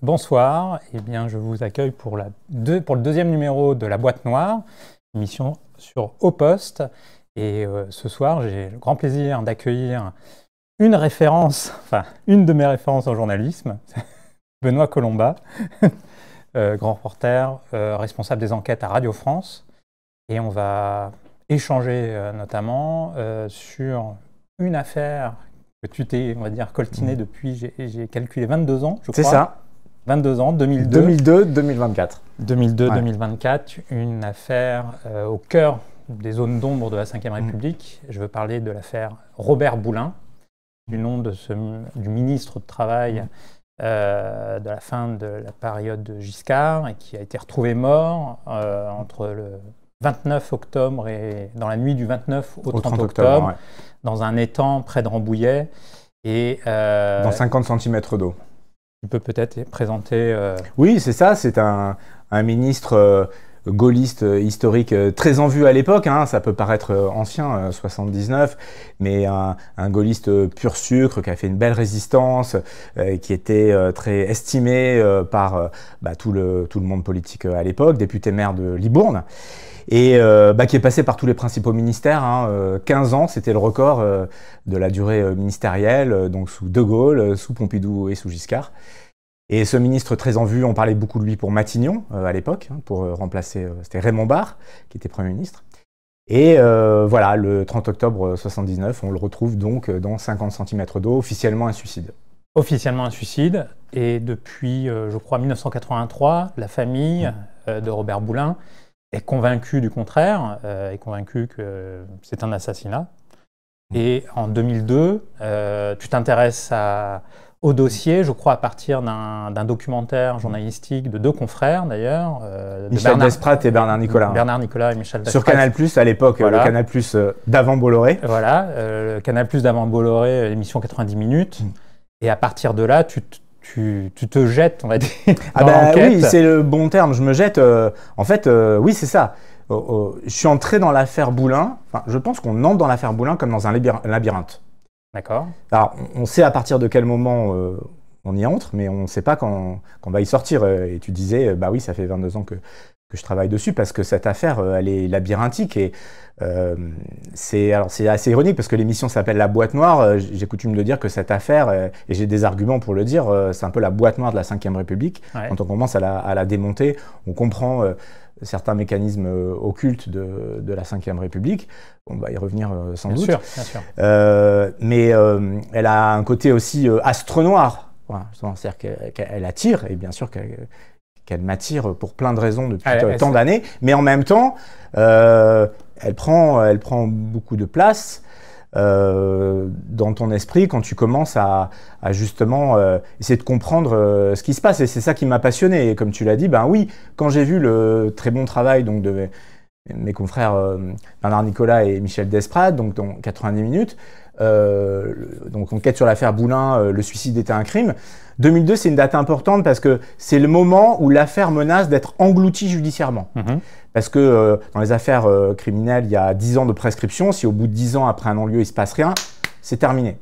Bonsoir, eh bien, je vous accueille pour le deuxième numéro de La Boîte Noire, émission sur Au Poste. Et ce soir, j'ai le grand plaisir d'accueillir une référence, enfin une de mes références en journalisme, Benoît Colomba, grand reporter, responsable des enquêtes à Radio France. Et on va échanger notamment sur une affaire que tu t'es, on va dire, coltiné depuis, j'ai calculé 22 ans, je crois. C'est ça. 22 ans, 2002. 2002-2024. 2002-2024, une affaire au cœur des zones d'ombre de la Ve République. Je veux parler de l'affaire Robert Boulin, du nom du ministre du Travail de la fin de la période de Giscard, et qui a été retrouvé mort entre le 29 octobre et dans la nuit du 29 au 30 octobre, ouais, dans un étang près de Rambouillet. Et, dans 50 cm d'eau. Tu peux peut-être présenter... Oui, c'est ça, c'est un ministre gaulliste historique très en vue à l'époque, hein, ça peut paraître ancien, 79, mais un gaulliste pur sucre qui a fait une belle résistance, qui était très estimé par tout le monde politique à l'époque, député maire de Libourne, et qui est passé par tous les principaux ministères, hein, 15 ans, c'était le record de la durée ministérielle, donc sous De Gaulle, sous Pompidou et sous Giscard. Et ce ministre très en vue, on parlait beaucoup de lui pour Matignon à l'époque, hein, pour remplacer, c'était Raymond Barre, qui était Premier ministre. Et voilà, le 30 octobre 79, on le retrouve donc dans 50 cm d'eau, officiellement un suicide. Officiellement un suicide, et depuis, je crois, 1983, la famille de Robert Boulin est convaincue du contraire, est convaincue que c'est un assassinat. Et en 2002, tu t'intéresses au dossier, je crois, à partir d'un documentaire journalistique de deux confrères, d'ailleurs. Michel Desprats et Bernard Nicolas. Bernard Nicolas et Michel Desprats. Sur Canal+, à l'époque, voilà. Le Canal+, d'avant Bolloré. Voilà, le Canal+ d'avant Bolloré, l'émission 90 minutes. Et à partir de là, tu te jettes, on va dire, dans l'enquête. Oui, c'est le bon terme, je me jette. En fait, oui, c'est ça. Je suis entré dans l'affaire Boulin. Enfin, je pense qu'on entre dans l'affaire Boulin comme dans un labyrinthe. D'accord. Alors, on sait à partir de quel moment on y entre, mais on ne sait pas quand on va y sortir. Et tu disais, oui, ça fait 22 ans que je travaille dessus, parce que cette affaire, elle est labyrinthique. Et c'est assez ironique, parce que l'émission s'appelle La Boîte Noire. J'ai coutume de dire que cette affaire, et j'ai des arguments pour le dire, c'est un peu la boîte noire de la Ve République. Ouais. Quand on commence à la démonter, on comprend certains mécanismes occultes de la Ve République. On va y revenir sans doute. Bien sûr. Mais elle a un côté aussi astre noir. Voilà, c'est-à-dire qu'elle attire, et bien sûr qu'elle m'attire pour plein de raisons depuis tant d'années. Mais en même temps, elle prend beaucoup de place dans ton esprit quand tu commences à justement essayer de comprendre ce qui se passe. Et c'est ça qui m'a passionné. Et comme tu l'as dit, oui, quand j'ai vu le très bon travail donc, de mes confrères Bernard Nicolas et Michel Desprats, donc dans 90 minutes, donc enquête sur l'affaire Boulin, le suicide était un crime. 2002, c'est une date importante parce que c'est le moment où l'affaire menace d'être engloutie judiciairement. Parce que dans les affaires criminelles, il y a 10 ans de prescription. Si au bout de 10 ans, après un non-lieu, il ne se passe rien, c'est terminé.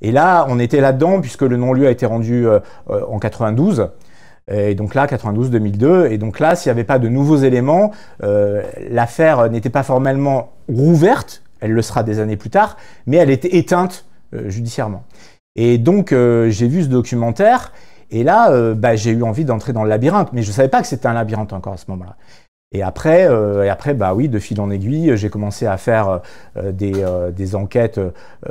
Et là, on était là-dedans puisque le non-lieu a été rendu en 92. Et donc là, 92-2002. Et donc là, s'il n'y avait pas de nouveaux éléments, l'affaire n'était pas formellement rouverte. Elle le sera des années plus tard, mais elle était éteinte judiciairement. Et donc, j'ai vu ce documentaire, et là, j'ai eu envie d'entrer dans le labyrinthe, mais je ne savais pas que c'était un labyrinthe encore à ce moment-là. Et après, oui, de fil en aiguille, j'ai commencé à faire des enquêtes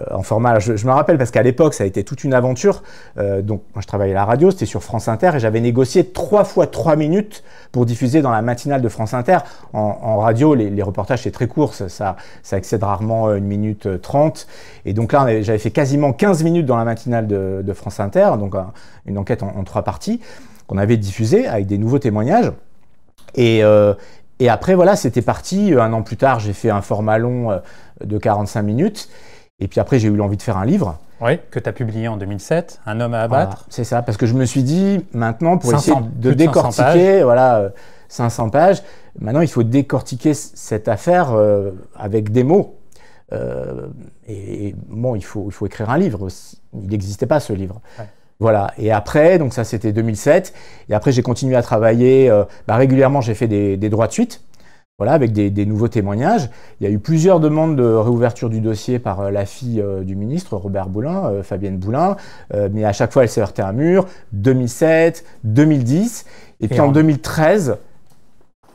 en format. Je me rappelle parce qu'à l'époque, ça a été toute une aventure. Donc, moi, je travaillais à la radio, c'était sur France Inter, et j'avais négocié 3 fois 3 minutes pour diffuser dans la matinale de France Inter. En radio, les reportages, c'est très court, ça excède rarement 1 minute 30. Et donc là, j'avais fait quasiment 15 minutes dans la matinale de France Inter, donc une enquête en 3 parties qu'on avait diffusée avec des nouveaux témoignages. Et après, voilà, c'était parti. 1 an plus tard, j'ai fait un format long de 45 minutes. Et puis après, j'ai eu l'envie de faire un livre. Oui, que tu as publié en 2007, Un homme à abattre. Voilà, c'est ça, parce que je me suis dit, maintenant, pour essayer de décortiquer, 500 pages, maintenant, il faut décortiquer cette affaire avec des mots. Et bon, il faut écrire un livre. Il n'existait pas, ce livre. Ouais. Voilà. Et après, donc ça c'était 2007. Et après j'ai continué à travailler. Régulièrement, j'ai fait des droits de suite. Voilà, avec des nouveaux témoignages. Il y a eu plusieurs demandes de réouverture du dossier par la fille du ministre, Robert Boulin, Fabienne Boulin, mais à chaque fois elle s'est heurtée à un mur. 2007, 2010, et puis en 2013,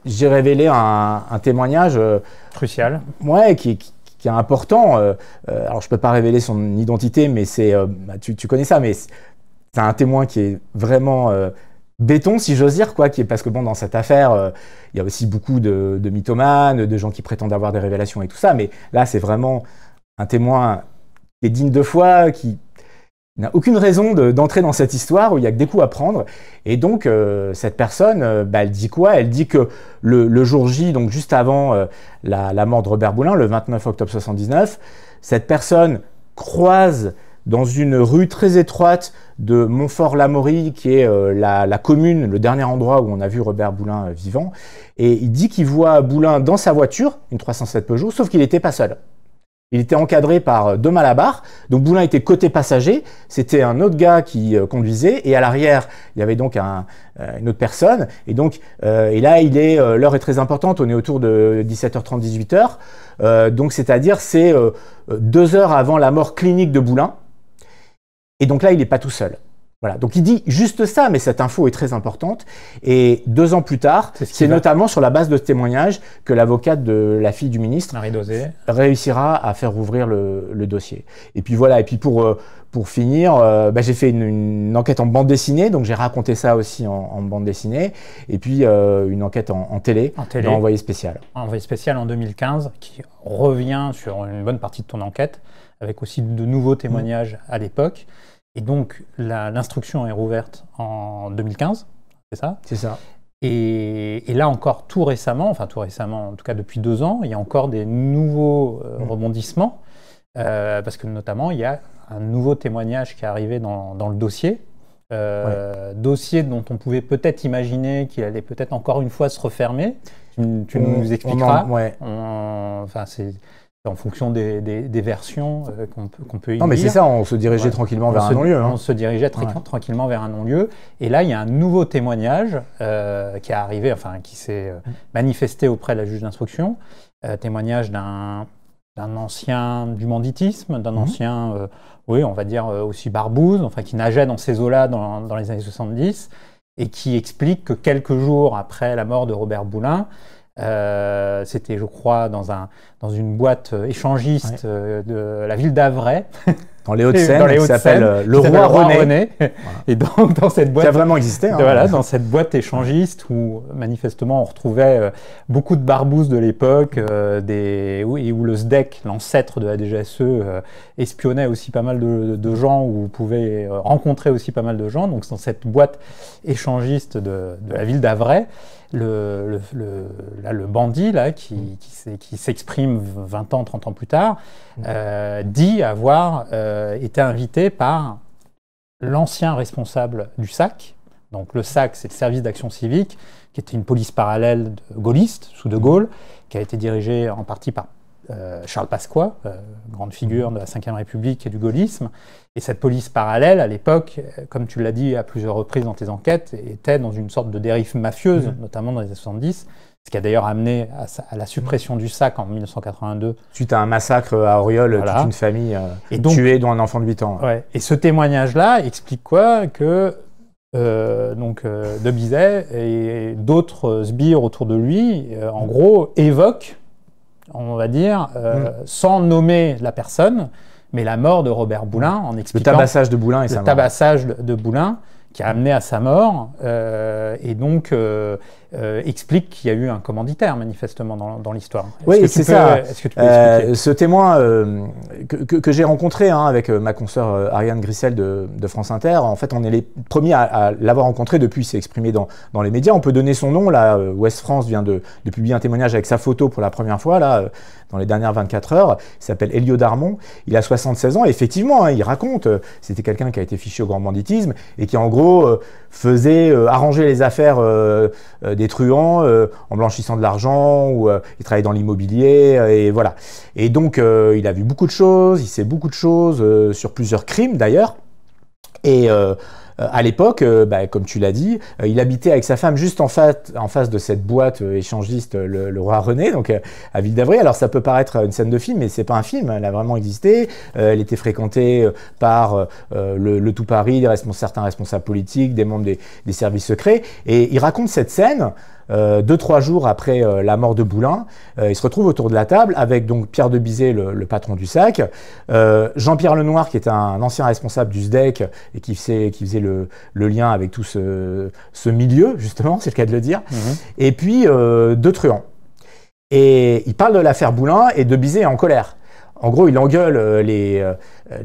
j'ai révélé un témoignage crucial. Ouais, qui est important. Alors je peux pas révéler son identité, mais c'est, tu connais ça, mais c'est un témoin qui est vraiment béton, si j'ose dire, quoi, parce que bon, dans cette affaire, il y a aussi beaucoup de mythomanes, de gens qui prétendent avoir des révélations et tout ça, mais là, c'est vraiment un témoin qui est digne de foi, qui n'a aucune raison d'entrer dans cette histoire où il y a que des coups à prendre. Et donc, cette personne, elle dit quoi? Elle dit que le jour J, donc juste avant la mort de Robert Boulin, le 29 octobre 79, cette personne croise dans une rue très étroite de Montfort-l'Amaury, qui est la commune, le dernier endroit où on a vu Robert Boulin vivant. Et il dit qu'il voit Boulin dans sa voiture, une 307 Peugeot, sauf qu'il n'était pas seul. Il était encadré par deux malabar. Donc Boulin était côté passager. C'était un autre gars qui conduisait. Et à l'arrière, il y avait donc une autre personne. Et donc, et là, l'heure est très importante. On est autour de 17h30, 18h. Donc, c'est-à-dire, c'est 2 heures avant la mort clinique de Boulin. Et donc là, il n'est pas tout seul. Voilà. Donc il dit juste ça, mais cette info est très importante. Et 2 ans plus tard, c'est notamment sur la base de ce témoignage que l'avocate de la fille du ministre, Marie Dosé, réussira à faire ouvrir le dossier. Et puis voilà. Et puis pour finir, j'ai fait une enquête en bande dessinée, donc j'ai raconté ça aussi en bande dessinée. Et puis une enquête en télé, dans Envoyé spécial. Envoyé spécial en 2015, qui revient sur une bonne partie de ton enquête, avec aussi de nouveaux témoignages à l'époque. Et donc, l'instruction est rouverte en 2015, c'est ça? C'est ça. Et là encore, tout récemment, en tout cas depuis 2 ans, il y a encore des nouveaux rebondissements, parce que notamment, il y a un nouveau témoignage qui est arrivé dans le dossier, dossier dont on pouvait peut-être imaginer qu'il allait peut-être encore une fois se refermer. Tu nous expliqueras. C'est en fonction des versions qu'on peut y lire. Non, mais c'est ça, on se dirigeait tranquillement vers un non-lieu. On se dirigeait tranquillement vers un non-lieu. Et là, il y a un nouveau témoignage qui est arrivé, qui s'est manifesté auprès de la juge d'instruction. Témoignage d'un ancien du banditisme, d'un ancien, on va dire aussi barbouze, qui nageait dans ces eaux-là dans les années 70, et qui explique que quelques jours après la mort de Robert Boulin, c'était, je crois, dans une boîte échangiste de la ville d'Avray. Dans les Hauts-de-Seine, qui s'appelle Le Roi René. Voilà. Et donc, dans cette boîte... Qui a vraiment existé. Dans cette boîte échangiste où, manifestement, on retrouvait beaucoup de barbouzes de l'époque, et où le SDEC, l'ancêtre de la DGSE, espionnait aussi pas mal de gens, où vous pouvez rencontrer aussi pas mal de gens. Donc, dans cette boîte échangiste de la ville d'Avray, le bandit là, qui s'exprime 20 ans, 30 ans plus tard, dit avoir été invité par l'ancien responsable du SAC. Donc le SAC, c'est le service d'action civique, qui était une police parallèle gaulliste, sous De Gaulle, qui a été dirigée en partie par Charles Pasqua, grande figure de la Ve République et du gaullisme. Et cette police parallèle, à l'époque, comme tu l'as dit à plusieurs reprises dans tes enquêtes, était dans une sorte de dérive mafieuse, notamment dans les années 70, ce qui a d'ailleurs amené à la suppression du SAC en 1982. Suite à un massacre à Auriol, toute une famille tuée, dont un enfant de 8 ans. Et ce témoignage-là explique quoi? Que De Bizet et d'autres sbires autour de lui, en gros, évoquent, on va dire, sans nommer la personne, mais la mort de Robert Boulin, en expliquant... Le tabassage de Boulin et sa mort. Le tabassage de Boulin, qui a amené à sa mort, et donc explique qu'il y a eu un commanditaire, manifestement, dans l'histoire. Oui, c'est ça. Est-ce que tu peux expliquer ce témoin que j'ai rencontré avec ma consoeur Ariane Grissel de France Inter, en fait, on est les premiers à l'avoir rencontré depuis, il s'est exprimé dans les médias. On peut donner son nom, là, Ouest France vient de publier un témoignage avec sa photo pour la première fois, là, dans les dernières 24 heures. Il s'appelle Elio Darmon, il a 76 ans, et effectivement, il raconte, c'était quelqu'un qui a été fiché au grand banditisme, et qui, en gros, faisait arranger les affaires des truands en blanchissant de l'argent, ou il travaillait dans l'immobilier, et voilà. Et donc, il a vu beaucoup de choses, il sait beaucoup de choses sur plusieurs crimes d'ailleurs. Et à l'époque, comme tu l'as dit, il habitait avec sa femme juste en face de cette boîte échangiste, le Roi René, donc à Ville d'Avray. Alors ça peut paraître une scène de film, mais c'est pas un film, elle a vraiment existé. Elle était fréquentée par le tout Paris, certains responsables politiques, des membres des services secrets. Et il raconte cette scène 2-3 jours après la mort de Boulin. Il se retrouve autour de la table avec donc Pierre de Bizet, le patron du SAC, Jean-Pierre Lenoir, qui est un ancien responsable du SDEC et qui faisait le lien avec tout ce milieu, justement, c'est le cas de le dire, et puis deux truands. Et il parle de l'affaire Boulin et de Bizet est en colère. En gros, il engueule les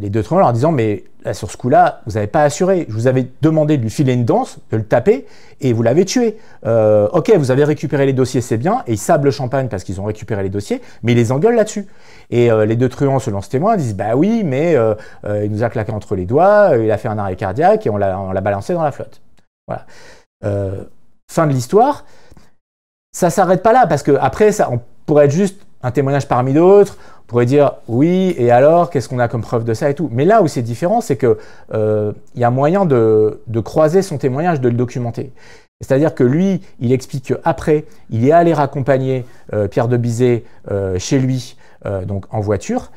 deux truands en leur disant « Mais là, sur ce coup-là, vous n'avez pas assuré. Je vous avais demandé de lui filer une danse, de le taper, et vous l'avez tué. Ok, vous avez récupéré les dossiers, c'est bien. » Et ils sablent le champagne parce qu'ils ont récupéré les dossiers, mais ils les engueulent là-dessus. Et les deux truands, selon ce témoin, disent « Bah oui, mais il nous a claqué entre les doigts, il a fait un arrêt cardiaque et on l'a balancé dans la flotte. » Voilà. Fin de l'histoire. Ça ne s'arrête pas là, parce qu'après, on pourrait être juste un témoignage parmi d'autres. On pourrait dire oui, et alors, qu'est-ce qu'on a comme preuve de ça et tout. Mais là où c'est différent, c'est qu'il y a moyen de croiser son témoignage, de le documenter. C'est-à-dire que lui, il explique qu'après, il est allé raccompagner Pierre de Bizet chez lui, donc en voiture,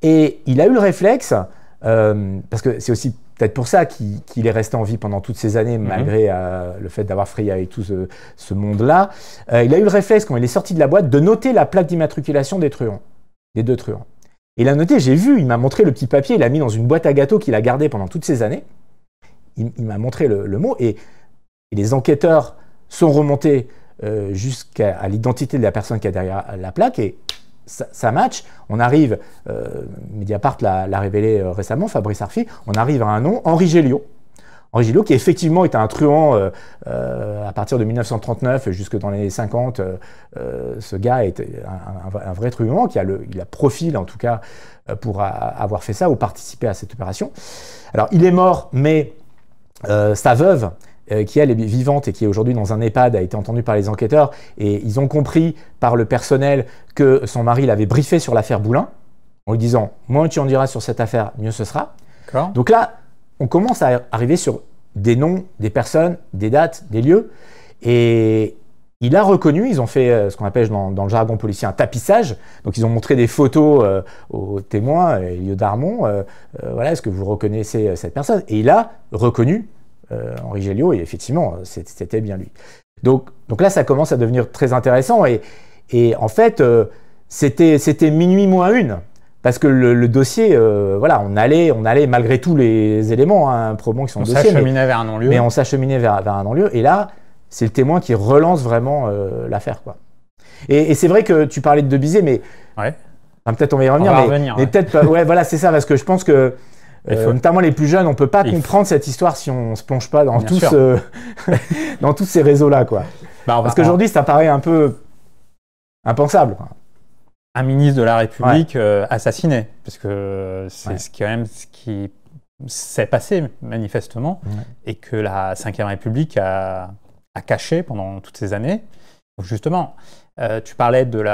et il a eu le réflexe, parce que c'est aussi peut-être pour ça qu'il est resté en vie pendant toutes ces années, malgré le fait d'avoir frayé avec tout ce monde-là. Il a eu le réflexe, quand il est sorti de la boîte, de noter la plaque d'immatriculation des truands. Les deux truands. Et il a noté, j'ai vu, il m'a montré le petit papier, il l'a mis dans une boîte à gâteaux qu'il a gardé pendant toutes ces années. Il m'a montré le mot et les enquêteurs sont remontés jusqu'à l'identité de la personne qui est derrière la plaque et ça match. On arrive, Mediapart l'a révélé récemment, Fabrice Arfi, on arrive à un nom, Henri Géliot. Henri Géliot, qui effectivement était un truand à partir de 1939 jusque dans les années 50. Ce gars était un vrai truand qui a le profil, en tout cas, pour avoir fait ça ou participer à cette opération. Alors, il est mort, mais sa veuve, qui elle est vivante et qui est aujourd'hui dans un EHPAD, a été entendue par les enquêteurs et ils ont compris par le personnel que son mari l'avait briefé sur l'affaire Boulin, en lui disant « Moins tu en diras sur cette affaire, mieux ce sera ». Donc là, on commence à arriver sur des noms, des personnes, des dates, des lieux. Et il a reconnu, ils ont fait ce qu'on appelle dans le jargon policier un tapissage. Donc ils ont montré des photos aux témoins, Elio Darmon. Voilà, est-ce que vous reconnaissez cette personne? Et il a reconnu Henri Géliot, et effectivement, c'était bien lui. Donc là, ça commence à devenir très intéressant. Et en fait, c'était minuit moins une. Parce que le dossier, voilà, on allait malgré tous les éléments probants qui sont dossiers. On s'acheminait vers un non-lieu. Mais on s'acheminait vers un non-lieu. Et là, c'est le témoin qui relance vraiment l'affaire, quoi. Et c'est vrai que tu parlais de Bizet, mais ouais. Enfin, peut-être on va y revenir. Mais peut-être, ouais, voilà, c'est ça, parce que je pense que notamment les plus jeunes, on peut pas comprendre cette histoire si on se plonge pas dans dans tous ces réseaux-là, quoi. Parce qu'aujourd'hui, ça paraît un peu impensable, quoi. Un ministre de la République assassiné, parce que c'est quand même ce qui s'est passé manifestement et que la Ve République a caché pendant toutes ces années. Donc justement, tu parlais de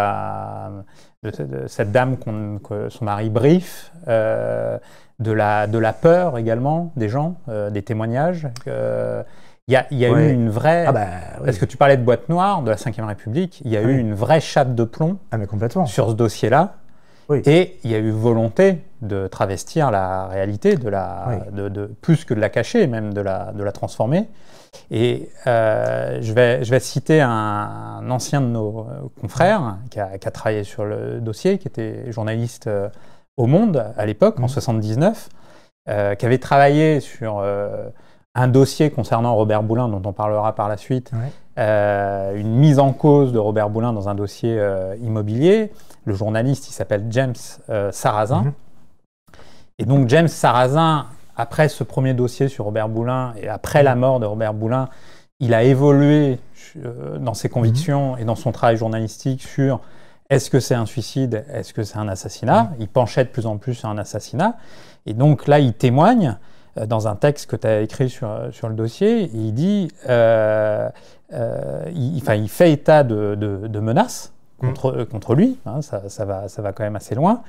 cette dame que son mari brief, de la peur également des gens, des témoignages. Il y a eu une vraie... Parce que tu parlais de boîte noire, de la Ve République, il y a eu une vraie chape de plomb sur ce dossier-là. Oui. Et il y a eu volonté de travestir la réalité, plus que de la cacher, même de la transformer. Et je vais citer un ancien de nos confrères qui a travaillé sur le dossier, qui était journaliste au Monde à l'époque, en 1979, qui avait travaillé sur... un dossier concernant Robert Boulin, dont on parlera par la suite, une mise en cause de Robert Boulin dans un dossier immobilier. Le journaliste, il s'appelle James Sarrazin. Et donc James Sarrazin, après ce premier dossier sur Robert Boulin et après la mort de Robert Boulin, il a évolué dans ses convictions et dans son travail journalistique sur est-ce que c'est un suicide, est-ce que c'est un assassinat. Il penchait de plus en plus sur un assassinat. Et donc là, il témoigne dans un texte que tu as écrit sur le dossier, il dit, il fait état de menaces contre lui, hein, ça va quand même assez loin.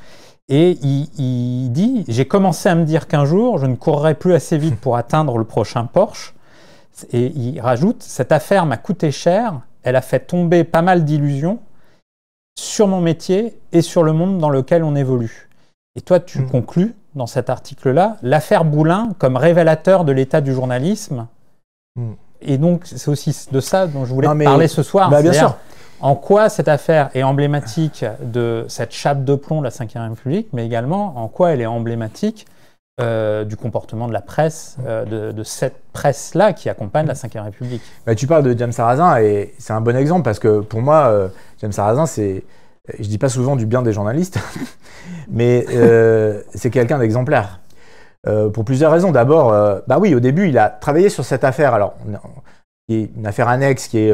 Et il dit « J'ai commencé à me dire qu'un jour, je ne courrais plus assez vite pour atteindre le prochain Porsche. » Et il rajoute « Cette affaire m'a coûté cher, elle a fait tomber pas mal d'illusions sur mon métier et sur le monde dans lequel on évolue. » Et toi, tu conclus dans cet article-là l'affaire Boulin comme révélateur de l'état du journalisme. Et donc, c'est aussi de ça dont je voulais te parler ce soir. Bien sûr. En quoi cette affaire est emblématique de cette chape de plomb de la Ve République, mais également en quoi elle est emblématique du comportement de la presse, de cette presse-là qui accompagne la Ve République. Tu parles de James Sarrazin et c'est un bon exemple parce que pour moi, James Sarrazin, c'est... Je dis pas souvent du bien des journalistes, mais c'est quelqu'un d'exemplaire. Pour plusieurs raisons. D'abord, oui, au début, il a travaillé sur cette affaire. Alors, qui est une affaire annexe, qui est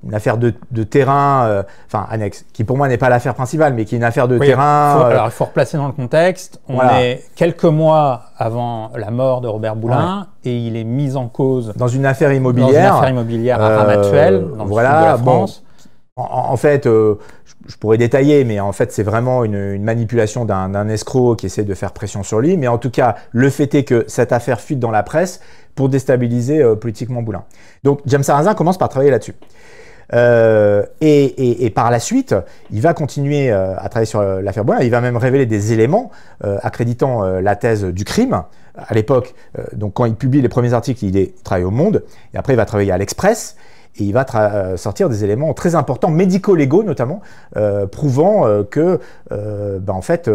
une affaire de terrain, enfin annexe, qui pour moi n'est pas l'affaire principale, mais qui est une affaire de terrain. Alors, il faut replacer dans le contexte. On est quelques mois avant la mort de Robert Boulin et il est mis en cause dans une affaire immobilière. À Ramatuelle, dans le sud de la France. En fait, je pourrais détailler, mais en fait, c'est vraiment une manipulation d'un escroc qui essaie de faire pression sur lui. Mais en tout cas, le fait est que cette affaire fuite dans la presse pour déstabiliser politiquement Boulin. Donc, James Sarrazin commence par travailler là-dessus. Et par la suite, il va continuer à travailler sur l'affaire Boulin. Il va même révéler des éléments accréditant la thèse du crime. À l'époque, donc quand il publie les premiers articles, il travaille au Monde. Et après, il va travailler à l'Express. Et il va sortir des éléments très importants, médico-légaux notamment, prouvant que, en fait,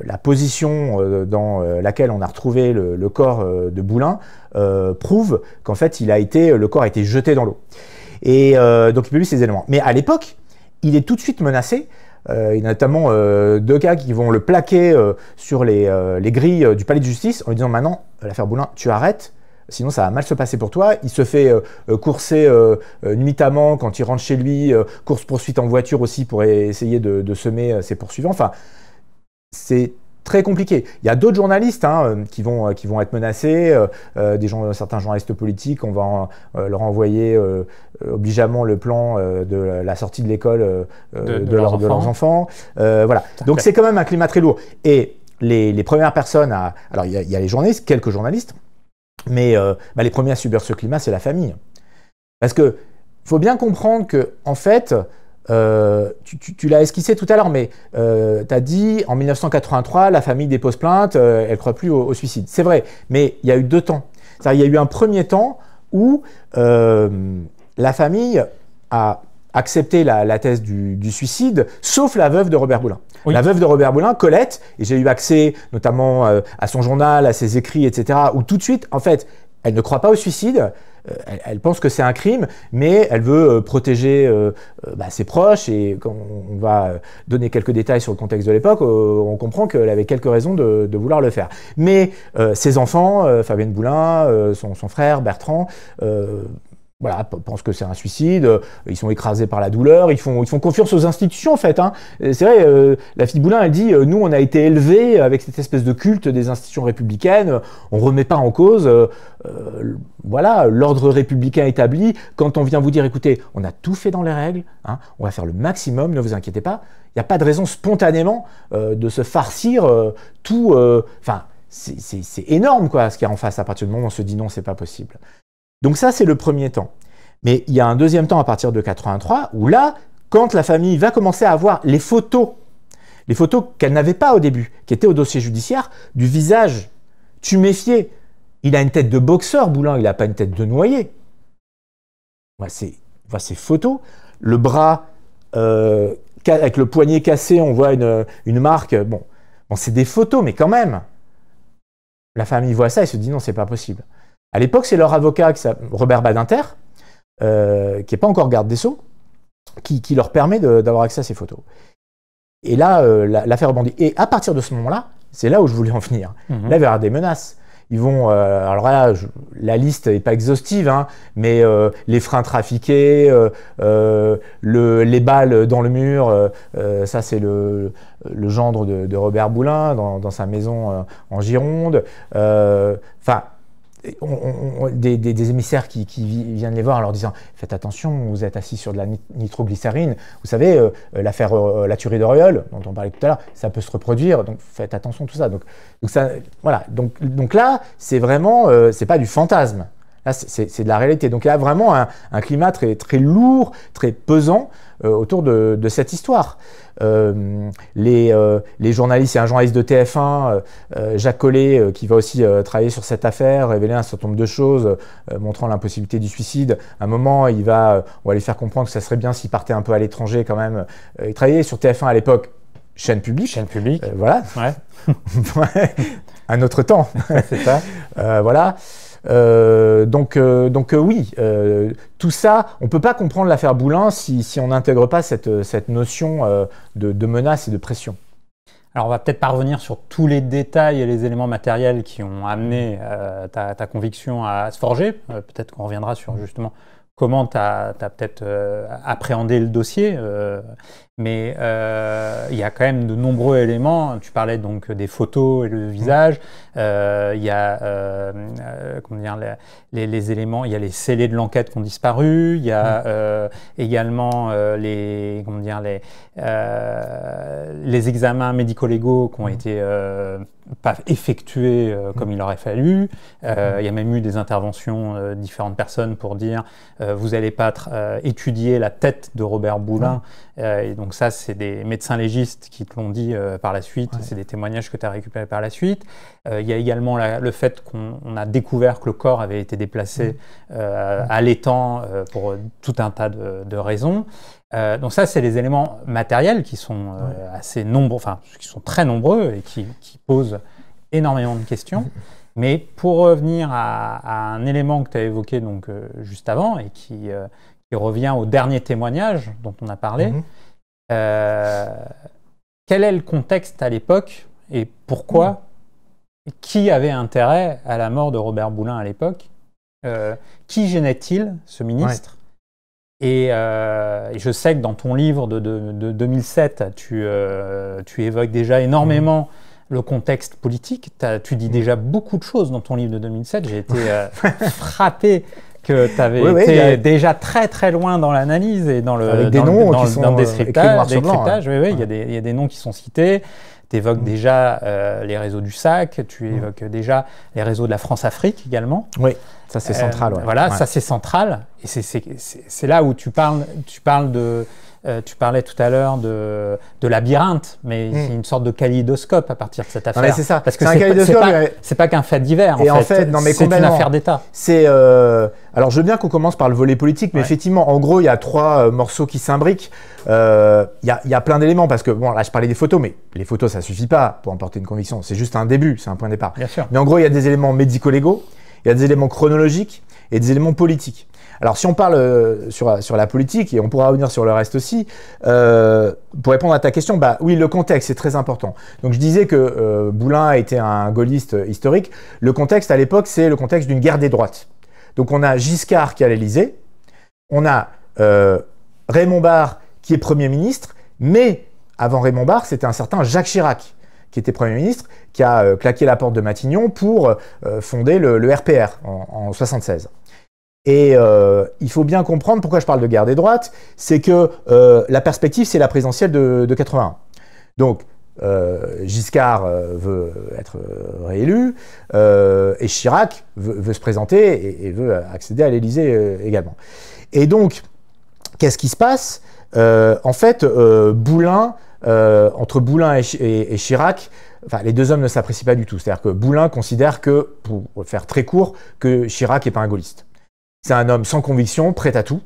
la position dans laquelle on a retrouvé le corps de Boulin prouve qu'en fait, le corps a été jeté dans l'eau. Et donc, il publie ces éléments. Mais à l'époque, il est tout de suite menacé. Il y a notamment 2 cas qui vont le plaquer sur les grilles du palais de justice en lui disant « Maintenant, l'affaire Boulin, tu arrêtes. Sinon, ça va mal se passer pour toi. » Il se fait courser nuitamment quand il rentre chez lui, course-poursuite en voiture aussi pour essayer de semer ses poursuivants. Enfin, c'est très compliqué. Il y a d'autres journalistes qui vont être menacés, certains journalistes politiques. On va leur envoyer obligeamment le plan de la sortie de l'école de leurs enfants. Voilà. Donc, c'est quand même un climat très lourd. Et les premières personnes Alors, il y a les journalistes, quelques journalistes. Mais les premiers à subir ce climat, c'est la famille. Parce que faut bien comprendre que, en fait, tu l'as esquissé tout à l'heure, mais tu as dit en 1983, la famille dépose plainte, elle ne croit plus au suicide. C'est vrai, mais il y a eu 2 temps. Il y a eu un premier temps où la famille a accepté la thèse du suicide, sauf la veuve de Robert Boulin. Oui. La veuve de Robert Boulin, Colette, et j'ai eu accès notamment à son journal, à ses écrits, etc., où tout de suite, en fait, elle ne croit pas au suicide, elle pense que c'est un crime, mais elle veut protéger ses proches, et quand on va donner quelques détails sur le contexte de l'époque, on comprend qu'elle avait quelques raisons de vouloir le faire. Mais ses enfants, Fabienne Boulin, son frère Bertrand, pensent que c'est un suicide, ils sont écrasés par la douleur, ils font confiance aux institutions en fait. C'est vrai, la fille de Boulin, elle dit nous on a été élevés avec cette espèce de culte des institutions républicaines, on remet pas en cause l'ordre républicain établi. Quand on vient vous dire écoutez, on a tout fait dans les règles, on va faire le maximum, ne vous inquiétez pas, il n'y a pas de raison spontanément de se farcir tout. C'est énorme quoi, ce qu'il y a en face à partir du moment où on se dit non, c'est pas possible. Donc ça, c'est le premier temps. Mais il y a un deuxième temps à partir de 83, où là, quand la famille va commencer à avoir les photos qu'elle n'avait pas au début, qui étaient au dossier judiciaire, du visage tuméfié. Il a une tête de boxeur, Boulin, il n'a pas une tête de noyé. Ces photos, le bras avec le poignet cassé, on voit une marque. Bon, c'est des photos, mais quand même. La famille voit ça et se dit non, c'est pas possible. À l'époque, c'est leur avocat, Robert Badinter, qui n'est pas encore garde des Sceaux, qui leur permet d'avoir accès à ces photos. Et là, l'affaire rebondit. Et à partir de ce moment-là, c'est là où je voulais en venir. Là, il va y avoir des menaces. Ils vont, alors là, la liste n'est pas exhaustive, mais les freins trafiqués, les balles dans le mur, ça c'est le gendre de Robert Boulin dans sa maison en Gironde. des émissaires qui viennent les voir en leur disant « Faites attention, vous êtes assis sur de la nitroglycérine. Vous savez, l'affaire La Tuerie d'Oriol, dont on parlait tout à l'heure, ça peut se reproduire, donc faites attention, tout ça. » Donc là, c'est vraiment, c'est pas du fantasme. Là, c'est de la réalité. Donc il y a vraiment un climat très, très lourd, très pesant autour de cette histoire. Les journalistes, il y a un journaliste de TF1, Jacques Collet, qui va aussi travailler sur cette affaire, révéler un certain nombre de choses, montrant l'impossibilité du suicide. À un moment, on va lui faire comprendre que ça serait bien s'il partait un peu à l'étranger quand même. Il travaillait sur TF1 à l'époque, chaîne publique. Chaîne publique. Voilà. Ouais. Un autre temps. C'est ça. Voilà. Oui, tout ça, on ne peut pas comprendre l'affaire Boulin si on n'intègre pas cette notion de menace et de pression. Alors, on va peut-être pas revenir sur tous les détails et les éléments matériels qui ont amené ta conviction à se forger. Peut-être qu'on reviendra sur justement comment tu as peut-être appréhendé le dossier. Mais il y a quand même de nombreux éléments. Tu parlais donc des photos et le visage. Il y a comment dire, les éléments, il y a les scellés de l'enquête qui ont disparu. Il y a également les examens médico-légaux qui ont été pas effectués comme il aurait fallu. Il y a même eu des interventions de différentes personnes pour dire vous n'allez pas étudier la tête de Robert Boulin. Et donc ça, c'est des médecins légistes qui te l'ont dit par la suite. C'est des témoignages que tu as récupérés par la suite. Il y a également le fait qu'on a découvert que le corps avait été déplacé à l'étang pour tout un tas de raisons. Donc ça, c'est les éléments matériels qui sont assez nombreux, enfin, qui sont très nombreux et qui posent énormément de questions. Mais pour revenir à un élément que tu as évoqué donc, juste avant et qui revient au dernier témoignage dont on a parlé, quel est le contexte à l'époque et pourquoi, qui avait intérêt à la mort de Robert Boulin à l'époque, qui gênait-il, ce ministre? Et je sais que dans ton livre de 2007, tu évoques déjà énormément le contexte politique. Tu dis déjà beaucoup de choses dans ton livre de 2007. J'ai été frappé que tu avais été déjà très très loin dans l'analyse et dans le décryptage. Il y a des noms qui sont cités. Tu évoques déjà les réseaux du SAC, tu évoques déjà les réseaux de la France-Afrique également. Oui, ça c'est central. Voilà, ça c'est central. Et c'est là où tu parles de... tu parlais tout à l'heure de labyrinthe, mais c'est une sorte de kaléidoscope à partir de cette affaire. Non, mais c'est ça. Parce que c'est pas qu'un fait divers, en fait. C'est une affaire d'État. Alors, je veux bien qu'on commence par le volet politique, mais effectivement, en gros, il y a trois morceaux qui s'imbriquent. Il y a plein d'éléments, parce que, bon, là, je parlais des photos, mais les photos, ça suffit pas pour emporter une conviction. C'est juste un début, c'est un point de départ. Bien sûr. Mais en gros, il y a des éléments médico-légaux, il y a des éléments chronologiques et des éléments politiques. Alors, si on parle sur la politique, et on pourra revenir sur le reste aussi, pour répondre à ta question, oui, le contexte est très important. Donc, je disais que Boulin était un gaulliste historique. Le contexte, à l'époque, c'est le contexte d'une guerre des droites. Donc, on a Giscard qui est à l'Élysée, on a Raymond Barre qui est Premier ministre, mais avant Raymond Barre, c'était un certain Jacques Chirac qui était Premier ministre, qui a claqué la porte de Matignon pour fonder le RPR en 1976. Et il faut bien comprendre pourquoi je parle de guerre des droites, c'est que la perspective, c'est la présidentielle de 81. Donc, Giscard veut être réélu et Chirac veut se présenter et veut accéder à l'Élysée également. Et donc, qu'est-ce qui se passe? En fait, entre Boulin et Chirac, enfin, les deux hommes ne s'apprécient pas du tout. C'est-à-dire que Boulin considère que, pour faire très court, que Chirac n'est pas un gaulliste. C'est un homme sans conviction, prêt à tout.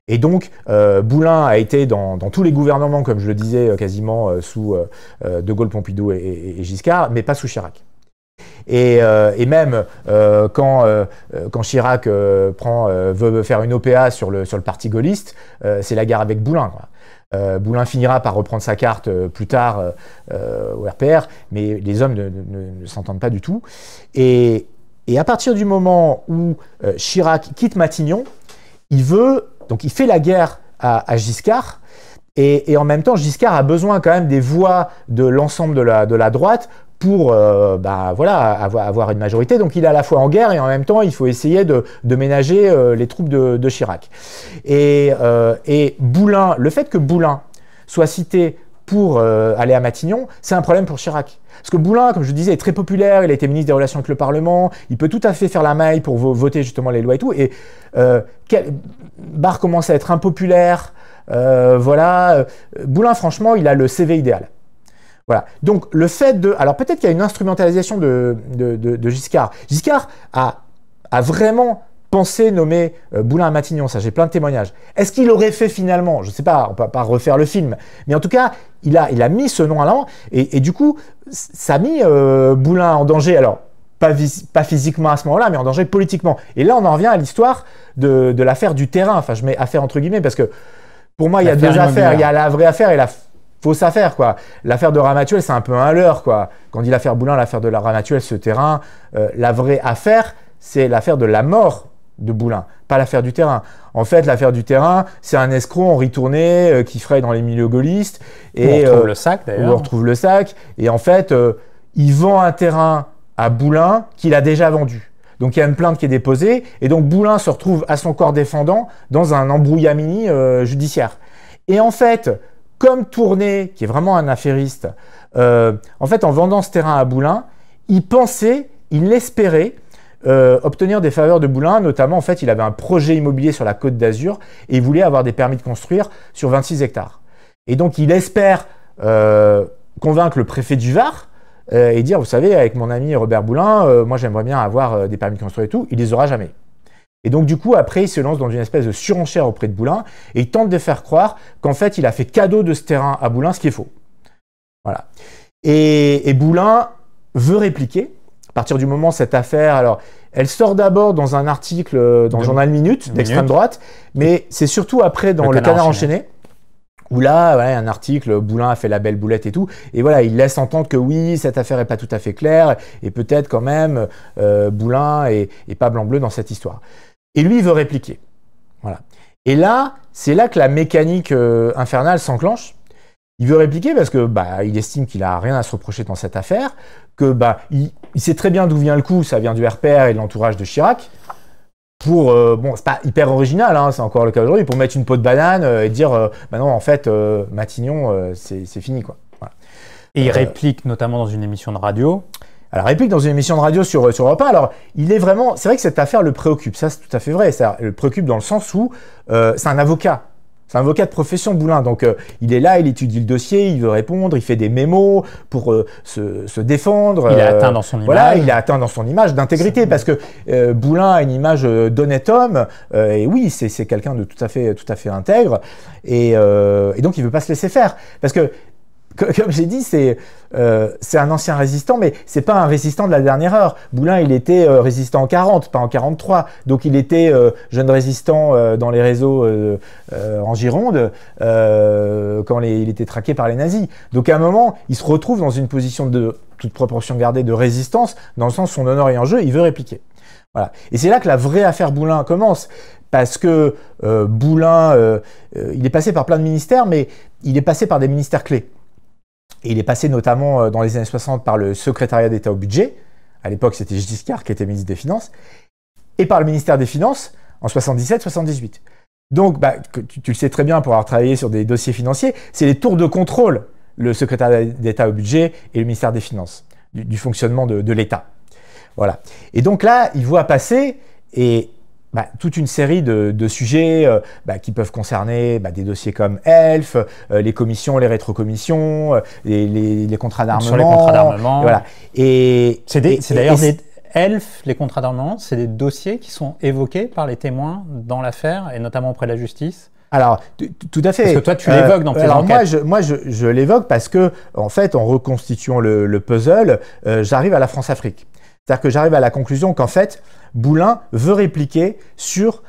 Et donc, Boulin a été dans tous les gouvernements, comme je le disais, quasiment sous De Gaulle, Pompidou et Giscard, mais pas sous Chirac. Et même quand Chirac veut faire une OPA sur le parti gaulliste, c'est la guerre avec Boulin, quoi. Boulin finira par reprendre sa carte plus tard au RPR, mais les hommes ne s'entendent pas du tout. Et à partir du moment où Chirac quitte Matignon, il fait la guerre à Giscard, et en même temps, Giscard a besoin quand même des voix de l'ensemble de la droite pour avoir une majorité. Donc il est à la fois en guerre et en même temps il faut essayer de ménager les troupes de Chirac. Et Boulin, le fait que Boulin soit cité pour aller à Matignon, c'est un problème pour Chirac. Parce que Boulin, comme je disais, est très populaire, il a été ministre des Relations avec le Parlement, il peut tout à fait faire la maille pour voter justement les lois et tout. Et Barre commence à être impopulaire, Boulin, franchement, il a le CV idéal. Voilà. Donc le fait de... Alors peut-être qu'il y a une instrumentalisation de Giscard. Giscard a vraiment pensé nommer Boulin à Matignon, ça j'ai plein de témoignages. Est-ce qu'il aurait fait finalement, je ne sais pas, on ne peut pas refaire le film, mais en tout cas, il a mis ce nom à l'avant, et du coup, ça a mis Boulin en danger, alors pas physiquement à ce moment-là, mais en danger politiquement. Et là, on en revient à l'histoire de l'affaire du terrain, enfin je mets affaire entre guillemets, parce que pour moi, il y a deux affaires, il y a la vraie affaire et la fausse affaire, quoi. L'affaire de Ramatuelle, c'est un peu un leurre, quoi. Quand on dit l'affaire Boulin, l'affaire de la Ramatuelle, ce terrain, la vraie affaire, c'est l'affaire de la mort de Boulin, pas l'affaire du terrain. En fait, l'affaire du terrain, c'est un escroc en riz tourné qui fraye dans les milieux gaullistes. Et, on retrouve le sac, d'ailleurs. On retrouve le sac. Et en fait, il vend un terrain à Boulin qu'il a déjà vendu. Donc, il y a une plainte qui est déposée. Et donc, Boulin se retrouve à son corps défendant dans un embrouillamini judiciaire. Et en fait, comme Tourné, qui est vraiment un affairiste, en fait, en vendant ce terrain à Boulin, il espérait obtenir des faveurs de Boulin, notamment en fait il avait un projet immobilier sur la Côte d'Azur et il voulait avoir des permis de construire sur 26 hectares. Et donc il espère convaincre le préfet du Var et dire, vous savez, avec mon ami Robert Boulin, moi j'aimerais bien avoir des permis de construire et tout, il les aura jamais. Et donc du coup après il se lance dans une espèce de surenchère auprès de Boulin et il tente de faire croire qu'en fait il a fait cadeau de ce terrain à Boulin, ce qui est faux. Voilà. Et Boulin veut répliquer. À partir du moment où cette affaire, alors, elle sort d'abord dans un article dans le journal Minute d'extrême droite, mais c'est surtout après dans le Canard enchaîné, où là, ouais, un article, Boulin a fait la belle boulette et tout, et voilà, il laisse entendre que oui, cette affaire n'est pas tout à fait claire, et peut-être quand même Boulin est pas blanc-bleu dans cette histoire. Et lui, il veut répliquer. Voilà. Et là, c'est là que la mécanique infernale s'enclenche. Il veut répliquer parce que il estime qu'il n'a rien à se reprocher dans cette affaire, que il sait très bien d'où vient le coup, ça vient du RPR et de l'entourage de Chirac. Bon, c'est pas hyper original, hein, c'est encore le cas aujourd'hui, pour mettre une peau de banane et dire non, en fait, Matignon, c'est fini, quoi. Voilà. Et il réplique notamment dans une émission de radio. Alors, réplique dans une émission de radio sur Europe 1. Alors, il est vraiment... C'est vrai que cette affaire le préoccupe, ça c'est tout à fait vrai. Ça le préoccupe dans le sens où c'est un avocat. C'est un avocat de profession, Boulin. Donc, il est là, il étudie le dossier, il veut répondre, il fait des mémos pour se défendre. Il est atteint dans son image. Voilà, il est atteint dans son image d'intégrité parce que Boulin a une image d'honnête homme. Et oui, c'est quelqu'un de tout à fait intègre. Et donc, il veut pas se laisser faire. Parce que, comme j'ai dit, c'est un ancien résistant, mais c'est pas un résistant de la dernière heure. Boulin, il était résistant en 40, pas en 43. Donc, il était jeune résistant dans les réseaux en Gironde quand il était traqué par les nazis. Donc, à un moment, il se retrouve dans une position de toute proportion gardée de résistance, dans le sens où son honneur est en jeu, il veut répliquer. Voilà. Et c'est là que la vraie affaire Boulin commence. Parce que Boulin, il est passé par plein de ministères, mais il est passé par des ministères clés. Et il est passé notamment dans les années 60 par le secrétariat d'État au budget. À l'époque, c'était Giscard qui était ministre des Finances. Et par le ministère des Finances en 77-78. Donc, tu le sais très bien pour avoir travaillé sur des dossiers financiers, c'est les tours de contrôle, le secrétariat d'État au budget et le ministère des Finances, du fonctionnement de l'État. Voilà. Et donc là, il voit passer toute une série de sujets qui peuvent concerner des dossiers comme ELF, les commissions, les rétrocommissions, les contrats d'armement. Sur les contrats d'armement. Voilà. C'est d'ailleurs des ELF, les contrats d'armement, c'est des dossiers qui sont évoqués par les témoins dans l'affaire et notamment auprès de la justice. Alors, tout à fait. Parce que toi, tu l'évoques dans tes enquêtes. Moi, je l'évoque parce que, en fait, en reconstituant le puzzle, j'arrive à la France-Afrique. C'est-à-dire que j'arrive à la conclusion qu'en fait, Boulin veut répliquer sur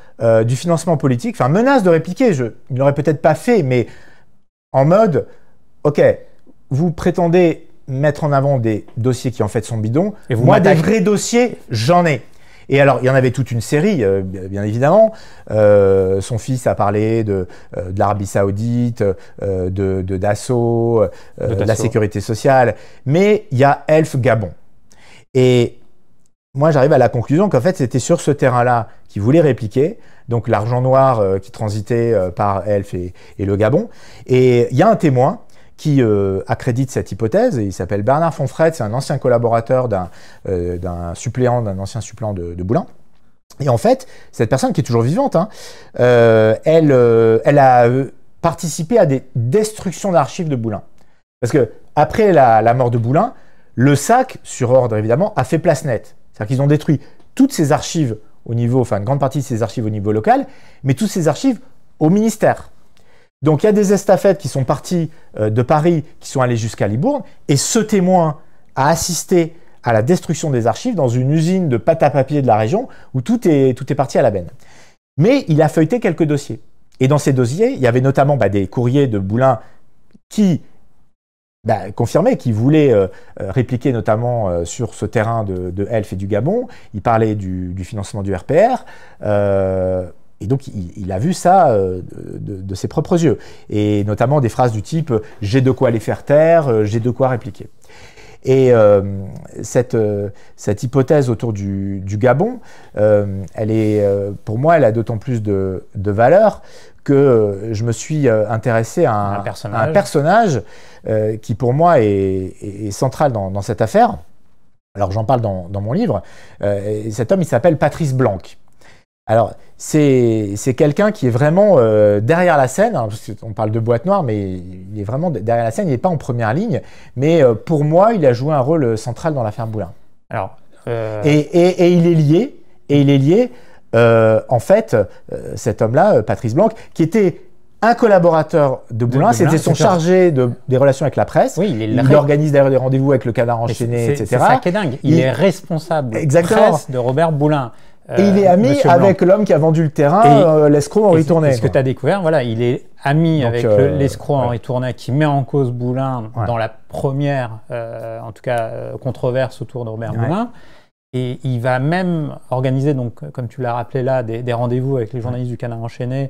du financement politique, enfin menace de répliquer, il ne l'aurait peut-être pas fait, mais en mode, ok, vous prétendez mettre en avant des dossiers qui en fait sont bidons, et moi des vrais dossiers, j'en ai. Et alors, il y en avait toute une série, bien évidemment. Son fils a parlé de l'Arabie Saoudite, de Dassault, de la sécurité sociale. Mais il y a Elf Gabon. Et moi, j'arrive à la conclusion qu'en fait, c'était sur ce terrain-là qu'ils voulaient répliquer. Donc, l'argent noir qui transitait par Elf et le Gabon. Et il y a un témoin qui accrédite cette hypothèse, et il s'appelle Bernard Fonfrette, c'est un ancien collaborateur d'un ancien suppléant de Boulin. Et en fait, cette personne qui est toujours vivante, hein, elle a participé à des destructions d'archives de Boulin. Parce que après la mort de Boulin, le SAC, sur ordre évidemment, a fait place nette. C'est-à-dire qu'ils ont détruit toutes ces archives au niveau, enfin une grande partie de ces archives au niveau local, mais toutes ces archives au ministère. Donc, il y a des estafettes qui sont parties de Paris, qui sont allées jusqu'à Libourne, et ce témoin a assisté à la destruction des archives dans une usine de pâte à papier de la région, où tout est parti à la benne. Mais il a feuilleté quelques dossiers. Et dans ces dossiers, il y avait notamment des courriers de Boulin qui confirmaient qu'ils voulaient répliquer notamment sur ce terrain de Elf et du Gabon. Il parlait du financement du RPR. Et donc, il a vu ça de ses propres yeux. Et notamment des phrases du type « j'ai de quoi les faire taire, j'ai de quoi répliquer ». Et cette hypothèse autour du Gabon, pour moi, elle a d'autant plus de valeur que je me suis intéressé à un personnage qui, pour moi, est central dans cette affaire. Alors, j'en parle dans mon livre. Cet homme, il s'appelle Patrice Blanc. Alors, c'est quelqu'un qui est vraiment derrière la scène, hein, parce qu'on parle de boîte noire, mais il est vraiment derrière la scène, il n'est pas en première ligne, mais pour moi, il a joué un rôle central dans l'affaire Boulin. Alors, et il est lié, en fait, cet homme-là, Patrice Blanc, qui était un collaborateur de Boulin, c'était son chargé des relations avec la presse. Oui, il organise d'ailleurs des rendez-vous avec le Canard enchaîné, etc. C'est ça qui est dingue, il est responsable presse de Robert Boulin. Et il est ami avec l'homme qui a vendu le terrain, l'escroc Henri Tournet. Ce que tu as découvert, voilà, il est ami avec l'escroc Henri Tournet qui met en cause Boulin dans la première, en tout cas, controverse autour de Robert Boulin. Et il va même organiser, donc, comme tu l'as rappelé là, des rendez-vous avec les journalistes du Canard enchaîné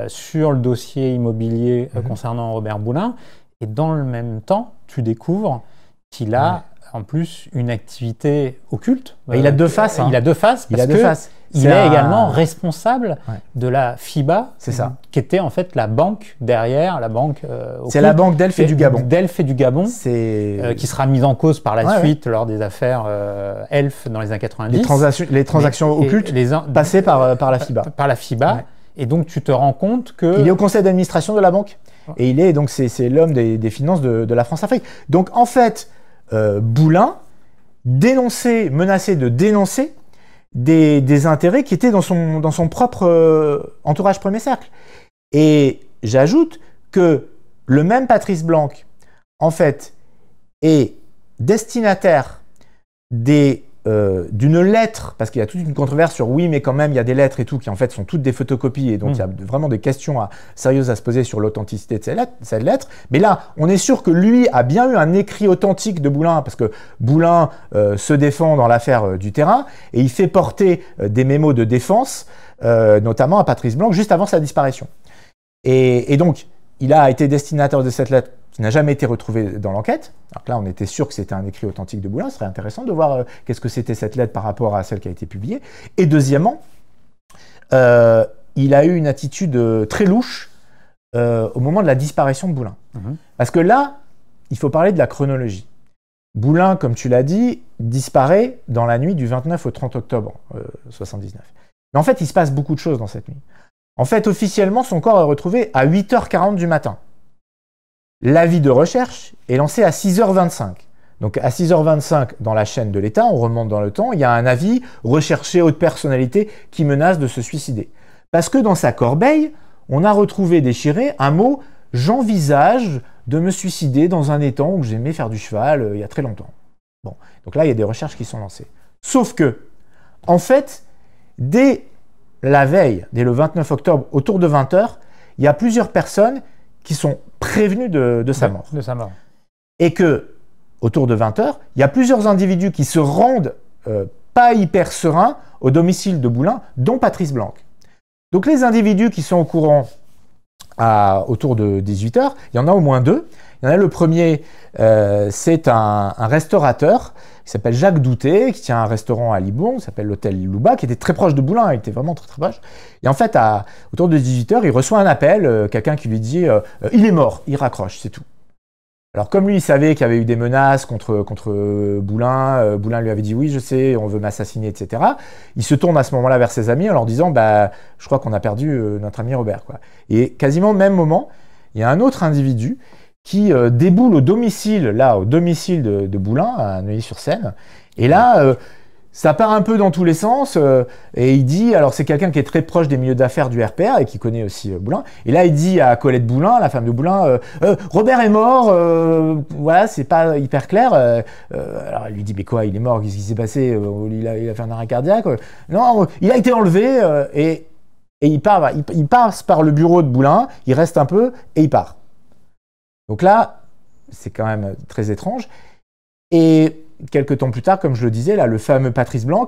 sur le dossier immobilier concernant Robert Boulin. Et dans le même temps, tu découvres qu'il a en plus une activité occulte. Il a deux faces. Il a deux faces parce qu'il est également responsable de la FIBA, qui était en fait la banque derrière, la banque c'est la banque d'Elf et du Gabon. D'Elf et du Gabon, qui sera mise en cause par la suite lors des affaires Elf dans les années 90. Les transactions occultes passées par la FIBA. Par la FIBA. Et donc tu te rends compte que... Il est au conseil d'administration de la banque. Et c'est l'homme des finances de la France-Afrique. Donc en fait... Boulin menaçait de dénoncer des intérêts qui étaient dans son propre entourage premier cercle. Et j'ajoute que le même Patrice Blanc, en fait, est destinataire d'une lettre, parce qu'il y a toute une controverse sur oui, mais quand même, il y a des lettres et tout qui en fait sont toutes des photocopies, et donc il y a vraiment des questions sérieuses à se poser sur l'authenticité de cette lettre. Mais là, on est sûr que lui a bien eu un écrit authentique de Boulin, parce que Boulin se défend dans l'affaire du terrain, et il fait porter des mémos de défense, notamment à Patrice Blanc, juste avant sa disparition. Et donc, il a été destinataire de cette lettre qui n'a jamais été retrouvée dans l'enquête. Alors là, on était sûr que c'était un écrit authentique de Boulin. Ce serait intéressant de voir qu'est-ce que c'était cette lettre par rapport à celle qui a été publiée. Et deuxièmement, il a eu une attitude très louche au moment de la disparition de Boulin. Parce que là, il faut parler de la chronologie. Boulin, comme tu l'as dit, disparaît dans la nuit du 29 au 30 octobre 79. Mais en fait, il se passe beaucoup de choses dans cette nuit. En fait, officiellement, son corps est retrouvé à 8h40 du matin. L'avis de recherche est lancé à 6h25. Donc à 6h25, dans la chaîne de l'État, on remonte dans le temps, il y a un avis recherché haute personnalité qui menace de se suicider. Parce que dans sa corbeille, on a retrouvé déchiré un mot « j'envisage de me suicider dans un étang où j'aimais faire du cheval il y a très longtemps ». Bon, donc là, il y a des recherches qui sont lancées. Sauf que, en fait, dès la veille, dès le 29 octobre, autour de 20h, il y a plusieurs personnes qui sont prévenus de sa mort. Et que, autour de 20h, il y a plusieurs individus qui se rendent pas hyper serein au domicile de Boulin, dont Patrice Blanc. Donc les individus qui sont au courant autour de 18 h, il y en a au moins deux. Il y en a le premier, c'est un restaurateur qui s'appelle Jacques Douté, qui tient un restaurant à Libourne, qui s'appelle l'hôtel Louba, qui était très proche de Boulin, il était vraiment très très proche. Et en fait, autour de 18 h, il reçoit un appel, quelqu'un qui lui dit « il est mort », il raccroche, c'est tout. Alors comme lui, il savait qu'il y avait eu des menaces contre Boulin, Boulin lui avait dit « oui, je sais, on veut m'assassiner, etc. » Il se tourne à ce moment-là vers ses amis en leur disant « bah, je crois qu'on a perdu notre ami Robert. » Et quasiment au même moment, il y a un autre individu qui déboule au domicile de Boulin, à Neuilly-sur-Seine. Et là, ça part un peu dans tous les sens. Et il dit, alors c'est quelqu'un qui est très proche des milieux d'affaires du RPR et qui connaît aussi Boulin. Et là, il dit à Colette Boulin, la femme de Boulin, Robert est mort, voilà, c'est pas hyper clair. Alors elle lui dit, mais quoi, il est mort, qu'est-ce qui s'est passé, il a fait un arrêt cardiaque. Non, il a été enlevé et il passe par le bureau de Boulin, il reste un peu et il part. Donc là, c'est quand même très étrange. Et quelques temps plus tard, comme je le disais, là, le fameux Patrice Blanc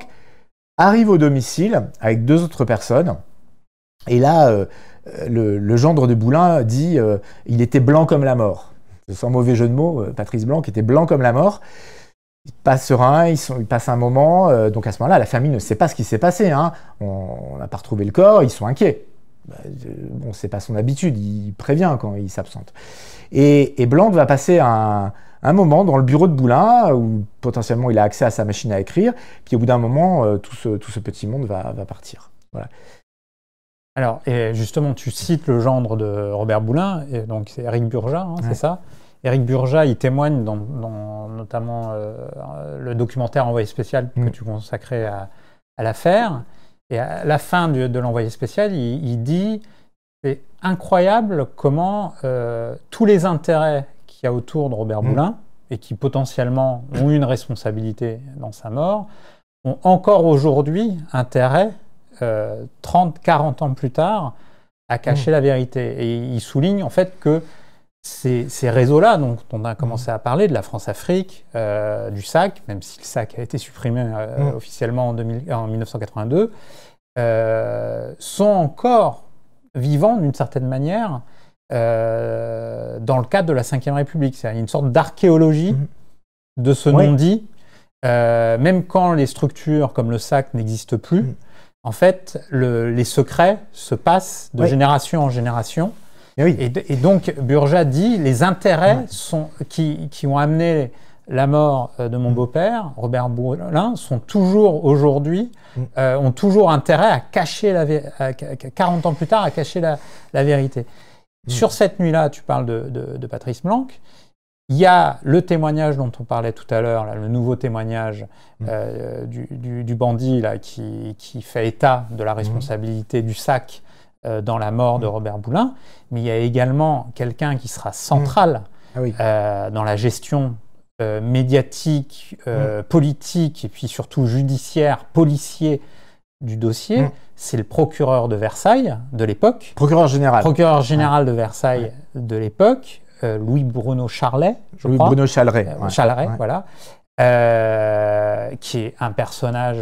arrive au domicile avec deux autres personnes. Et là, le gendre de Boulin dit il était blanc comme la mort. Sans mauvais jeu de mots, Patrice Blanc était blanc comme la mort. Il passe serein, il passe un moment. Donc à ce moment-là, la famille ne sait pas ce qui s'est passé. Hein. On n'a pas retrouvé le corps, ils sont inquiets. Bon, c'est pas son habitude, il prévient quand il s'absente. Et Blanc va passer un moment dans le bureau de Boulin où potentiellement il a accès à sa machine à écrire, puis au bout d'un moment, tout ce petit monde va partir. Voilà. Alors, et justement, tu cites le gendre de Robert Boulin, et donc c'est Éric Burja, hein, c'est ça. Éric Burja, il témoigne dans notamment le documentaire Envoyé spécial que tu consacrais à l'affaire. Et à la fin de l'envoyé spécial, il dit « c'est incroyable comment tous les intérêts qu'il y a autour de Robert Boulin, et qui potentiellement ont une responsabilité dans sa mort, ont encore aujourd'hui intérêt, 30, 40 ans plus tard, à cacher la vérité. » Et il souligne en fait que ces réseaux-là, dont on a commencé à parler, de la France-Afrique, du SAC, même si le SAC a été supprimé officiellement en 1982, sont encore vivants d'une certaine manière dans le cadre de la Ve République. C'est une sorte d'archéologie de ce non-dit, même quand les structures comme le SAC n'existent plus. En fait, les secrets se passent de génération en génération. Et donc, Burja dit les intérêts qui ont amené la mort de mon beau-père, Robert Boulin, sont toujours aujourd'hui, ont toujours intérêt à cacher 40 ans plus tard, à cacher la vérité. Sur cette nuit-là, tu parles de Patrice Blanc. Il y a le témoignage dont on parlait tout à l'heure, le nouveau témoignage du bandit là, qui fait état de la responsabilité du SAC dans la mort de Robert Boulin, mais il y a également quelqu'un qui sera central dans la gestion médiatique, politique et puis surtout judiciaire, policier du dossier. C'est le procureur de Versailles de l'époque. Procureur général. Procureur général de Versailles de l'époque, Louis-Bruno Charlet, je crois. Louis-Bruno Chaleret. Chaleret, voilà. Qui est un personnage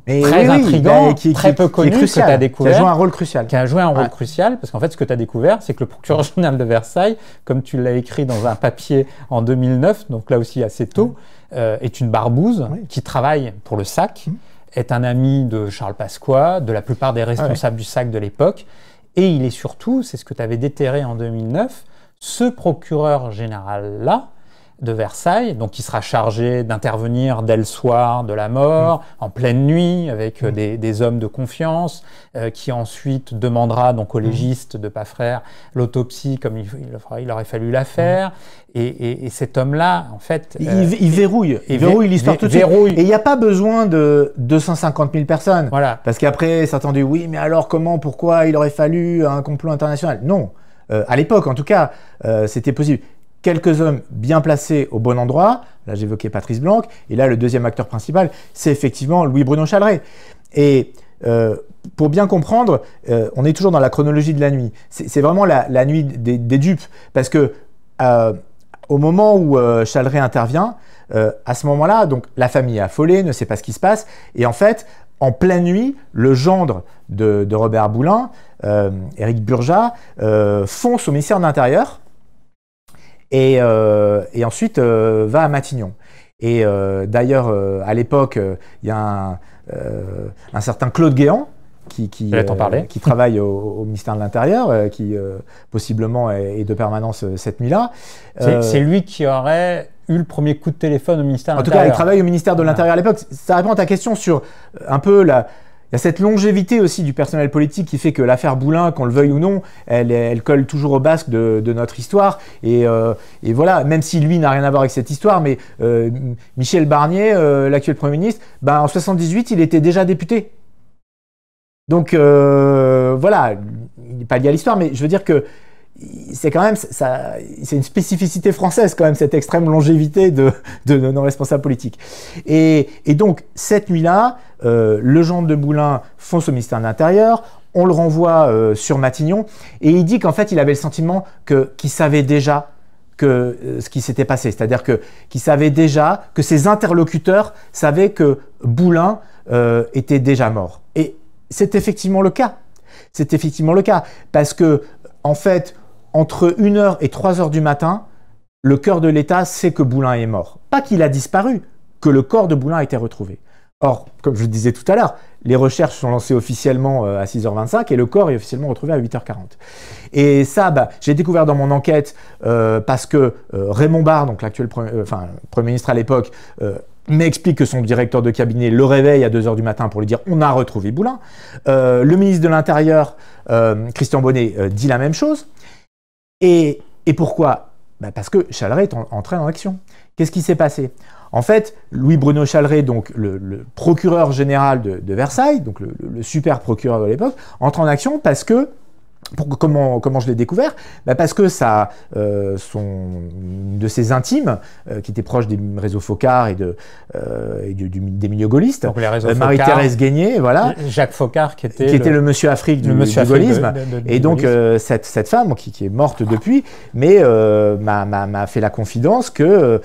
très intriguant, très peu connu, que tu as découvert. Qui a joué un rôle crucial. Qui a joué un rôle crucial, parce qu'en fait, ce que tu as découvert, c'est que le procureur général de Versailles, comme tu l'as écrit dans un papier en 2009, donc là aussi assez tôt, est une barbouze qui travaille pour le SAC, est un ami de Charles Pasqua, de la plupart des responsables du SAC de l'époque, et il est surtout, c'est ce que tu avais déterré en 2009, ce procureur général-là, de Versailles, donc qui sera chargé d'intervenir dès le soir de la mort, en pleine nuit, avec des hommes de confiance, qui ensuite demandera donc aux légistes de pas faire l'autopsie comme il aurait fallu la faire. Et cet homme-là, en fait... Il verrouille l'histoire tout de suite. Et il n'y a pas besoin de 250 000 personnes. Voilà. Parce qu'après, c'est entendu, oui, mais alors comment, pourquoi il aurait fallu un complot international? Non. À l'époque, en tout cas, c'était possible. Quelques hommes bien placés au bon endroit, là j'évoquais Patrice Blanc, et là le deuxième acteur principal, c'est effectivement Louis-Bruno Chaleret. Et pour bien comprendre, on est toujours dans la chronologie de la nuit. C'est vraiment la nuit des dupes, parce que au moment où Chaleret intervient, à ce moment-là, donc la famille est affolée, ne sait pas ce qui se passe. Et en fait, en pleine nuit, le gendre de Robert Boulin, Éric Burjat, fonce au ministère de l'Intérieur et ensuite va à Matignon. Et d'ailleurs, à l'époque, il y a un certain Claude Guéant qui travaille au ministère de l'Intérieur, qui possiblement est de permanence cette nuit-là. C'est lui qui aurait eu le premier coup de téléphone au ministère de l'Intérieur. En tout cas, il travaille au ministère de l'Intérieur à l'époque. Ça répond à ta question sur un peu il y a cette longévité aussi du personnel politique qui fait que l'affaire Boulin, qu'on le veuille ou non, elle colle toujours au basque de notre histoire. Et voilà, même si lui n'a rien à voir avec cette histoire, mais Michel Barnier, l'actuel Premier ministre, en 78, il était déjà député. Donc voilà, il n'est pas lié à l'histoire, mais je veux dire que c'est quand même, c'est une spécificité française quand même, cette extrême longévité de nos responsables politiques. Et donc, cette nuit-là, le gendre de Boulin fonce au ministère de l'Intérieur, on le renvoie sur Matignon, et il dit qu'en fait, il avait le sentiment qu'il savait déjà ce qui s'était passé. C'est-à-dire qu'il savait déjà, que ses interlocuteurs savaient que Boulin était déjà mort. Et c'est effectivement le cas. C'est effectivement le cas. Parce que, en fait, entre 1h et 3h du matin, le cœur de l'État sait que Boulin est mort. Pas qu'il a disparu, que le corps de Boulin a été retrouvé. Or, comme je le disais tout à l'heure, les recherches sont lancées officiellement à 6h25 et le corps est officiellement retrouvé à 8h40. Et ça, j'ai découvert dans mon enquête parce que Raymond Barre, donc l'actuel Premier ministre à l'époque, m'explique que son directeur de cabinet le réveille à 2h du matin pour lui dire « on a retrouvé Boulin ». Le ministre de l'Intérieur, Christian Bonnet, dit la même chose. Et pourquoi ? Parce que Chalray est entré en action. Qu'est-ce qui s'est passé ? En fait, Louis-Bruno Chalray, donc le procureur général de Versailles, donc le super procureur de l'époque, entre en action parce que, comment je l'ai découvert ? Parce que une de ses intimes, qui était proche des réseaux Focard et des milieux gaullistes, Marie-Thérèse Guénier, voilà. Jacques Focard, qui était le monsieur Afrique du gaullisme. Et donc, cette femme, qui est morte depuis, mais m'a fait la confidence que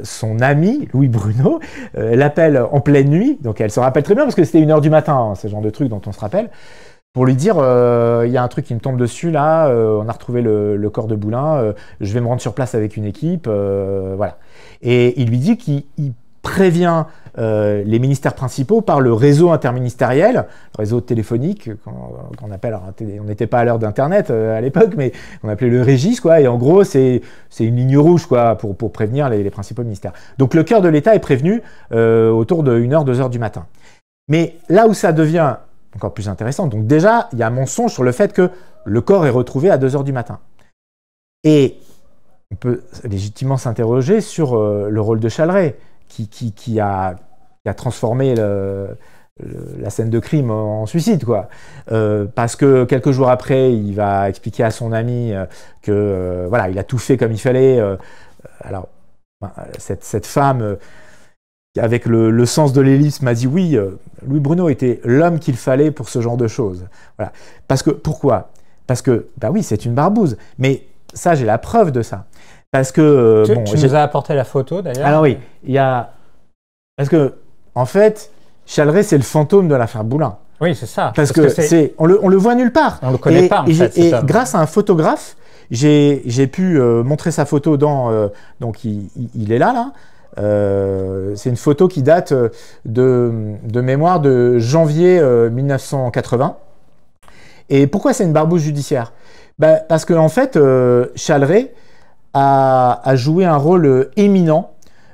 son ami, Louis Bruno, l'appelle en pleine nuit, donc elle se rappelle très bien, parce que c'était 1h du matin, ce genre de truc dont on se rappelle, pour lui dire il y a un truc qui me tombe dessus là, on a retrouvé le corps de Boulin, je vais me rendre sur place avec une équipe, voilà. Et il lui dit qu'il prévient les ministères principaux par le réseau interministériel, le réseau téléphonique qu'on appelle, on n'était pas à l'heure d'internet à l'époque, mais on appelait le Régis, quoi, et en gros c'est une ligne rouge, quoi, pour prévenir les principaux ministères. Donc le cœur de l'État est prévenu autour de 1h, 2h du matin. Mais là où ça devient encore plus intéressant, donc déjà il y a un mensonge sur le fait que le corps est retrouvé à 2h du matin. Et on peut légitimement s'interroger sur le rôle de Chalray, qui a transformé la scène de crime en suicide, quoi. Parce que quelques jours après, il va expliquer à son ami que voilà, il a tout fait comme il fallait. Alors, cette femme, avec le sens de l'ellipse, m'a dit oui, Louis Bruno était l'homme qu'il fallait pour ce genre de choses. Voilà. Parce que, pourquoi ? Parce que, oui, c'est une barbouze. Mais ça, j'ai la preuve de ça. Parce que tu nous as apporté la photo d'ailleurs. Alors oui, il y a parce que en fait, Chalray c'est le fantôme de l'affaire Boulin. Oui, c'est ça. Parce que on le voit nulle part. On le connaît pas en fait. Et grâce à un photographe, j'ai pu montrer sa photo donc il est là. C'est une photo qui date de mémoire de janvier 1980. Et pourquoi c'est une barbouze judiciaire ? Parce que en fait, Chalray a joué un rôle éminent,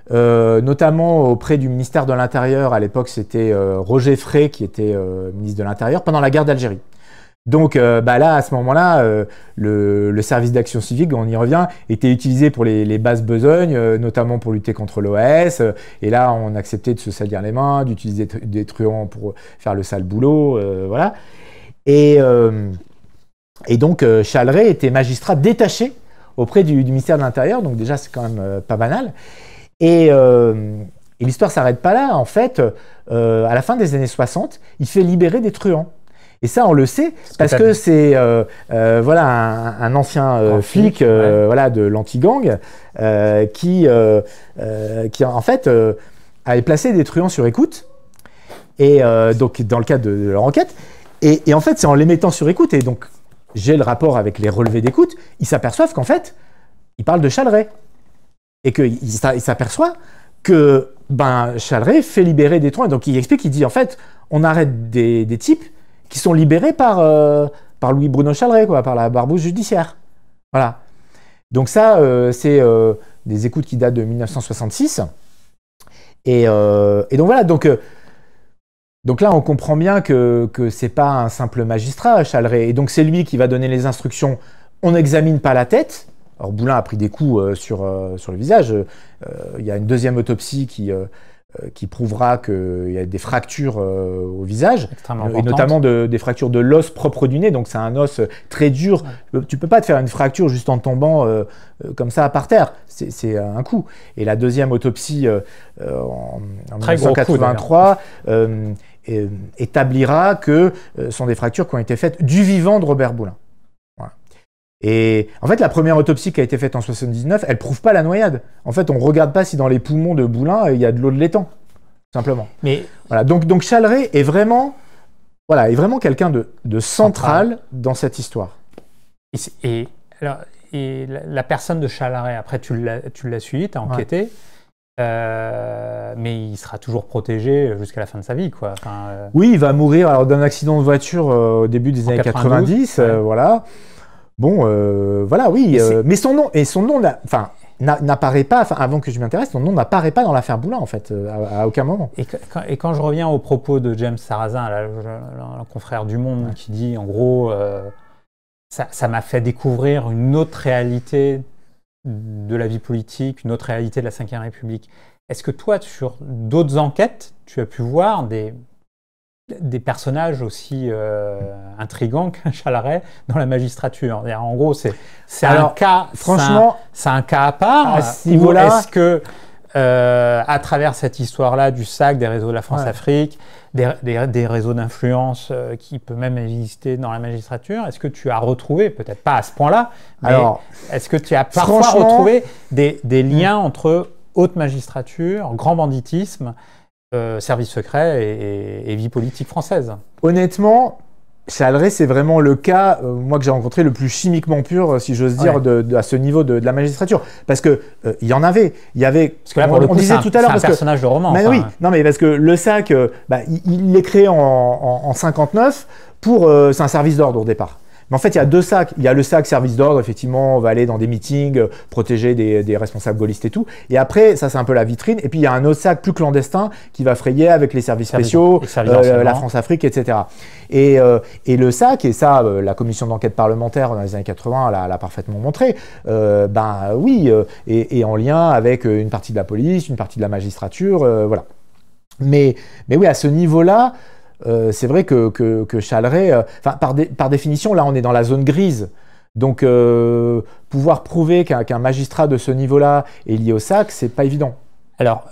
notamment auprès du ministère de l'Intérieur. À l'époque, c'était Roger Frey qui était ministre de l'Intérieur pendant la guerre d'Algérie. Donc là, à ce moment-là, le service d'action civique, on y revient, était utilisé pour les basses besognes, notamment pour lutter contre l'OAS. Et là, on acceptait de se salir les mains, d'utiliser des truands pour faire le sale boulot, voilà. Et donc, Chalray était magistrat détaché auprès du ministère de l'Intérieur, donc déjà c'est quand même pas banal. Et l'histoire ne s'arrête pas là, en fait, à la fin des années 60, il fait libérer des truands. Et ça, on le sait parce que c'est voilà, un ancien flic voilà, de l'anti-gang qui en fait, avait placé des truands sur écoute. Et donc, dans le cadre de leur enquête. Et en fait, c'est en les mettant sur écoute, et donc j'ai le rapport avec les relevés d'écoute, ils s'aperçoivent qu'en fait, ils parlent de Chalray. Et qu'ils s'aperçoivent que Chalray fait libérer des truands. Et donc, il explique, il dit, en fait, on arrête des types qui sont libérés par Louis-Bruno Chalray, quoi, par la barbouze judiciaire. Voilà. Donc ça, c'est des écoutes qui datent de 1966. Et donc voilà, donc là, on comprend bien que c'est pas un simple magistrat, Chalray. Et donc c'est lui qui va donner les instructions. On n'examine pas la tête. Alors Boulin a pris des coups sur le visage. Il y a une deuxième autopsie qui prouvera qu'il y a des fractures au visage, et notamment des fractures de l'os propre du nez. Donc c'est un os très dur. Ouais. Tu peux pas te faire une fracture juste en tombant comme ça par terre. C'est un coup. Et la deuxième autopsie en 1983 établira que ce sont des fractures qui ont été faites du vivant de Robert Boulin. Voilà. Et en fait, la première autopsie qui a été faite en 79, elle prouve pas la noyade. En fait, on regarde pas si dans les poumons de Boulin, il y a de l'eau de l'étang, simplement. Mais voilà. Donc Chalray est vraiment quelqu'un de central dans cette histoire. Et la personne de Chalray, après, tu l'as suivi, tu as enquêté. Ouais. Mais il sera toujours protégé jusqu'à la fin de sa vie, quoi. Enfin, Oui, il va mourir d'un accident de voiture au début des années 90, voilà. Bon, voilà, oui. Mais son nom n'apparaît pas, avant que je m'intéresse, son nom n'apparaît pas dans l'affaire Boulin, en fait, à aucun moment. Et quand je reviens aux propos de James Sarrazin, le confrère du Monde, qui dit, en gros, ça m'a fait découvrir une autre réalité de la vie politique, une autre réalité de la Ve République. Est-ce que toi, sur d'autres enquêtes, tu as pu voir des personnages aussi intrigants qu'un Chalray dans la magistrature? En gros, c'est un cas, franchement, c'est un cas à part. À ce niveau-là, est-ce que à travers cette histoire-là du SAC, des réseaux de la France-Afrique, des réseaux d'influence qui peuvent même exister dans la magistrature, est-ce que tu as retrouvé, peut-être pas à ce point-là, mais est-ce que tu as parfois retrouvé des liens entre haute magistrature, grand banditisme, service secret et vie politique française? Honnêtement, Chalray, c'est vraiment le cas, moi, que j'ai rencontré le plus chimiquement pur, si j'ose dire, à ce niveau de la magistrature. Parce que il y en avait. Il y avait. Parce que là, pour le coup, on disait tout à l'heure, c'est un personnage de roman. Mais oui, non, mais parce que le SAC, il est créé en 59 c'est un service d'ordre au départ. Mais en fait, il y a deux SAC. Il y a le SAC service d'ordre, effectivement, on va aller dans des meetings, protéger des responsables gaullistes et tout. Et après, ça, c'est un peu la vitrine. Et puis, il y a un autre SAC plus clandestin qui va frayer avec les services spéciaux, la France-Afrique, etc. Et le SAC, et ça, la commission d'enquête parlementaire dans les années 80 l'a parfaitement montré, oui, et en lien avec une partie de la police, une partie de la magistrature, voilà. Mais oui, à ce niveau-là, c'est vrai que Chalray, par définition, là, on est dans la zone grise. Donc, pouvoir prouver qu'un magistrat de ce niveau-là est lié au SAC, c'est pas évident. Alors,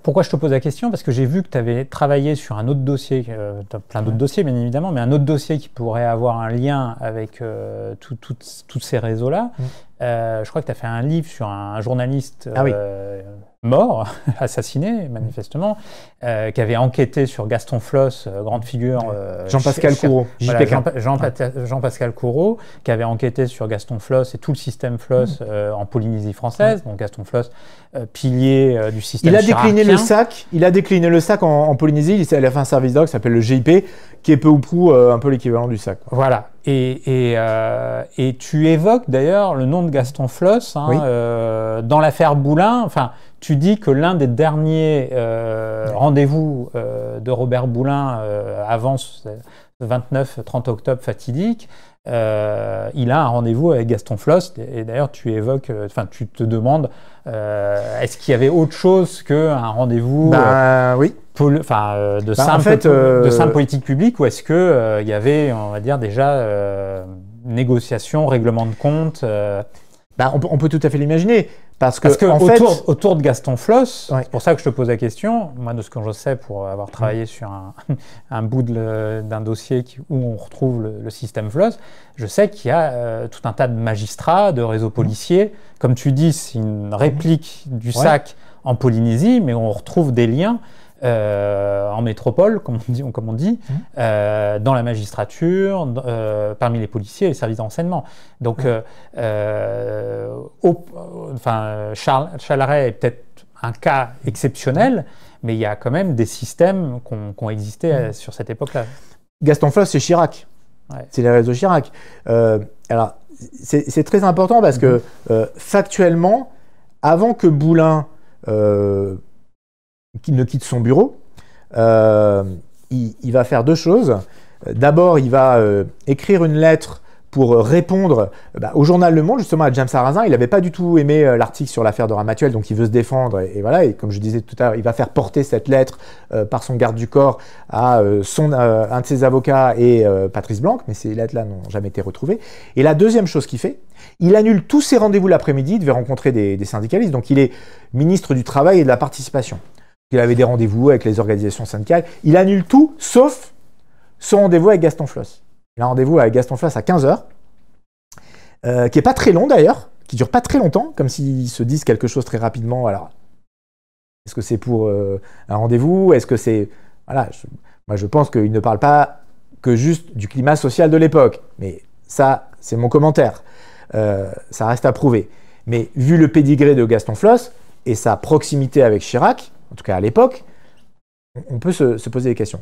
pourquoi je te pose la question? Parce que j'ai vu que tu avais travaillé sur un autre dossier, plein d'autres dossiers bien évidemment, mais un autre dossier qui pourrait avoir un lien avec tous ces réseaux-là. Je crois que tu as fait un livre sur un journaliste mort, assassiné manifestement, qui avait enquêté sur Gaston Floss, grande figure. Jean-Pascal Courreau. Jean-Pascal Courreau, qui avait enquêté sur Gaston Floss et tout le système Floss en Polynésie française. Donc Gaston Floss, pilier du système chirarchien. Il a décliné le SAC en Polynésie. Il a fait un service d'ordre qui s'appelle le GIP, qui est peu ou prou un peu l'équivalent du SAC. Voilà. Et tu évoques d'ailleurs le nom de Gaston Floss dans l'affaire Boulin. Enfin, tu dis que l'un des derniers rendez-vous de Robert Boulin avant ce 29-30 octobre fatidique, il a un rendez-vous avec Gaston Floss. Et d'ailleurs, tu évoques, tu te demandes, est-ce qu'il y avait autre chose qu'un rendez-vous de simple politique publique, ou est-ce qu'il y avait, on va dire, déjà négociation, règlement de compte Bah, on peut tout à fait l'imaginer. Parce que autour de Gaston Floss, c'est pour ça que je te pose la question, moi de ce que je sais pour avoir travaillé sur un bout d'un dossier où on retrouve le système Floss, je sais qu'il y a tout un tas de magistrats, de réseaux policiers. Comme tu dis, c'est une réplique du SAC en Polynésie, mais on retrouve des liens en métropole, comme on dit, dans la magistrature, parmi les policiers et les services de renseignement. Donc, Chalaret est peut-être un cas exceptionnel, mais il y a quand même des systèmes qui ont existé sur cette époque-là. Gaston Floss, c'est Chirac. Ouais. C'est les réseaux Chirac. Alors, c'est très important parce que factuellement, avant que Boulin qui ne quitte son bureau, il va faire deux choses. D'abord, il va écrire une lettre pour répondre au journal Le Monde, justement à James Sarrazin. Il n'avait pas du tout aimé l'article sur l'affaire de Ramatuelle, donc il veut se défendre. Et voilà, et comme je disais tout à l'heure, il va faire porter cette lettre par son garde du corps à un de ses avocats et Patrice Blanc, mais ces lettres-là n'ont jamais été retrouvées. Et la deuxième chose qu'il fait, il annule tous ses rendez-vous l'après-midi, il devait rencontrer des syndicalistes, donc il est ministre du Travail et de la Participation. Il avait des rendez-vous avec les organisations syndicales. Il annule tout, sauf son rendez-vous avec Gaston Floss. Il a un rendez-vous avec Gaston Floss à 15h, qui n'est pas très long d'ailleurs, qui ne dure pas très longtemps, comme s'ils se disent quelque chose très rapidement. Alors, est-ce que c'est pour un rendez-vous? Est-ce que c'est... Voilà, moi je pense qu'il ne parle pas que juste du climat social de l'époque. Mais ça, c'est mon commentaire. Ça reste à prouver. Mais vu le pédigré de Gaston Floss et sa proximité avec Chirac, en tout cas à l'époque, on peut se poser des questions.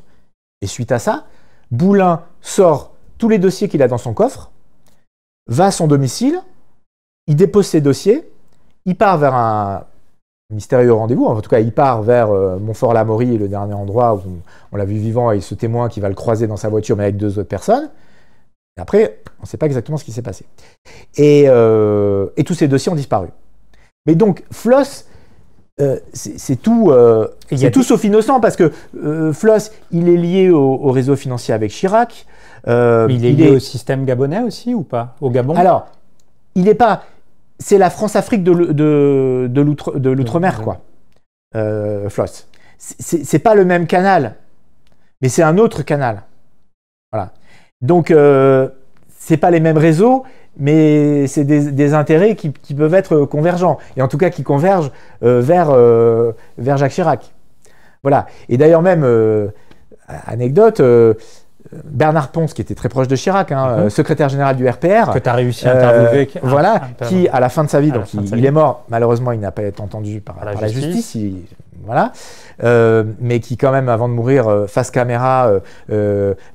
Et suite à ça, Boulin sort tous les dossiers qu'il a dans son coffre, va à son domicile, il dépose ses dossiers, il part vers un mystérieux rendez-vous, en tout cas il part vers Montfort-l'Amaury, le dernier endroit où on l'a vu vivant et ce témoin qui va le croiser dans sa voiture mais avec deux autres personnes. Et après, on ne sait pas exactement ce qui s'est passé. Et tous ces dossiers ont disparu. Mais donc, Floss, c'est tout sauf innocent parce que Floss, il est lié au réseau financier avec Chirac. Il est lié au système gabonais aussi ou pas? Au Gabon? Alors, il n'est pas... C'est la France-Afrique de l'outre-mer, quoi. Floss. C'est pas le même canal, mais c'est un autre canal. Voilà. Donc, c'est pas les mêmes réseaux, mais c'est des intérêts qui peuvent être convergents, et en tout cas qui convergent vers Jacques Chirac. Voilà. Et d'ailleurs même, anecdote, Bernard Pons, qui était très proche de Chirac, secrétaire général du RPR, que tu as réussi à interviewer, qui à la fin de sa vie, donc il est mort, malheureusement il n'a pas été entendu par la justice, mais qui quand même avant de mourir face caméra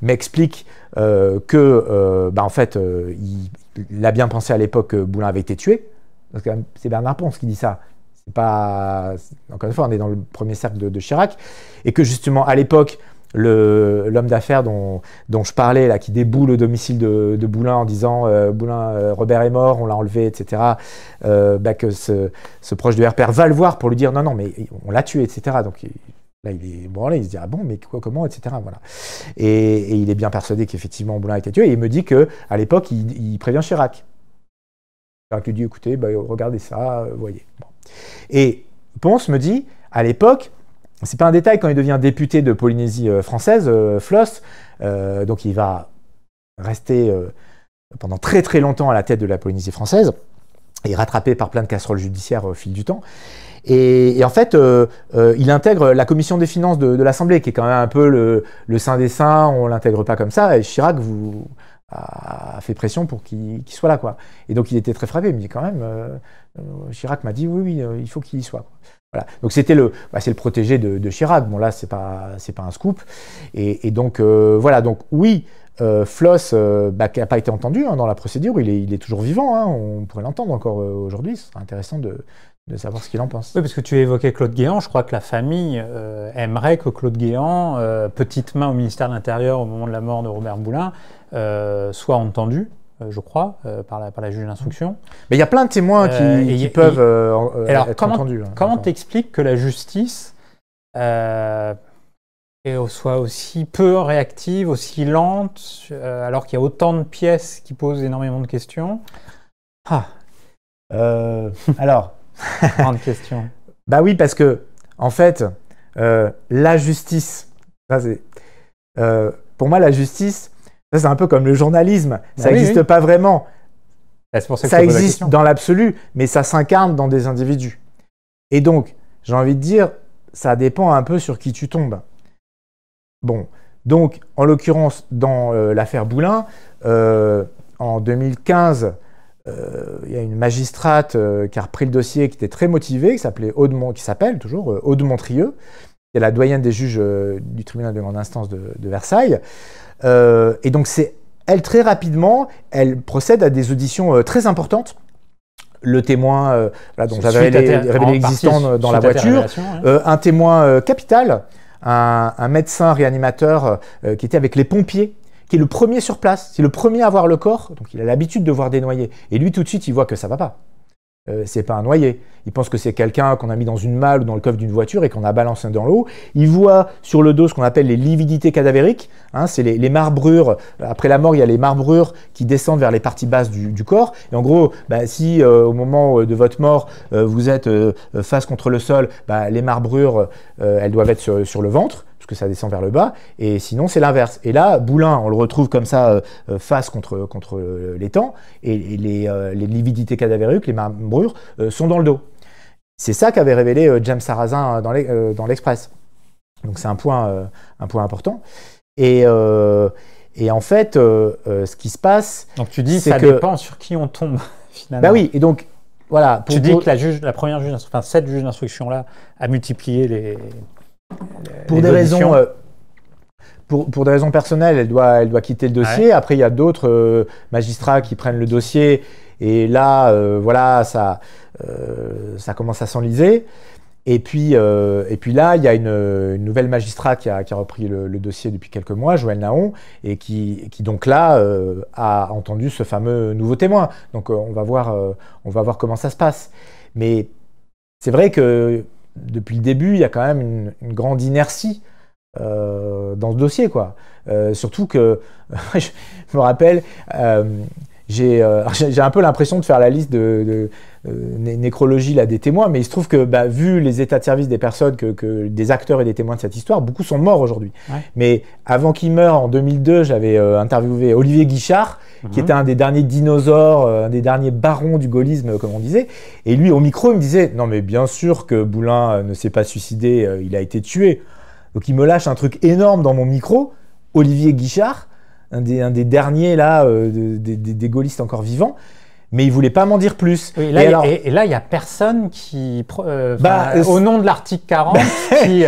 m'explique en fait il a bien pensé à l'époque que Boulin avait été tué. C'est Bernard Pons qui dit ça. C'est pas, encore une fois, on est dans le premier cercle de Chirac, et que justement à l'époque l'homme d'affaires dont je parlais, là, qui déboule au domicile de Boulin en disant Boulin, Robert est mort, on l'a enlevé, etc. Que ce proche du RPR va le voir pour lui dire non, mais on l'a tué, etc. Donc là, il est branlé, il se dit ah bon, mais quoi, comment, etc. Voilà. Et il est bien persuadé qu'effectivement Boulin a été tué. Et il me dit qu'à l'époque, il prévient Chirac. Chirac lui dit écoutez, regardez ça, voyez. Bon. Et Pons me dit à l'époque, c'est pas un détail, quand il devient député de Polynésie française, Floss, donc il va rester pendant très très longtemps à la tête de la Polynésie française, et rattrapé par plein de casseroles judiciaires au fil du temps. Et en fait, il intègre la commission des finances de l'Assemblée, qui est quand même un peu le saint des saints, on l'intègre pas comme ça, et Chirac a fait pression pour qu'il soit là, quoi. Et donc il était très frappé, il me dit quand même, Chirac m'a dit oui, il faut qu'il y soit, quoi. Voilà. Donc c'était c'est le protégé de Chirac. Bon là c'est pas un scoop. Et donc voilà. Donc oui, Floss qui n'a pas été entendu dans la procédure. Il est toujours vivant. On pourrait l'entendre encore aujourd'hui. Ce serait intéressant de savoir ce qu'il en pense. Oui, parce que tu évoquais Claude Guéant. Je crois que la famille aimerait que Claude Guéant, petite main au ministère de l'Intérieur au moment de la mort de Robert Boulin, soit entendu. Je crois, par la juge d'instruction. Mais il y a plein de témoins qui peuvent être entendus. Comment t'expliques que la justice soit aussi peu réactive, aussi lente, alors qu'il y a autant de pièces qui posent énormément de questions? Alors, grande question. Bah oui, parce que en fait, la justice, ça, pour moi, la justice, ça, c'est un peu comme le journalisme. Ça n'existe pas vraiment. C'est pour ça que ça existe dans l'absolu, mais ça s'incarne dans des individus. Et donc, j'ai envie de dire, ça dépend un peu sur qui tu tombes. Bon, donc, en l'occurrence, dans l'affaire Boulin, en 2015, il y a une magistrate qui a repris le dossier, qui était très motivée, qui s'appelle toujours Aude Montrieux, qui est la doyenne des juges du tribunal de grande instance de Versailles. Et donc, elle, très rapidement, elle procède à des auditions très importantes. Le témoin dont j'avais révélé l'existence dans la voiture, un témoin capital, un médecin réanimateur qui était avec les pompiers, qui est le premier sur place, c'est le premier à voir le corps, donc il a l'habitude de voir des noyés. Et lui, tout de suite, il voit que ça va pas. C'est pas un noyé. Il pense que c'est quelqu'un qu'on a mis dans une malle ou dans le coffre d'une voiture et qu'on a balancé dans l'eau. Il voit sur le dos ce qu'on appelle les lividités cadavériques. Hein, c'est les marbrures. Après la mort, il y a les marbrures qui descendent vers les parties basses du corps. Et en gros, si au moment de votre mort, vous êtes face contre le sol, les marbrures, elles doivent être sur le ventre, que ça descend vers le bas, et sinon c'est l'inverse. Et là, Boulin, on le retrouve comme ça, face contre l'étang, et les lividités cadavériques, les marbrures, sont dans le dos. C'est ça qu'avait révélé James Sarrazin dans l'Express. Donc c'est un point important. Et en fait, ce qui se passe... Donc tu dis, ça dépend sur qui on tombe, finalement. Bah oui, et donc, voilà. Tu dis que la première juge, enfin cette juge d'instruction-là, a multiplié pour des raisons personnelles, elle doit quitter le dossier. Ouais. Après, il y a d'autres magistrats qui prennent le dossier et là, ça commence à s'enliser. Et puis là, il y a une nouvelle magistrat qui a repris le dossier depuis quelques mois, Joël Naon, et qui donc là a entendu ce fameux nouveau témoin. Donc on va voir comment ça se passe. Mais c'est vrai que depuis le début, il y a quand même une grande inertie dans ce dossier, quoi. Surtout que, je me rappelle, j'ai un peu l'impression de faire la liste de nécrologie là, des témoins, mais il se trouve que, vu les états de service des personnes, que des acteurs et des témoins de cette histoire, beaucoup sont morts aujourd'hui. Ouais. Mais avant qu'ils meurent, en 2002, j'avais interviewé Olivier Guichard, qui était un des derniers dinosaures, un des derniers barons du gaullisme, comme on disait. Et lui, au micro, il me disait « Non, mais bien sûr que Boulin ne s'est pas suicidé, il a été tué. » Donc il me lâche un truc énorme dans mon micro, Olivier Guichard, un des derniers là, des gaullistes encore vivants. Mais il voulait pas m'en dire plus. Oui, là, et là, il n'y a personne qui, au nom de l'article 40, qui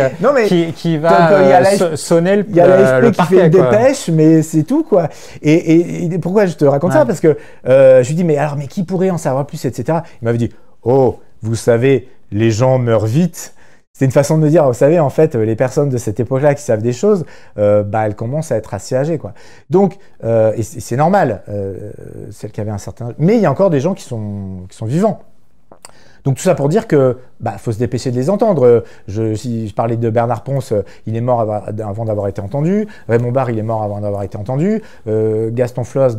va sonner le parquet. Il y a l'AFP qui fait une dépêche, mais c'est tout, quoi. Et pourquoi je te raconte ça? Parce que je lui dis, mais qui pourrait en savoir plus, etc. Il m'avait dit, oh, vous savez, les gens meurent vite. C'est une façon de me dire, vous savez, en fait, les personnes de cette époque-là qui savent des choses, elles commencent à être assez âgées, quoi. Donc, et c'est normal, celles qui avaient un certain âge. Mais il y a encore des gens qui sont vivants. Donc tout ça pour dire que faut se dépêcher de les entendre. Si je parlais de Bernard Ponce, il est mort avant d'avoir été entendu. Raymond Barre, il est mort avant d'avoir été entendu. Gaston Floss,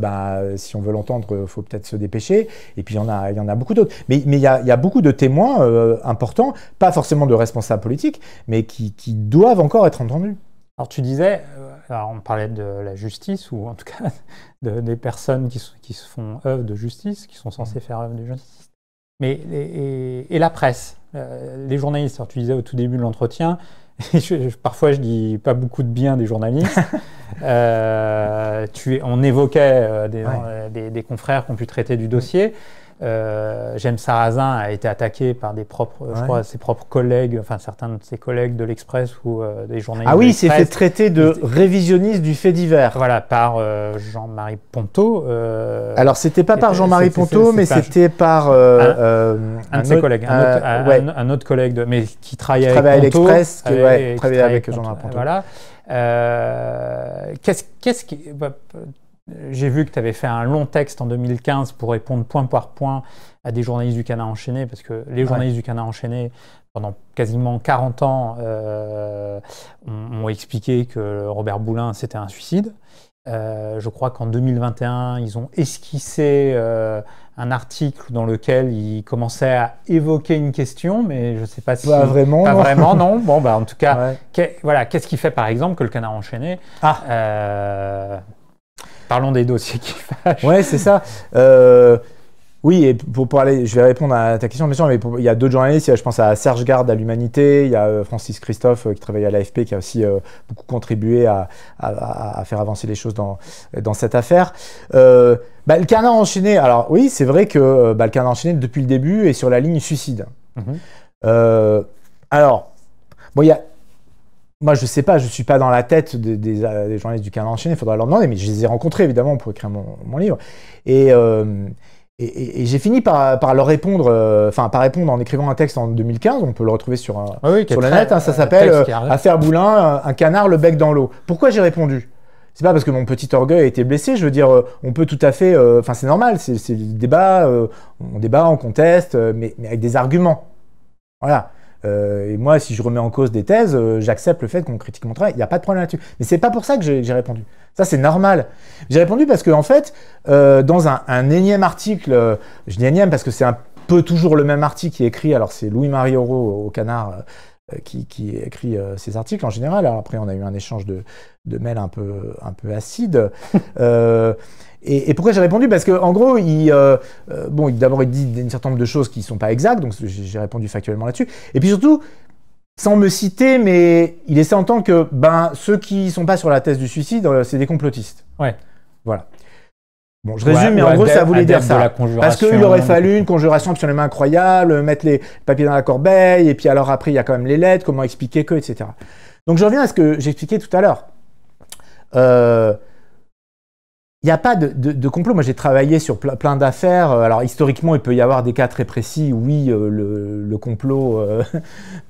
si on veut l'entendre, faut peut-être se dépêcher. Et puis il y en a beaucoup d'autres. Mais il y a beaucoup de témoins importants, pas forcément de responsables politiques, mais qui doivent encore être entendus. Alors tu disais, on parlait de la justice, ou en tout cas des personnes qui se font œuvre de justice, qui sont censées faire œuvre de justice. Mais et la presse, les journalistes, alors tu disais au tout début de l'entretien, parfois je dis pas beaucoup de bien des journalistes, on évoquait des confrères qui ont pu traiter du dossier. James Sarrazin a été attaqué par je crois, ses propres collègues, enfin certains de ses collègues de l'Express ou des journalistes. Ah oui, il s'est fait traiter de révisionniste du fait divers. Voilà, par Jean-Marie Ponto. Alors c'était pas par Jean-Marie Ponto, mais c'était par un de ses collègues, un autre collègue, mais qui travaillait avec Ponto. À l'Express, qui travaillait avec Jean-Marie Ponto. Voilà. Qu'est-ce qui J'ai vu que tu avais fait un long texte en 2015 pour répondre point par point à des journalistes du Canard enchaîné, parce que les journalistes du Canard enchaîné, pendant quasiment 40 ans, ont expliqué que Robert Boulin, c'était un suicide. Je crois qu'en 2021, ils ont esquissé un article dans lequel ils commençaient à évoquer une question, mais je ne sais pas si... Pas vraiment, Pas non. vraiment, non. Bon, bah, en tout cas, Ouais. voilà, qu'est-ce qui fait, par exemple, que le Canard enchaîné... Parlons des dossiers qui fâchent. Ouais, c'est ça. Oui, et pour aller, je vais répondre à ta question, bien sûr, mais il y a d'autres journalistes, je pense à Serge Garde à l'Humanité, il y a Francis Christophe qui travaille à l'AFP, qui a aussi beaucoup contribué à faire avancer les choses dans cette affaire. Le Canard enchaîné, alors oui, c'est vrai que le Canard enchaîné, depuis le début, est sur la ligne suicide. Alors, bon, il y a... Moi, je sais pas, je suis pas dans la tête des journalistes du Canard enchaîné, il faudra leur demander, mais je les ai rencontrés, évidemment, pour écrire mon livre. Et j'ai fini par leur répondre, par répondre en écrivant un texte en 2015, on peut le retrouver sur le net, ça s'appelle « Affaire Boulin, un canard le bec dans l'eau ». Pourquoi j'ai répondu ? C'est pas parce que mon petit orgueil a été blessé, je veux dire, on peut tout à fait, c'est normal, c'est le débat, on débat, on conteste, mais avec des arguments. Voilà. Et moi, si je remets en cause des thèses, j'accepte le fait qu'on critique mon travail. Il n'y a pas de problème là-dessus. Mais c'est pas pour ça que j'ai répondu. Ça, c'est normal. J'ai répondu parce qu'en fait, dans un énième article, je dis énième parce que c'est un peu toujours le même article qui est écrit. Alors, c'est Louis-Marie Aurault au Canard qui écrit ces articles en général. Alors, après, on a eu un échange de mails un peu acide. Et pourquoi j'ai répondu ? Parce qu'en gros, d'abord, il dit un certain nombre de choses qui ne sont pas exactes, donc j'ai répondu factuellement là-dessus. Et puis surtout, sans me citer, mais il essaie d'entendre que ceux qui ne sont pas sur la thèse du suicide, c'est des complotistes. Ouais. Voilà. Bon, je résume, mais en gros, ça voulait dire ça. Parce qu'il aurait fallu une conjuration absolument incroyable, mettre les papiers dans la corbeille, et puis alors après, il y a quand même les lettres, comment expliquer que, etc. Donc je reviens à ce que j'expliquais tout à l'heure. Il n'y a pas de complot. Moi, j'ai travaillé sur plein d'affaires. Alors, historiquement, il peut y avoir des cas très précis. Oui, le complot,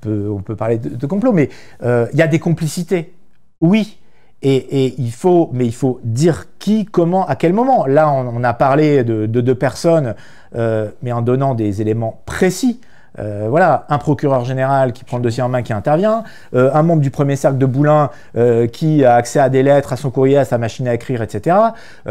on peut parler de complot, mais il y a des complicités. Oui. Et il faut dire qui, comment, à quel moment. Là, on a parlé de 2 personnes, mais en donnant des éléments précis. Voilà, un procureur général qui prend le dossier en main, qui intervient, un membre du premier cercle de Boulin qui a accès à des lettres, à son courrier, à sa machine à écrire, etc.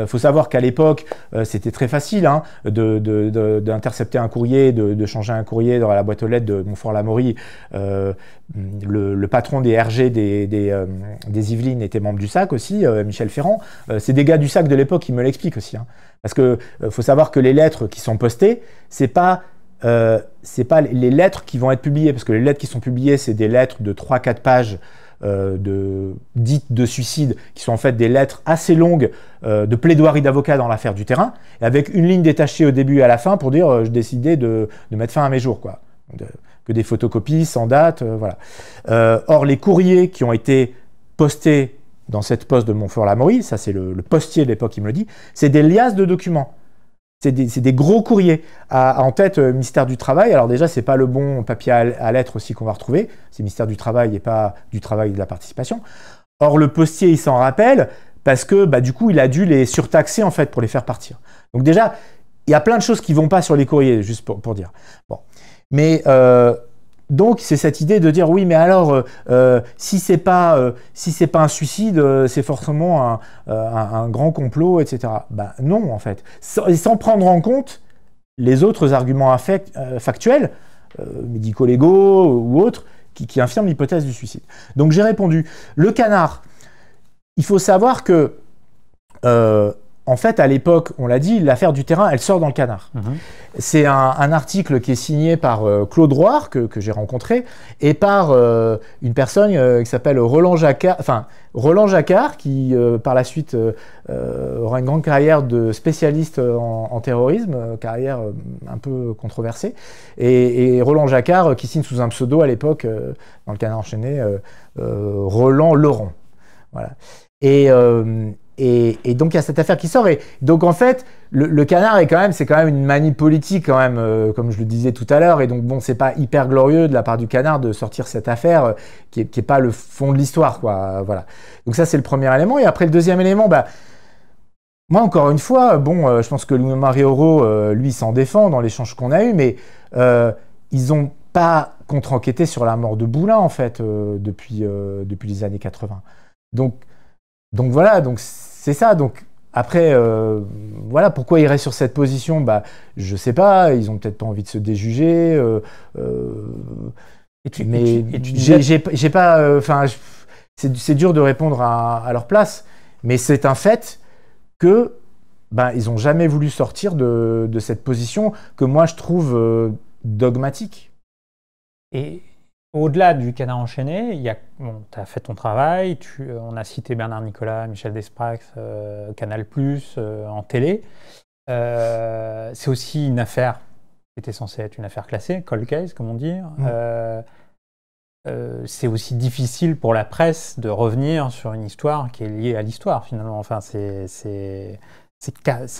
Faut savoir qu'à l'époque, c'était très facile d'intercepter un courrier, de changer un courrier dans la boîte aux lettres de Montfort-l'Amaury. Le patron des RG des Yvelines était membre du SAC aussi, Michel Ferrand. C'est des gars du SAC de l'époque qui me l'expliquent aussi. Parce que faut savoir que les lettres qui sont postées, c'est pas les lettres qui vont être publiées, parce que les lettres qui sont publiées, c'est des lettres de 3-4 pages dites de suicide, qui sont en fait des lettres assez longues de plaidoirie d'avocat dans l'affaire du terrain, avec une ligne détachée au début et à la fin pour dire je décidais de mettre fin à mes jours, quoi. Que des photocopies sans date, voilà. Or, les courriers qui ont été postés dans cette poste de Montfort-l'Amaury, ça c'est le postier de l'époque qui me le dit, c'est des liasses de documents. C'est des gros courriers. En tête, ministère du Travail. Alors déjà, c'est pas le bon papier à lettres aussi qu'on va retrouver. C'est ministère du Travail et pas du Travail et de la Participation. Or, le postier, il s'en rappelle parce que du coup, il a dû les surtaxer en fait pour les faire partir. Donc déjà, il y a plein de choses qui vont pas sur les courriers, juste pour dire. Bon. Mais donc, c'est cette idée de dire oui, mais alors, si c'est pas un suicide, c'est forcément un grand complot, etc. Non, en fait. Sans prendre en compte les autres arguments factuels, médico-légaux ou autres, qui infirment l'hypothèse du suicide. Donc, j'ai répondu. Le Canard, il faut savoir que, en fait, à l'époque, on l'a dit, l'affaire du terrain, elle sort dans le Canard. C'est un article qui est signé par Claude Roire, que j'ai rencontré, et par une personne qui s'appelle Roland Jacquard, qui par la suite aura une grande carrière de spécialiste en terrorisme, carrière un peu controversée. Et Roland Jacquard, qui signe sous un pseudo à l'époque, dans le Canard enchaîné, Roland Laurent. Voilà. Et donc il y a cette affaire qui sort, et donc en fait le Canard c'est quand même une manip politique quand même, comme je le disais tout à l'heure, et donc bon, c'est pas hyper glorieux de la part du Canard de sortir cette affaire qui est pas le fond de l'histoire, quoi. Voilà. Donc ça, c'est le premier élément. Et après, le deuxième élément, moi encore une fois, je pense que Louis-Marie Aurault, lui, s'en défend dans l'échange qu'on a eu, mais ils ont pas contre-enquêté sur la mort de Boulin en fait depuis les années 80. Donc Donc voilà, donc c'est ça. Donc après, voilà, pourquoi ils restent sur cette position? Bah, je sais pas. Ils ont peut-être pas envie de se déjuger. Mais j'ai pas. Enfin, c'est dur de répondre à leur place. Mais c'est un fait que ben, ils ont jamais voulu sortir de cette position que moi je trouve dogmatique. Et au-delà du Canard enchaîné, bon, tu as fait ton travail, on a cité Bernard Nicolas, Michel Desprax, Canal+, en télé. C'est aussi une affaire qui était censée être une affaire classée, cold case, comme on dit. C'est aussi difficile pour la presse de revenir sur une histoire qui est liée à l'histoire, finalement. Enfin, c'est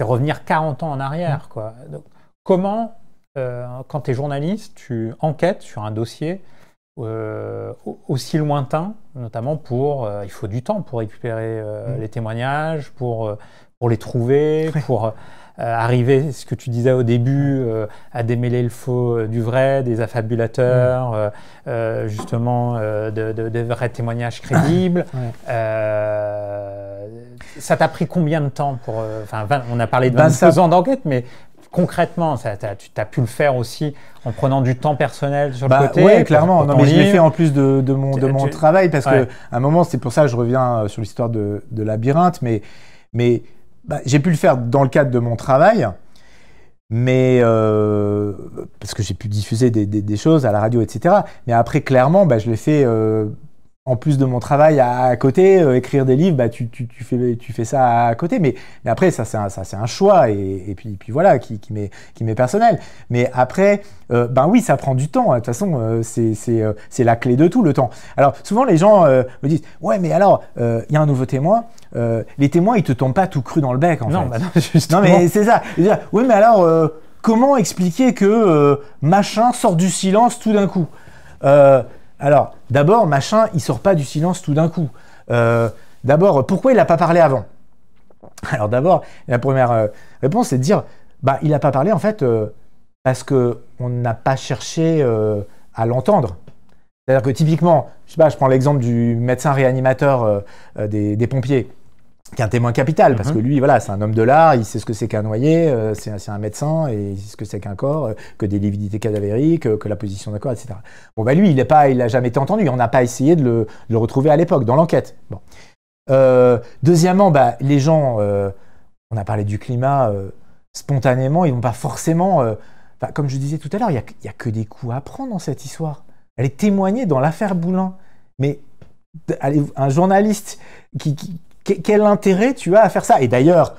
revenir 40 ans en arrière, quoi. Donc, comment, quand tu es journaliste, tu enquêtes sur un dossier aussi lointain, notamment il faut du temps pour récupérer les témoignages, pour les trouver, pour arriver, ce que tu disais au début, à démêler le faux du vrai, des affabulateurs, justement de vrais témoignages crédibles. Ça t'a pris combien de temps pour... on a parlé de 22 ans d'enquête, mais concrètement, tu as pu le faire aussi en prenant du temps personnel sur le côté? Oui, clairement. Non, mais je l'ai fait en plus de mon travail, parce qu'à un moment, c'est pour ça que je reviens sur l'histoire de Labyrinthe, mais j'ai pu le faire dans le cadre de mon travail, mais parce que j'ai pu diffuser des choses à la radio, etc. Mais après, clairement, je l'ai fait en plus de mon travail à côté, écrire des livres, tu fais ça à côté. Mais après, ça c'est un choix, et puis voilà, qui m'est personnel. Mais après, oui, ça prend du temps. De toute façon, c'est la clé de tout, le temps. Alors, souvent, les gens me disent « Ouais, mais alors, il y a un nouveau témoin. Les témoins, ils te tombent pas tout cru dans le bec, en fait. » Non, justement. Non, mais c'est ça. « Oui, mais alors, comment expliquer que machin sort du silence tout d'un coup ?» Alors, d'abord, machin, il sort pas du silence tout d'un coup. D'abord, pourquoi il n'a pas parlé avant? Alors d'abord, la première réponse, c'est de dire, il n'a pas parlé en fait parce qu'on n'a pas cherché à l'entendre. C'est-à-dire que typiquement, je prends l'exemple du médecin réanimateur des pompiers, qui est un témoin capital, parce que lui, voilà, c'est un homme de l'art, il sait ce que c'est qu'un noyé, c'est un médecin, et il sait ce que c'est qu'un corps, que des lividités cadavériques, que la position d'un corps, etc. Bon, lui, il n'a jamais été entendu, on n'a pas essayé de le retrouver à l'époque, dans l'enquête. Bon. Deuxièmement, les gens, on a parlé du climat, spontanément, ils ne vont pas forcément... comme je disais tout à l'heure, il n'y a que des coups à prendre dans cette histoire. Elle est témoignée dans l'affaire Boulin. Mais un journaliste quel intérêt tu as à faire ça? Et d'ailleurs,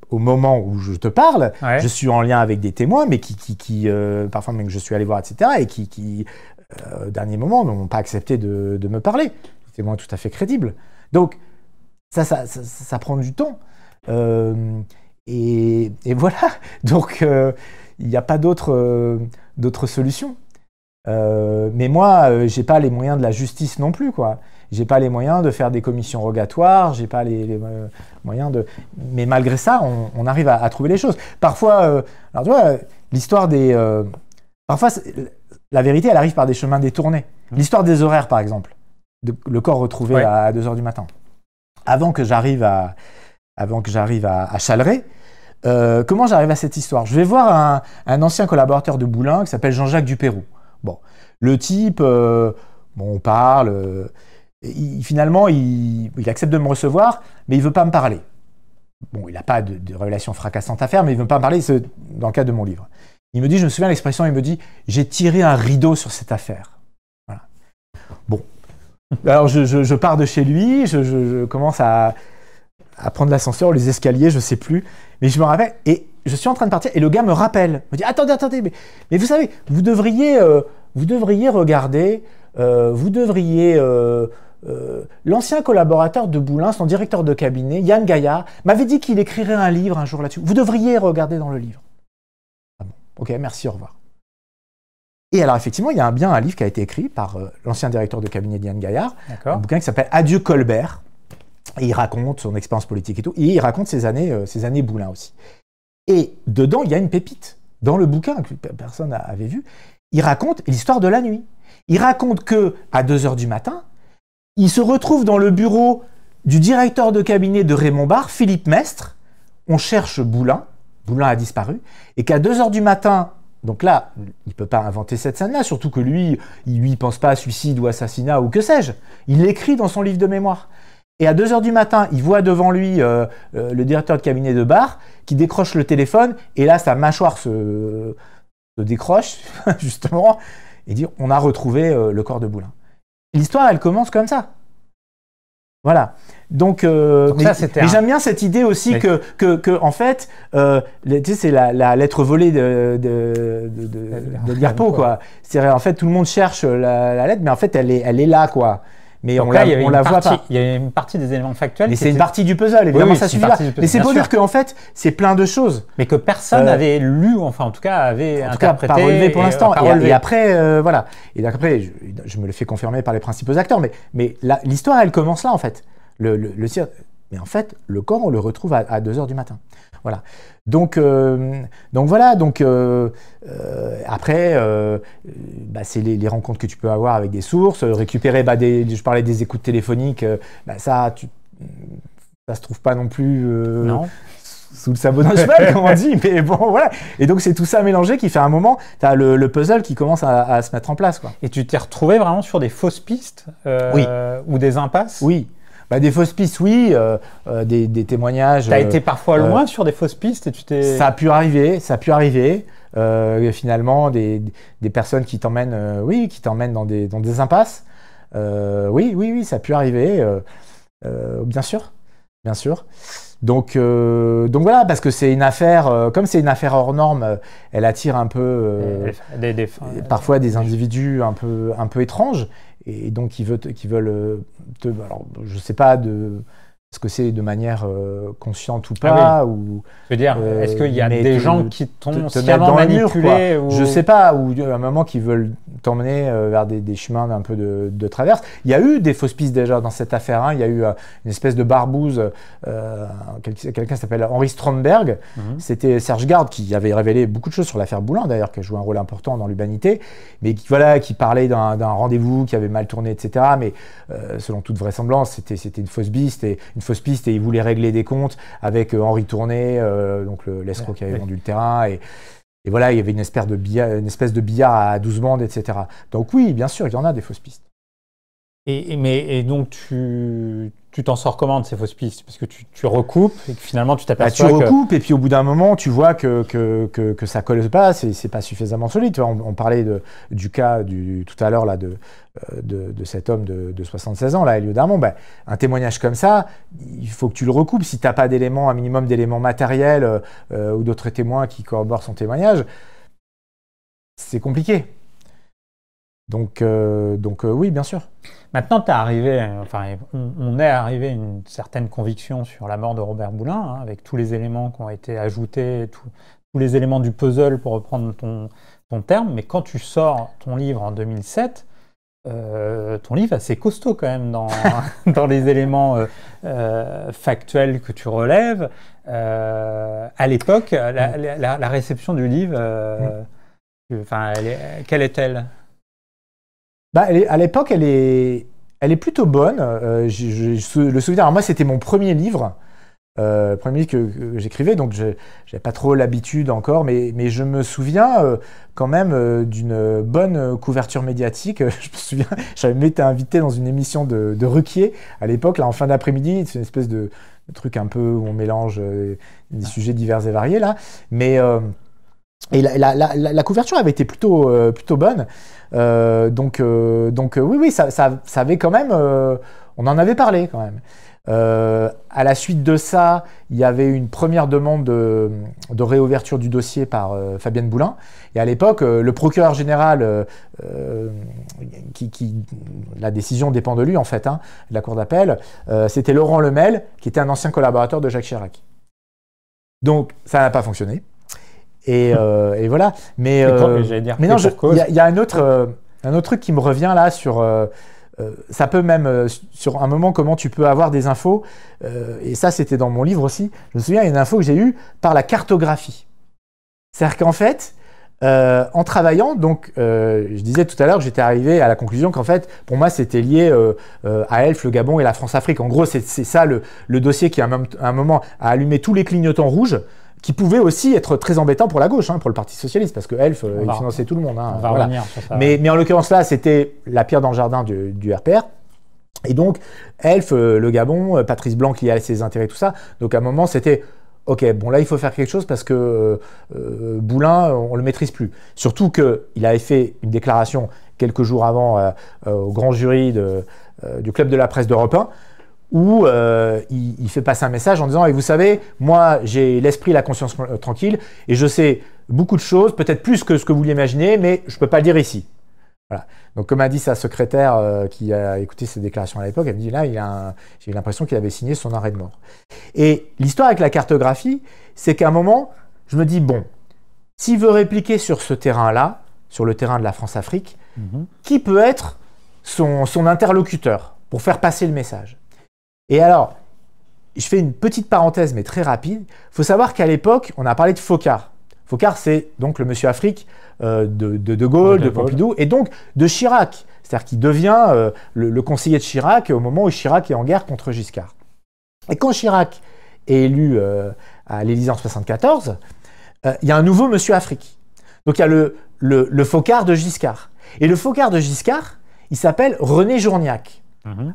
au moment où je te parle, je suis en lien avec des témoins, mais qui parfois même que je suis allé voir, etc., et qui au dernier moment, n'ont pas accepté de me parler. Des témoins tout à fait crédibles. Donc, ça prend du temps. Et voilà. Donc, il n'y a pas d'autre solution. Mais moi, j'ai pas les moyens de la justice non plus, quoi. J'ai pas les moyens de faire des commissions rogatoires, j'ai pas les moyens de... Mais malgré ça, on arrive à trouver les choses. Parfois, alors tu vois, l'histoire des... Parfois, la vérité, elle arrive par des chemins détournés. L'histoire des horaires, par exemple. Le corps retrouvé à 2h du matin. Avant que j'arrive à Challeray, comment j'arrive à cette histoire? Je vais voir un ancien collaborateur de Boulin qui s'appelle Jean-Jacques Dupérou. Bon, le type, on parle... Finalement, il accepte de me recevoir, mais il ne veut pas me parler. Bon, il n'a pas de révélation fracassante à faire, mais il ne veut pas me parler dans le cadre de mon livre. Il me dit, je me souviens de l'expression, il me dit « j'ai tiré un rideau sur cette affaire ». Voilà. Bon, alors je pars de chez lui, je commence à prendre l'ascenseur, les escaliers, je ne sais plus, mais je me rappelle, et je suis en train de partir, et le gars me rappelle, me dit « attendez, mais vous savez, vous devriez regarder, l'ancien collaborateur de Boulin, son directeur de cabinet, Yann Gaillard, m'avait dit qu'il écrirait un livre un jour là-dessus. Vous devriez regarder dans le livre. » Ah bon, ok, merci, au revoir. Et alors effectivement, il y a bien un livre qui a été écrit par l'ancien directeur de cabinet de Yann Gaillard, un bouquin qui s'appelle « Adieu Colbert ». Et il raconte son expérience politique et tout, et il raconte ses années Boulin aussi. Et dedans, il y a une pépite. Dans le bouquin, que personne n'avait vu, il raconte l'histoire de la nuit. Il raconte qu'à 2h du matin, il se retrouve dans le bureau du directeur de cabinet de Raymond Barre, Philippe Mestre. On cherche Boulin. Boulin a disparu. Et qu'à 2 h du matin, donc là, il ne peut pas inventer cette scène-là, surtout que lui, il ne pense pas à suicide ou assassinat ou que sais-je. Il l'écrit dans son livre de mémoire. Et à 2 h du matin, il voit devant lui le directeur de cabinet de Barre qui décroche le téléphone. Et là, sa mâchoire se décroche, justement, et dit on a retrouvé le corps de Boulin. L'histoire, elle commence comme ça. Voilà. Donc mais j'aime bien cette idée aussi que en fait, tu sais, c'est la lettre volée de Guillerpeau, quoi. C'est en fait tout le monde cherche la lettre, mais en fait elle est là, quoi. Mais on la voit pas. Il y a une partie des éléments factuels. Mais c'est une partie du puzzle, évidemment, ça suffit pas. Mais c'est pour dire qu'en fait, c'est plein de choses. Mais que personne n'avait lu, enfin en tout cas avait interprété. Pas relevé pour l'instant. Et après, voilà. Et après, je me le fais confirmer par les principaux acteurs. Mais l'histoire, elle commence là, en fait. Mais en fait, le corps, on le retrouve à 2 h du matin. Voilà. Donc voilà. Donc après, c'est les rencontres que tu peux avoir avec des sources, récupérer. Je parlais des écoutes téléphoniques. Ça se trouve pas non plus. Non. Sous le sabot d'un cheval, comme on dit, mais bon, voilà. Et donc, c'est tout ça mélangé qui fait un moment, tu as le puzzle qui commence à se mettre en place, quoi. Et tu t'es retrouvé vraiment sur des fausses pistes oui. Ou des impasses? Oui. Des fausses pistes, oui. Des témoignages. Tu as été parfois loin sur des fausses pistes et tu t'es... Ça a pu arriver. Finalement, des personnes qui t'emmènent dans des impasses. Oui, ça a pu arriver. Bien sûr. Donc voilà, parce que c'est une affaire, comme c'est une affaire hors norme, elle attire un peu parfois des individus un peu étranges, et donc qui veulent alors je sais pas ce que c'est de manière consciente ou pas, ou je veux dire, est-ce qu'il y a des gens qui t'ont sciemment manipulé ou... Je sais pas, ou à un moment qui veulent t'emmener vers des chemins un peu de traverse. Il y a eu des fausses pistes déjà dans cette affaire, hein. Il y a eu une espèce de barbouze, quelqu'un qui s'appelle Henri Stromberg. C'était Serge Garde qui avait révélé beaucoup de choses sur l'affaire Boulin, d'ailleurs, qui a joué un rôle important dans l'Humanité, mais qui parlait d'un rendez-vous qui avait mal tourné, etc. Mais selon toute vraisemblance, c'était une fausse piste, et il voulait régler des comptes avec Henri Tourné, donc l'escroc qui avait vendu le terrain, et voilà, il y avait une espèce de billard à 12 bandes, etc. Donc oui, bien sûr, il y en a des fausses pistes. Et donc tu t'en sors comment de ces fausses pistes? Parce que tu recoupes et que finalement tu t'aperçois tu recoupes et puis au bout d'un moment tu vois que ça colle pas, c'est pas suffisamment solide. On parlait du cas tout à l'heure là de cet homme de 76 ans là, Elio Darmon. Un témoignage comme ça, il faut que tu le recoupes. Si t'as pas un minimum d'éléments matériels ou d'autres témoins qui corroborent son témoignage, c'est compliqué. Donc oui, bien sûr. Maintenant, on est arrivé à une certaine conviction sur la mort de Robert Boulin, hein, avec tous les éléments qui ont été ajoutés, tous les éléments du puzzle, pour reprendre ton terme. Mais quand tu sors ton livre en 2007, ton livre est assez costaud quand même dans les éléments factuels que tu relèves. À l'époque, la réception du livre, quelle est-elle? À l'époque, elle est plutôt bonne. Le souvenir, alors moi, c'était mon premier livre, que j'écrivais, donc je n'avais pas trop l'habitude encore, mais je me souviens quand même d'une bonne couverture médiatique. Je me souviens, j'avais même été invité dans une émission de Ruquier à l'époque, là, en fin d'après-midi. C'est une espèce de truc un peu où on mélange des sujets divers et variés, là. Mais et la couverture avait été plutôt bonne. Donc oui, ça avait quand même... on en avait parlé quand même. À la suite de ça, il y avait une première demande de réouverture du dossier par Fabienne Boulin. Et à l'époque, le procureur général, la décision dépend de lui en fait, hein, de la cour d'appel, c'était Laurent Lemel, qui était un ancien collaborateur de Jacques Chirac. Donc ça n'a pas fonctionné. Et voilà. Mais non, il y a un autre truc qui me revient là sur... ça peut même, sur un moment, comment tu peux avoir des infos, et ça c'était dans mon livre aussi, je me souviens, il y a une info que j'ai eue par la cartographie. C'est-à-dire qu'en fait, En travaillant, donc, je disais tout à l'heure que j'étais arrivé à la conclusion qu'en fait, pour moi, c'était lié à Elf, le Gabon et la France-Afrique. En gros, c'est ça le dossier qui, à un moment, a allumé tous les clignotants rouges, qui pouvaient aussi être très embêtants pour la gauche, pour le Parti socialiste, parce que Elf, il finançait tout le monde. On va revenir sur ça. Mais en l'occurrence, là, c'était la pierre dans le jardin du RPR. Et donc, Elf, le Gabon, Patrice Blanc qui a ses intérêts, tout ça. Donc, à un moment, c'était... Ok, bon là il faut faire quelque chose parce que Boulin, on le maîtrise plus. Surtout qu'il avait fait une déclaration quelques jours avant au grand jury du Club de la presse d'Europe 1 où il fait passer un message en disant « Et vous savez, moi j'ai l'esprit et la conscience tranquille et je sais beaucoup de choses, peut-être plus que ce que vous l'imaginez, mais je ne peux pas le dire ici. » Voilà. Donc, comme a dit sa secrétaire qui a écouté ses déclarations à l'époque, elle me dit là, j'ai eu l'impression qu'il avait signé son arrêt de mort. Et l'histoire avec la cartographie, c'est qu'à un moment, je me dis bon, s'il veut répliquer sur ce terrain-là, sur le terrain de la France-Afrique, qui peut être son interlocuteur pour faire passer le message? Et alors, je fais une petite parenthèse, mais très rapide. Il faut savoir qu'à l'époque, on a parlé de Foccart. Foccart, c'est donc le monsieur Afrique de Gaulle, de Pompidou, et donc de Chirac. C'est-à-dire qu'il devient le conseiller de Chirac au moment où Chirac est en guerre contre Giscard. Et quand Chirac est élu à l'Élysée en 1974, il y a un nouveau monsieur Afrique. Donc il y a le Foccart de Giscard. Et le Foccart de Giscard, il s'appelle René Journiac.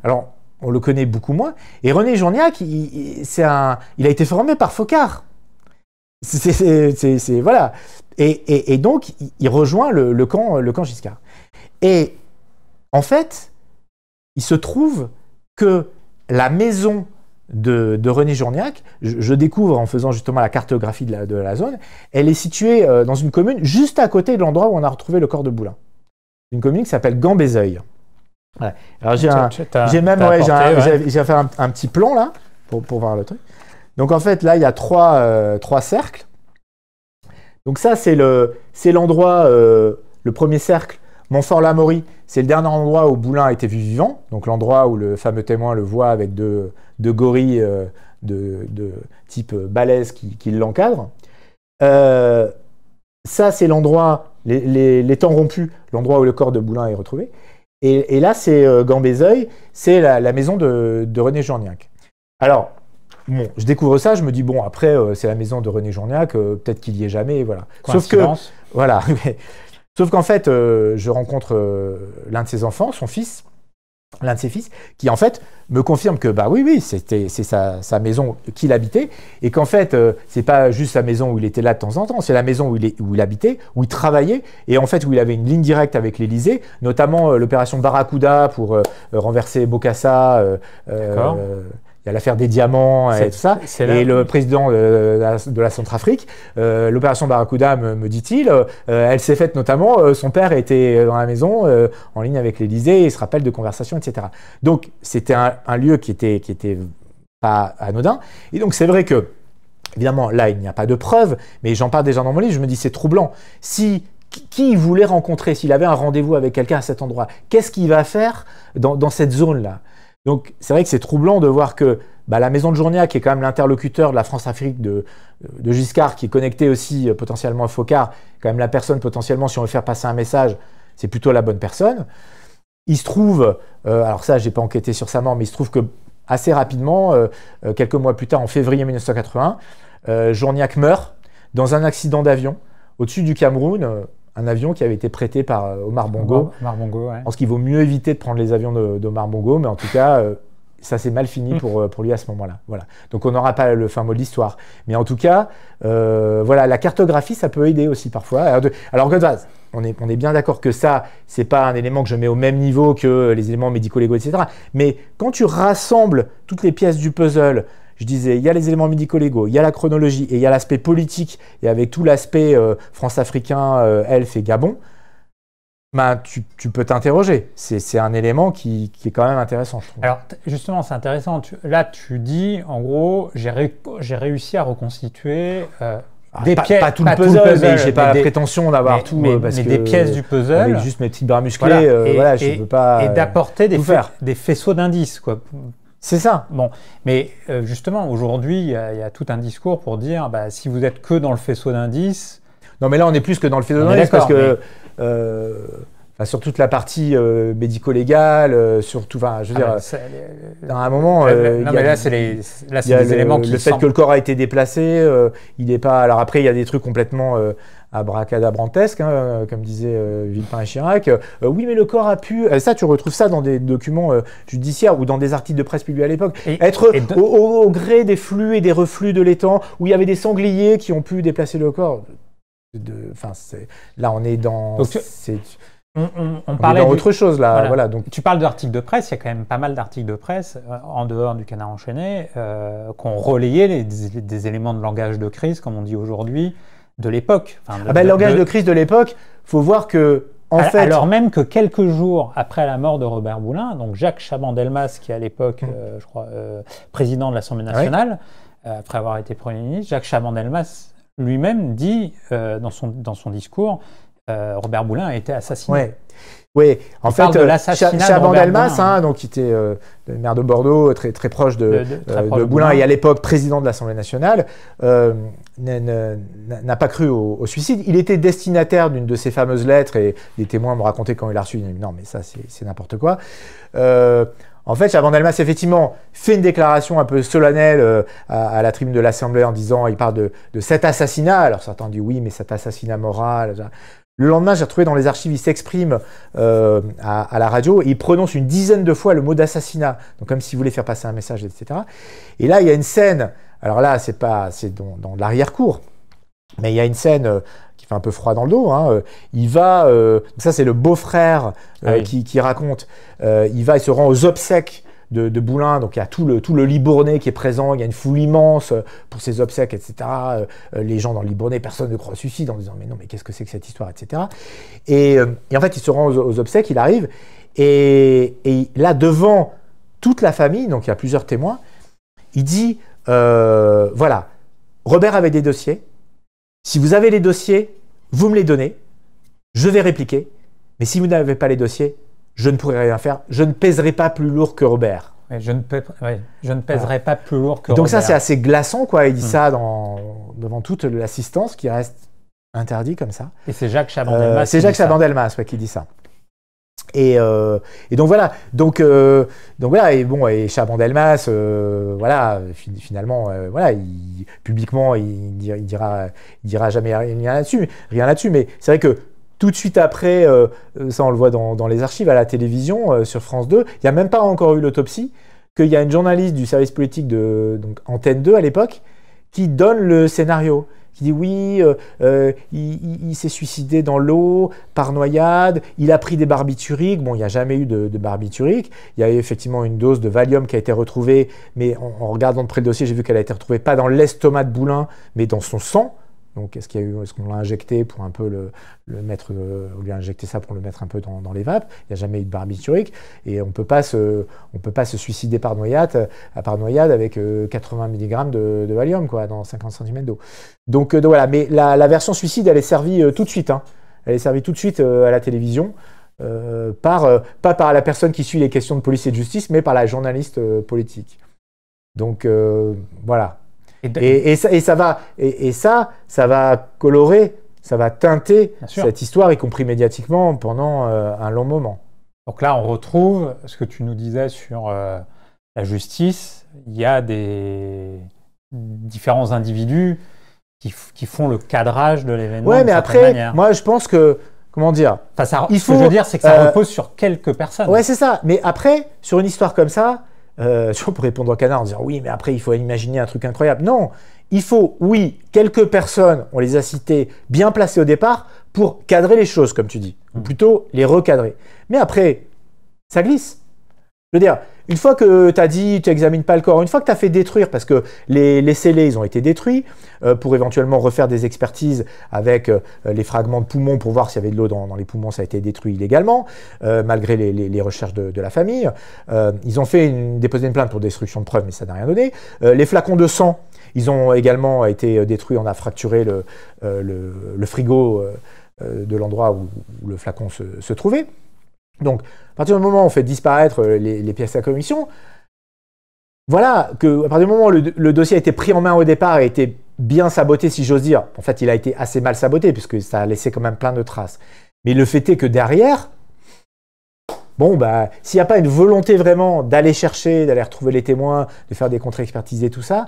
Alors, on le connaît beaucoup moins. Et René Journiac, il a été formé par Foccart. Voilà. Et donc, il rejoint le camp Giscard. Et en fait, il se trouve que la maison de René Journiac, je découvre en faisant justement la cartographie de la zone, elle est située dans une commune juste à côté de l'endroit où on a retrouvé le corps de Boulin. Une commune qui s'appelle Gambézeuil. Ouais. Alors j'ai fait un petit plan là pour voir le truc. Donc en fait là il y a trois cercles. Donc ça c'est l'endroit, le premier cercle, Montfort-l'Amaury, c'est le dernier endroit où Boulin a été vu vivant. Donc l'endroit où le fameux témoin le voit avec deux gorilles de type balèze qui l'encadrent. Ça c'est l'endroit, les temps rompus, l'endroit où le corps de Boulin est retrouvé. Et là, c'est Gambézeuil, c'est la maison de René Journiac. Alors, bon, je découvre ça, je me dis, bon, après, c'est la maison de René Journiac, peut-être qu'il y est jamais, voilà. Sauf qu'en fait, je rencontre l'un de ses enfants, l'un de ses fils, qui en fait me confirme que bah oui, c'est sa maison qu'il habitait, et qu'en fait c'est pas juste sa maison où il était là de temps en temps, c'est la maison où il habitait, où il travaillait, et en fait où il avait une ligne directe avec l'Élysée, notamment l'opération Barracuda pour renverser Bokassa. Il y a l'affaire des diamants et tout ça. Et le président de la Centrafrique, l'opération Barracuda, me dit-il, elle s'est faite notamment, son père était dans la maison, en ligne avec l'Élysée, il se rappelle de conversations, etc. Donc, c'était un lieu qui était pas anodin. Et donc, c'est vrai que, évidemment, là, il n'y a pas de preuves, mais j'en parle déjà dans mon livre, je me dis, c'est troublant. Qui il voulait rencontrer, s'il avait un rendez-vous avec quelqu'un à cet endroit, qu'est-ce qu'il va faire dans cette zone-là? Donc, c'est vrai que c'est troublant de voir que la maison de Journiac, qui est quand même l'interlocuteur de la France-Afrique de Giscard, qui est connecté aussi potentiellement à Foccart, quand même la personne potentiellement, si on veut faire passer un message, c'est plutôt la bonne personne. Il se trouve, alors ça, j'ai pas enquêté sur sa mort, mais il se trouve que assez rapidement, quelques mois plus tard, en février 1981, Journiac meurt dans un accident d'avion au-dessus du Cameroun. Un avion qui avait été prêté par Omar Bongo. Omar Bongo, ouais. Je pense qu'il vaut mieux éviter de prendre les avions d'Omar Bongo, mais en tout cas, ça s'est mal fini pour lui à ce moment-là. Voilà. Donc on n'aura pas le fin mot de l'histoire. Mais en tout cas, voilà, la cartographie, ça peut aider aussi parfois. Alors on est bien d'accord que ça, c'est pas un élément que je mets au même niveau que les éléments médico-légaux, etc. Mais quand tu rassembles toutes les pièces du puzzle, je disais, il y a les éléments médico-légaux, il y a la chronologie et il y a l'aspect politique, et avec tout l'aspect France-Africain, Elf et Gabon, tu peux t'interroger. C'est un élément qui est quand même intéressant, je trouve. Alors, justement, c'est intéressant. Là, tu dis, en gros, j'ai réussi à reconstituer des pièces. Pas tout le puzzle, mais je n'ai pas la prétention d'avoir tout. Mais des pièces du puzzle. Avec juste mes petits bras musclés, voilà, je ne peux pas. Et d'apporter des faisceaux d'indices, quoi. C'est ça. Bon, mais justement, aujourd'hui, il y a tout un discours pour dire, si vous êtes que dans le faisceau d'indices, Non, mais là, on est plus que dans le pseudo-journalisme parce que sur toute la partie médico-légale, surtout, je veux dire, à un moment, non, mais là, c'est des éléments qui le fait que le corps a été déplacé, il n'est pas. Alors après, il y a des trucs complètement abracadabrantesques, hein, comme disait Villepin et Chirac. Oui, mais le corps a pu. Ça, tu retrouves ça dans des documents judiciaires ou dans des articles de presse publiés à l'époque. Être au gré des flux et des reflux de l'étang, où il y avait des sangliers qui ont pu déplacer le corps. Là, on est dans. Donc, on parlait autre chose là. Voilà, donc. Tu parles d'articles de presse, il y a quand même pas mal d'articles de presse en dehors du Canard enchaîné qui ont relayé des éléments de langage de crise, comme on dit aujourd'hui, de l'époque. Le langage de crise de l'époque, il faut voir que alors même que quelques jours après la mort de Robert Boulin, donc Jacques Chaban-Delmas, qui est à l'époque, je crois, président de l'Assemblée nationale, après avoir été Premier ministre, Jacques Chaban-Delmas lui-même dit dans son discours Robert Boulin a été assassiné. Oui, en fait, Chaban-Delmas, donc qui était le maire de Bordeaux, très proche de Boulin et à l'époque président de l'Assemblée nationale, n'a pas cru au suicide. Il était destinataire d'une de ces fameuses lettres et les témoins m'ont raconté quand il l'a reçu. Il a dit non, mais ça c'est n'importe quoi. En fait, Chaban-Delmas, effectivement, fait une déclaration un peu solennelle à la tribune de l'Assemblée en disant, il parle de cet assassinat. Alors certains disent oui, mais cet assassinat moral. Le lendemain, j'ai retrouvé dans les archives, il s'exprime à la radio et il prononce une dizaine de fois le mot d'assassinat, donc comme s'il voulait faire passer un message, etc. Et là, il y a une scène, alors là, c'est dans l'arrière-cour, mais il y a une scène qui fait un peu froid dans le dos. Il va, ça c'est le beau-frère qui raconte, il se rend aux obsèques de Boulin, donc il y a tout le Libournais qui est présent, il y a une foule immense pour ses obsèques, etc. Les gens dans le Libournais, personne ne croit au suicide en disant mais non, mais qu'est-ce que c'est que cette histoire, etc. Et en fait, il se rend aux obsèques, il arrive, et là, devant toute la famille, donc il y a plusieurs témoins, il dit, voilà, Robert avait des dossiers, si vous avez les dossiers, vous me les donnez, je vais répliquer, mais si vous n'avez pas les dossiers, je ne pourrai rien faire, je ne pèserai pas plus lourd que Robert. Je ne pèserai pas plus lourd que donc Robert. Donc ça, c'est assez glaçant, quoi. Il dit ça devant toute l'assistance qui reste interdit comme ça. Et c'est Jacques Chaban-Delmas. C'est Jacques Chaban-Delmas qui dit ça. Et donc voilà. Donc voilà. Et Chaban-Delmas, voilà. Finalement, voilà. Publiquement, il dira jamais rien là-dessus. Mais c'est vrai que tout de suite après, ça on le voit dans les archives à la télévision, sur France 2, il n'y a même pas encore eu l'autopsie, qu'il y a une journaliste du service politique de Antenne 2 à l'époque qui donne le scénario, qui dit oui, il s'est suicidé dans l'eau, par noyade, il a pris des barbituriques, bon il n'y a jamais eu de barbiturique, il y a effectivement une dose de Valium qui a été retrouvée, mais en regardant de près le dossier, j'ai vu qu'elle a été retrouvée pas dans l'estomac de Boulin, mais dans son sang. Donc, est-ce qu'on l'a injecté pour un peu le mettre, on lui a injecté ça pour le mettre un peu dans les vapes. Il n'y a jamais eu de barbiturique et on peut pas se suicider par noyade avec 80 mg de Valium, quoi, dans 50 cm d'eau. Donc voilà, mais la version suicide, elle est servie tout de suite. Hein. Elle est servie tout de suite à la télévision, pas par la personne qui suit les questions de police et de justice, mais par la journaliste politique. Donc voilà. Et ça va colorer, ça va teinter cette histoire, y compris médiatiquement, pendant un long moment. Donc là, on retrouve ce que tu nous disais sur la justice. Il y a des différents individus qui font le cadrage de l'événement. Ouais, mais après, moi, je pense que, comment dire, ce que je veux dire, c'est que ça repose sur quelques personnes. Ouais, c'est ça. Mais après, sur une histoire comme ça, pour répondre au canard en disant oui, mais après il faut imaginer un truc incroyable. Non, il faut, oui, quelques personnes, on les a citées, bien placées au départ pour cadrer les choses, comme tu dis, ou plutôt les recadrer. Mais après, ça glisse. Je veux dire, une fois que tu as dit, tu n'examines pas le corps, une fois que tu as fait détruire, parce que les scellés, ils ont été détruits, pour éventuellement refaire des expertises avec les fragments de poumons pour voir s'il y avait de l'eau dans les poumons, ça a été détruit illégalement, malgré les recherches de la famille. Ils ont déposé une plainte pour destruction de preuves, mais ça n'a rien donné. Les flacons de sang, ils ont également été détruits, on a fracturé le frigo de l'endroit où le flacon se trouvait. Donc, à partir du moment où on fait disparaître les pièces à commission, voilà, à partir du moment où le dossier a été pris en main au départ et a été bien saboté, si j'ose dire. En fait, il a été assez mal saboté, puisque ça a laissé quand même plein de traces. Mais le fait est que derrière, bon, bah, s'il n'y a pas une volonté vraiment d'aller chercher, d'aller retrouver les témoins, de faire des contre-expertises et tout ça,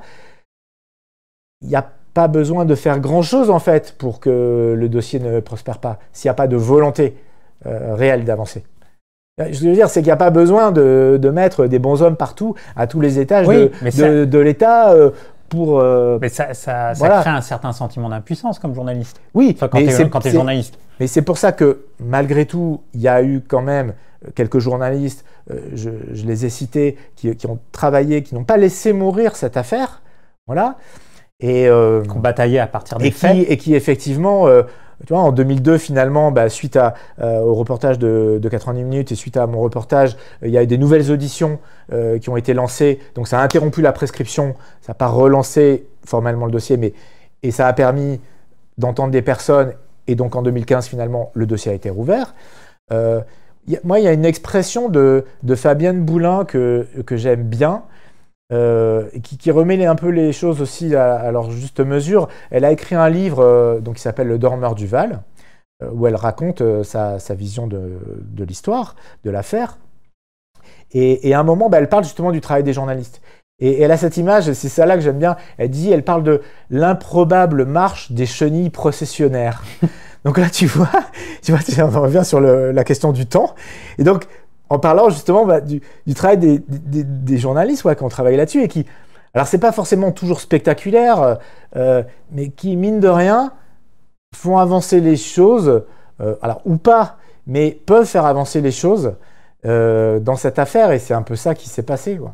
il n'y a pas besoin de faire grand-chose, en fait, pour que le dossier ne prospère pas, s'il n'y a pas de volonté réelle d'avancer. Ce que je veux dire, c'est qu'il n'y a pas besoin de mettre des bons hommes partout, à tous les étages de l'État. Mais ça crée un certain sentiment d'impuissance comme journaliste. Oui, enfin, quand tu es journaliste. Mais c'est pour ça que, malgré tout, il y a eu quand même quelques journalistes, je les ai cités, qui ont travaillé, qui n'ont pas laissé mourir cette affaire. Voilà. Et qui ont bataillé à partir des faits. Et qui effectivement, tu vois, en 2002, finalement, bah, suite au reportage de 90 minutes et suite à mon reportage, il y a eu des nouvelles auditions qui ont été lancées. Donc ça a interrompu la prescription, ça n'a pas relancé formellement le dossier, et ça a permis d'entendre des personnes. Et donc en 2015, finalement, le dossier a été rouvert. Moi, il y a une expression de Fabienne Boulin que j'aime bien, qui remet un peu les choses aussi à leur juste mesure. Elle a écrit un livre qui s'appelle Le Dormeur du Val, où elle raconte sa vision de l'histoire, de l'affaire. Et à un moment, elle parle justement du travail des journalistes. Et elle a cette image, c'est celle-là que j'aime bien, elle parle de l'improbable marche des chenilles processionnaires. Donc là, tu vois, on revient sur la question du temps. Et donc, en parlant justement du travail des journalistes qui ont travaillé là-dessus et qui, alors c'est pas forcément toujours spectaculaire, mais qui, mine de rien, font avancer les choses, alors ou pas, mais peuvent faire avancer les choses dans cette affaire, et c'est un peu ça qui s'est passé, quoi.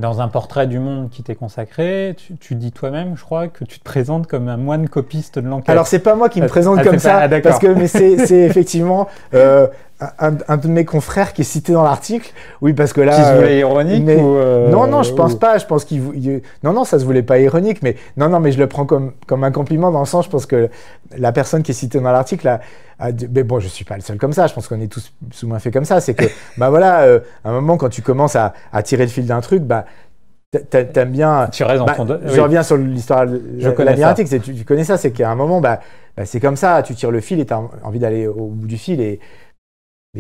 Dans un portrait du Monde qui t'est consacré, tu dis toi-même, je crois, que tu te présentes comme un moine copiste de l'enquête. Alors, c'est pas moi qui me présente comme ça, parce que c'est effectivement un de mes confrères qui est cité dans l'article. Oui, parce que là... Qui se voulait ironique Non, je pense pas. Je pense non, ça se voulait pas ironique, mais mais je le prends comme un compliment dans le sens, je pense que la personne qui est citée dans l'article mais bon, je suis pas le seul comme ça. Je pense qu'on est tous plus ou moins fait comme ça. C'est que, à un moment, quand tu commences à tirer le fil d'un truc, t'aimes bien. Tu restes Je reviens sur l'histoire labyrinthique. Tu connais ça, c'est qu'à un moment, c'est comme ça. Tu tires le fil et tu as envie d'aller au bout du fil. Et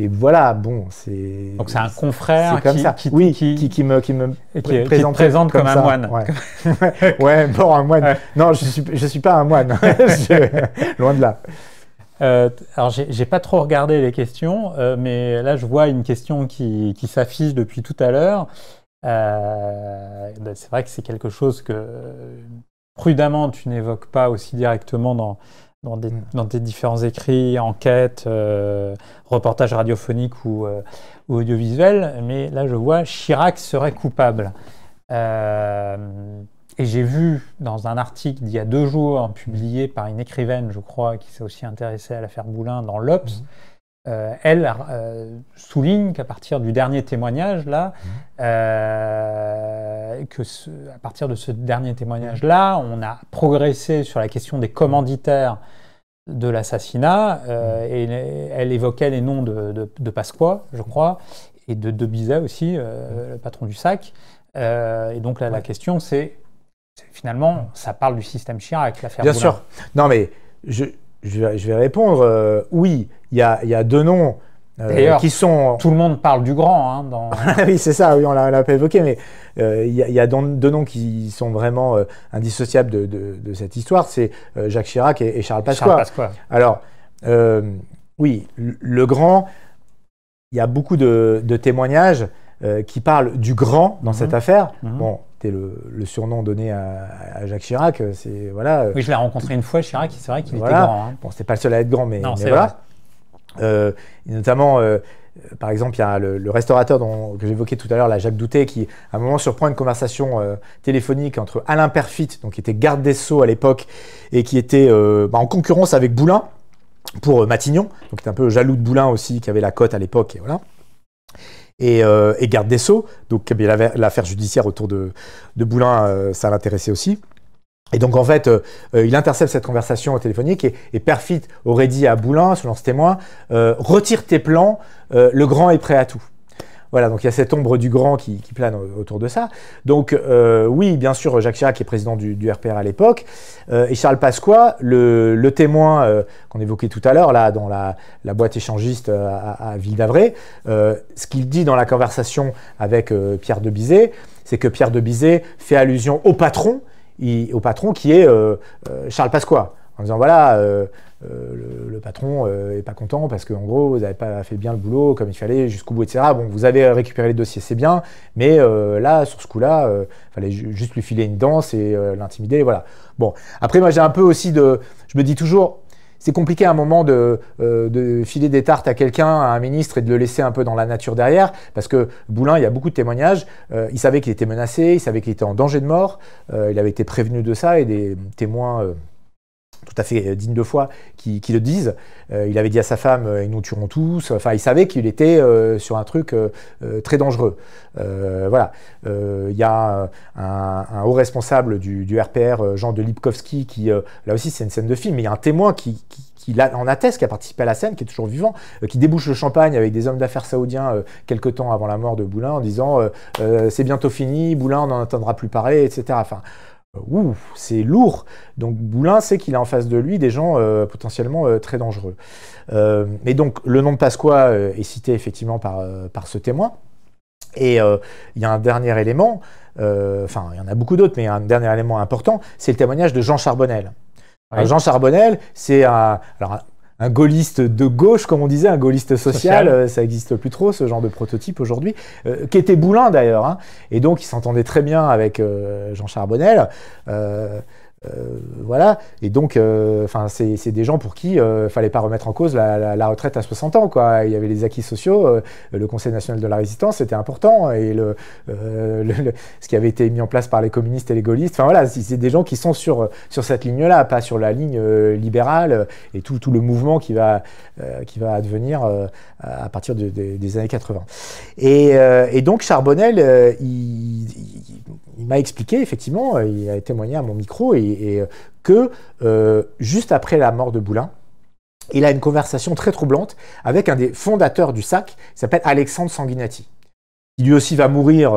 voilà, bon, c'est. Donc c'est un confrère qui me présente comme un moine. Ouais, bon, un moine. Ouais. Non, je suis pas un moine. Loin de là. Alors, j'ai pas trop regardé les questions, mais là, je vois une question qui s'affiche depuis tout à l'heure. C'est vrai que c'est quelque chose que, prudemment, tu n'évoques pas aussi directement dans tes différents écrits, enquêtes, reportages radiophoniques ou audiovisuels. Mais là, je vois Chirac serait coupable. Et j'ai vu dans un article d'il y a 2 jours, publié par une écrivaine, je crois, qui s'est aussi intéressée à l'affaire Boulin dans l'Obs, elle souligne qu'à partir du dernier témoignage, là, à partir de ce dernier témoignage-là, on a progressé sur la question des commanditaires de l'assassinat, et elle évoquait les noms de Pasqua, je crois, et de Bizet aussi, le patron du SAC. Et donc là, la question, c'est finalement, ça parle du système Chirac, l'affaire Boulin. Bien sûr. Non, mais je vais répondre. Oui, il y a 2 noms qui sont... Tout le monde parle du grand. Oui, c'est ça, oui, on l'a pas évoqué, mais il y a 2 noms qui sont vraiment indissociables de cette histoire. C'est Jacques Chirac et Charles Pasqua. Alors, oui, le grand, il y a beaucoup de témoignages qui parlent du grand dans cette affaire. Bon, c'était le surnom donné à Jacques Chirac. C'est, voilà, oui, je l'ai rencontré une fois, Chirac, c'est vrai qu'il était grand. Bon, c'était pas le seul à être grand, mais voilà. Notamment, par exemple, il y a le restaurateur que j'évoquais tout à l'heure, Jacques Doutet, qui à un moment surprend une conversation téléphonique entre Alain Peyrefitte, donc qui était garde des Sceaux à l'époque, et qui était en concurrence avec Boulin pour Matignon, donc il était un peu jaloux de Boulin aussi, qui avait la cote à l'époque, et voilà. Et garde des Sceaux, donc l'affaire judiciaire autour de Boulin, ça l'intéressait aussi. Et donc, en fait, il intercepte cette conversation téléphonique et Peyrefitte aurait dit à Boulin, selon ce témoin, retire tes plans, le grand est prêt à tout. Voilà, donc il y a cette ombre du grand qui plane autour de ça. Donc oui, bien sûr, Jacques Chirac est président du RPR à l'époque, et Charles Pasqua, le témoin qu'on évoquait tout à l'heure, là, dans la boîte échangiste à Ville-d'Avray, ce qu'il dit dans la conversation avec Pierre de Bizet, c'est que Pierre de Bizet fait allusion au patron qui est Charles Pasqua, en disant voilà, le patron est pas content parce qu'en gros, vous n'avez pas fait bien le boulot comme il fallait jusqu'au bout, etc. Bon, vous avez récupéré les dossiers, c'est bien, mais là, sur ce coup-là, fallait juste lui filer une danse et l'intimider, voilà. Bon, après, moi, j'ai un peu aussi je me dis toujours, c'est compliqué à un moment de filer des tartes à quelqu'un, à un ministre, et de le laisser un peu dans la nature derrière, parce que Boulin, il y a beaucoup de témoignages, il savait qu'il était menacé, il savait qu'il était en danger de mort, il avait été prévenu de ça, et des témoins tout à fait dignes de foi qui le disent. Il avait dit à sa femme « ils nous tueront tous », enfin il savait qu'il était sur un truc très dangereux. Voilà. Il y a un haut responsable du RPR, Jean de Lipkowski, qui, là aussi c'est une scène de film, mais il y a un témoin qui en atteste, qui a participé à la scène, qui est toujours vivant, qui débouche le champagne avec des hommes d'affaires saoudiens quelque temps avant la mort de Boulin en disant c'est bientôt fini, Boulin on n'en entendra plus parler, etc. Enfin, c'est lourd. Donc Boulin sait qu'il a en face de lui des gens potentiellement très dangereux. Et donc le nom de Pasqua est cité effectivement par ce témoin. Et il y a un dernier élément, enfin il y en a beaucoup d'autres, mais il y a un dernier élément important, c'est le témoignage de Jean Charbonnel. Oui. Alors, Jean Charbonnel, c'est un gaulliste de gauche, comme on disait, un gaulliste social. Ça n'existe plus trop, ce genre de prototype aujourd'hui, qui était Boulin d'ailleurs, hein, et donc il s'entendait très bien avec Jean Charbonnel. Voilà, et donc c'est des gens pour qui fallait pas remettre en cause la retraite à 60 ans, quoi. Il y avait les acquis sociaux, le Conseil national de la résistance c'était important, et ce qui avait été mis en place par les communistes et les gaullistes, enfin voilà, c'est des gens qui sont sur cette ligne-là, pas sur la ligne libérale et tout le mouvement qui va advenir à partir des années 80. Et donc Charbonnel, il m'a expliqué, effectivement, il a témoigné à mon micro, et que juste après la mort de Boulin, il a une conversation très troublante avec un des fondateurs du SAC, qui s'appelle Alexandre Sanguinati. Il lui aussi va mourir,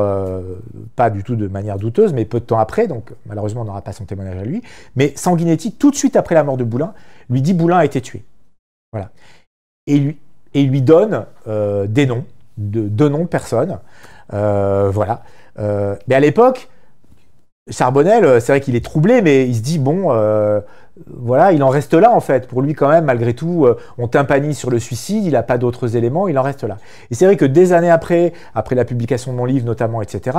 pas du tout de manière douteuse, mais peu de temps après, donc malheureusement on n'aura pas son témoignage à lui. Mais Sanguinetti, tout de suite après la mort de Boulin, lui dit Boulin a été tué. Voilà. Et il lui donne des noms, deux noms de personnes. Voilà. Mais à l'époque, Charbonnel, c'est vrai qu'il est troublé, mais il se dit, bon, voilà, il en reste là en fait. Pour lui quand même, malgré tout, on tympanise sur le suicide, il n'a pas d'autres éléments, il en reste là. Et c'est vrai que des années après la publication de mon livre notamment, etc.,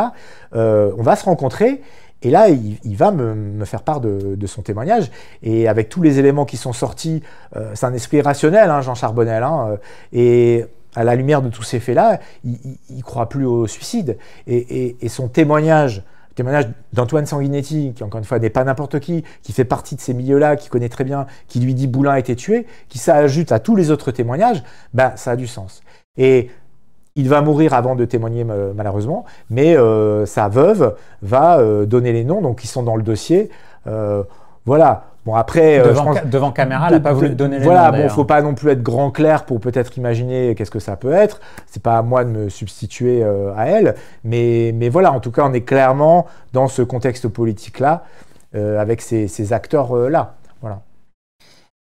on va se rencontrer, et là, il va me faire part de son témoignage. Et avec tous les éléments qui sont sortis, c'est un esprit rationnel, hein, Jean Charbonnel, hein, et à la lumière de tous ces faits-là, il ne croit plus au suicide. Et son témoignage d'Antoine Sanguinetti, qui encore une fois n'est pas n'importe qui fait partie de ces milieux-là, qui connaît très bien, qui lui dit Boulin a été tué, qui s'ajoute à tous les autres témoignages, ben, ça a du sens. Et il va mourir avant de témoigner malheureusement, mais sa veuve va donner les noms, donc ils sont dans le dossier. Voilà. Bon, après, devant caméra, elle n'a pas voulu donner les noms. Voilà, bon, faut pas non plus être grand clair pour peut-être imaginer qu'est-ce que ça peut être. C'est pas à moi de me substituer à elle, mais voilà, en tout cas, on est clairement dans ce contexte politique-là, avec ces acteurs-là. Voilà.